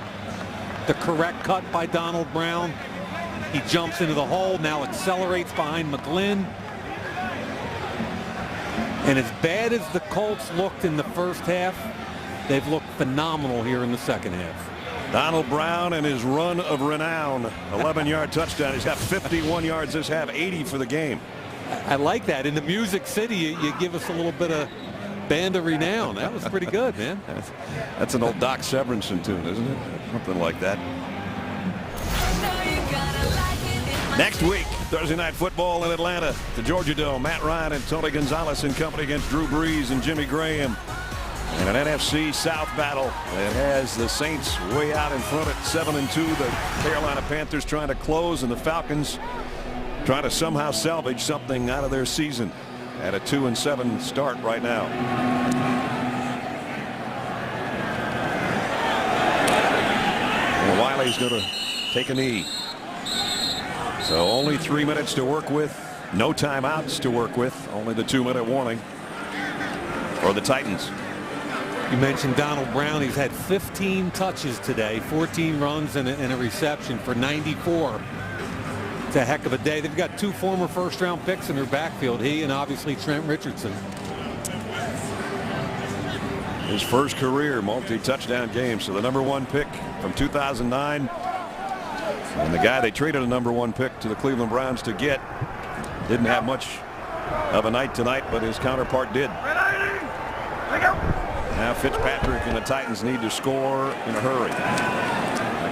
The correct cut by Donald Brown. He jumps into the hole, now accelerates behind McGlynn. And as bad as the Colts looked in the first half, they've looked phenomenal here in the second half. Donald Brown and his run of renown. 11-yard touchdown. He's got 51 yards this half, 80 for the game. I like that. In the Music City, you give us a little bit of Band of Renown. That was pretty good, man. That's an old Doc Severinsen tune, isn't it? Something like that. Next week, Thursday Night Football in Atlanta, the Georgia Dome. Matt Ryan and Tony Gonzalez in company against Drew Brees and Jimmy Graham. And an NFC South battle that has the Saints way out in front at 7-2. The Carolina Panthers trying to close, and the Falcons trying to somehow salvage something out of their season at a 2-7 start right now. Well, Wiley's going to take a knee. So only 3 minutes to work with. No timeouts to work with. Only the 2-minute warning for the Titans. You mentioned Donald Brown. He's had 15 touches today, 14 runs and a reception for 94. It's a heck of a day. They've got 2 former first-round picks in their backfield. He and obviously Trent Richardson. His first career multi-touchdown game. So the #1 pick from 2009. And the guy they traded a #1 pick to the Cleveland Browns to get didn't have much of a night tonight, but his counterpart did. Now Fitzpatrick and the Titans need to score in a hurry.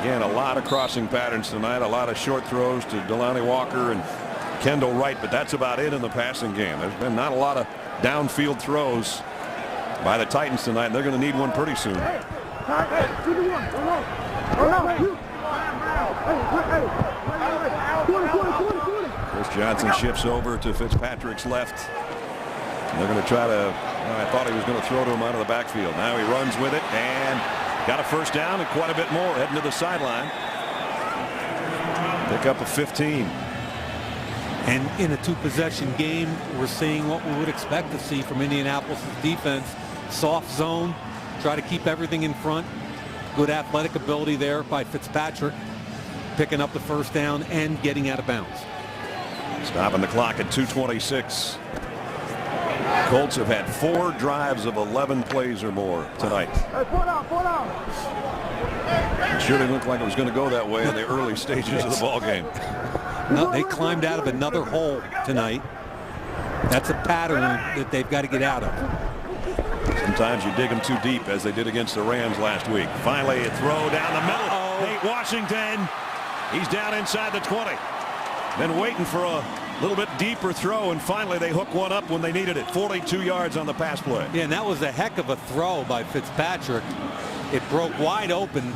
Again, a lot of crossing patterns tonight, a lot of short throws to Delanie Walker and Kendall Wright, but that's about it in the passing game. There's been not a lot of downfield throws by the Titans tonight. They're going to need one pretty soon. Chris Johnson shifts over to Fitzpatrick's left. And they're going to try to, I thought he was going to throw to him out of the backfield. Now he runs with it and got a first down and quite a bit more heading to the sideline. Pick up a 15. And in a 2-possession game, we're seeing what we would expect to see from Indianapolis' defense. Soft zone, try to keep everything in front. Good athletic ability there by Fitzpatrick, picking up the first down and getting out of bounds. Stopping the clock at 2:26. Colts have had 4 drives of 11 plays or more tonight. It sure didn't look like it was going to go that way in the early stages of the ball game. No, they climbed out of another hole tonight. That's a pattern that they've got to get out of. Sometimes you dig them too deep, as they did against the Rams last week. Finally, a throw down the middle. Nate Washington. He's down inside the 20. Been waiting for a little bit deeper throw, and finally they hook one up when they needed it. 42 yards on the pass play. Yeah, and that was a heck of a throw by Fitzpatrick. It broke wide open.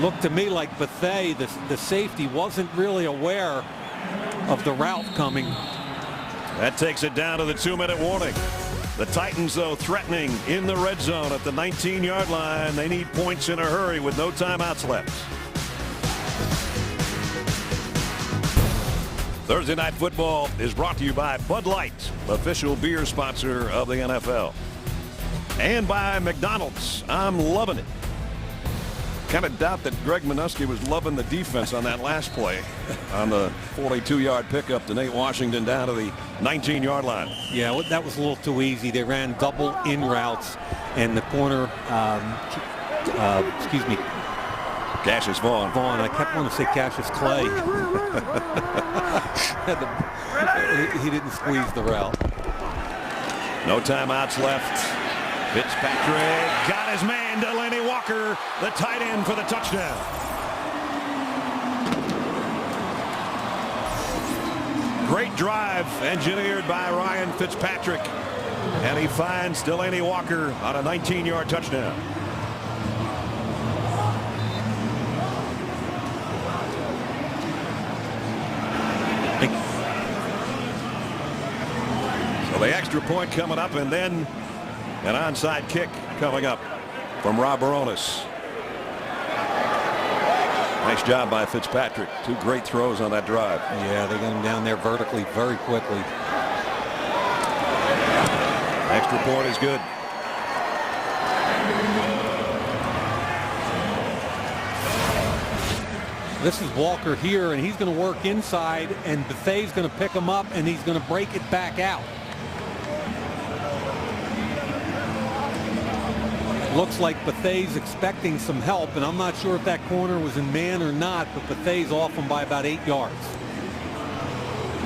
Looked to me like Bethea, the safety, wasn't really aware of the route coming. That takes it down to the 2-minute warning. The Titans, though, threatening in the red zone at the 19-yard line. They need points in a hurry with no timeouts left. Thursday Night Football is brought to you by Bud Light, official beer sponsor of the NFL. And by McDonald's. I'm loving it. Kind of doubt that Greg Minuski was loving the defense on that last play on the 42-yard pickup to Nate Washington down to the 19-yard line. Yeah, that was a little too easy. They ran double in routes, and the corner, excuse me, Cassius Vaughn. I kept wanting to say Cassius Clay. He didn't squeeze the route. No timeouts left. Fitzpatrick got his man, Delanie Walker, the tight end for the touchdown. Great drive engineered by Ryan Fitzpatrick, and he finds Delanie Walker on a 19-yard touchdown. So the extra point coming up, and then an onside kick coming up from Rob Baronis. Nice job by Fitzpatrick. 2 great throws on that drive. Yeah, they got him down there vertically very quickly. Extra point is good. This is Walker here, and he's going to work inside, and Bethea's going to pick him up, and he's going to break it back out. looks like Bethay's expecting some help, and I'm not sure if that corner was in man or not, but Bethay's off him by about 8 yards.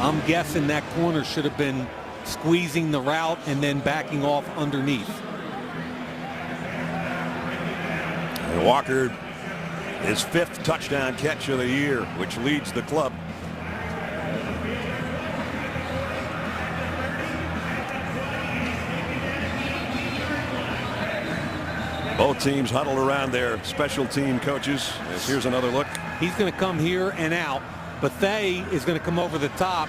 I'm guessing that corner should have been squeezing the route and then backing off underneath. And Walker, his 5th touchdown catch of the year, which leads the club. Both teams huddled around their special team coaches. As here's another look. He's going to come here and out. Bethay is going to come over the top.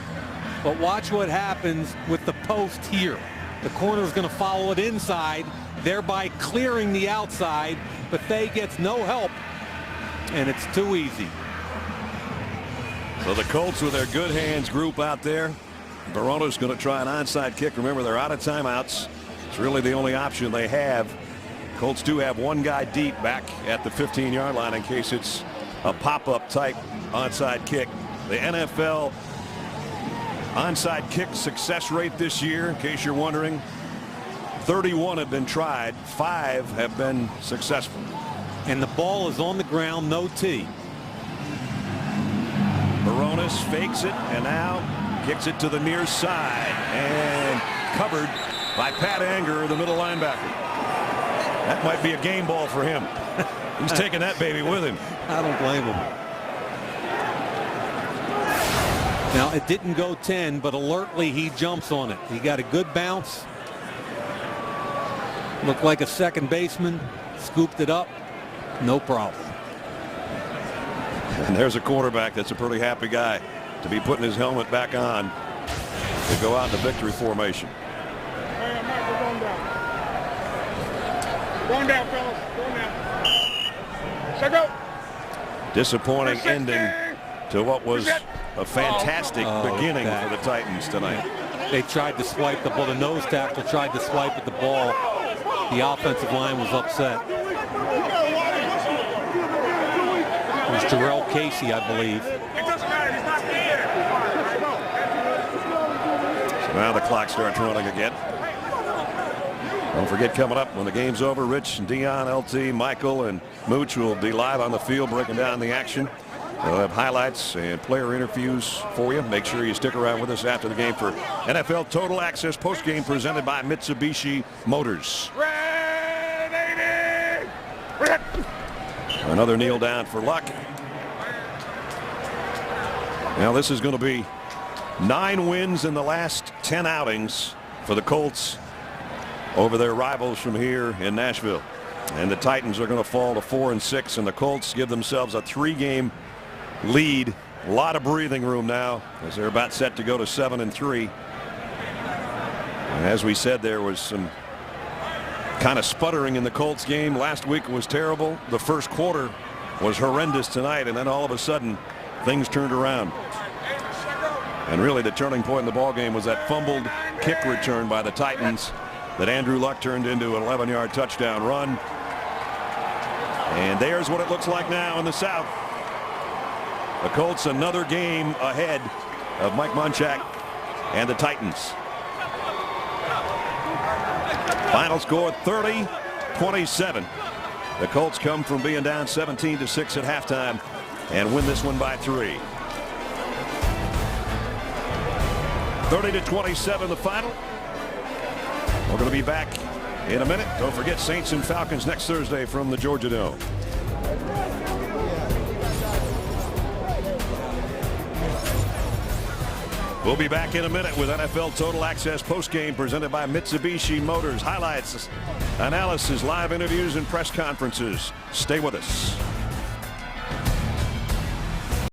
But watch what happens with the post here. The corner is going to follow it inside, thereby clearing the outside. Bethay gets no help, and it's too easy. So the Colts with their good hands group out there. Barona's going to try an onside kick. Remember, they're out of timeouts. It's really the only option they have. Colts do have one guy deep back at the 15-yard line in case it's a pop-up type onside kick. The NFL onside kick success rate this year, in case you're wondering, 31 have been tried, 5 have been successful. And the ball is on the ground, no tee. Baronas fakes it and now kicks it to the near side and covered by Pat Anger, the middle linebacker. That might be a game ball for him. He's taking that baby with him. I don't blame him. Now, it didn't go 10, but alertly he jumps on it. He got a good bounce. Looked like a second baseman. Scooped it up. No problem. And there's a quarterback that's a pretty happy guy to be putting his helmet back on to go out in the victory formation. Hey, Mike, we're going down. Going down, fellas. Going down. Check out. Disappointing ending to what was a fantastic beginning for the Titans tonight. They tried to swipe the ball. The nose tackle tried to swipe at the ball. The offensive line was upset. It was Jarrell Casey, I believe. So now the clock starts running again. Don't forget, coming up when the game's over, Rich and Dion, LT, Michael, and Mooch will be live on the field breaking down the action. They'll have highlights and player interviews for you. Make sure you stick around with us after the game for NFL Total Access postgame presented by Mitsubishi Motors. Another kneel down for Luck. Now this is going to be 9 wins in the last 10 outings for the Colts over their rivals from here in Nashville. And the Titans are going to fall to 4-6, and the Colts give themselves a 3-game lead. A lot of breathing room now as they're about set to go to 7-3. And as we said, there was some kind of sputtering in the Colts game. Last week was terrible. The first quarter was horrendous tonight, and then all of a sudden things turned around. And really the turning point in the ball game was that fumbled kick return by the Titans that Andrew Luck turned into an 11-yard touchdown run. And there's what it looks like now in the South. The Colts another game ahead of Mike Munchak and the Titans. Final score 30-27. The Colts come from being down 17-6 at halftime and win this one by 3. 30-27 the final. We're going to be back in a minute. Don't forget Saints and Falcons next Thursday from the Georgia Dome. We'll be back in a minute with NFL Total Access postgame presented by Mitsubishi Motors. Highlights, analysis, live interviews, and press conferences. Stay with us.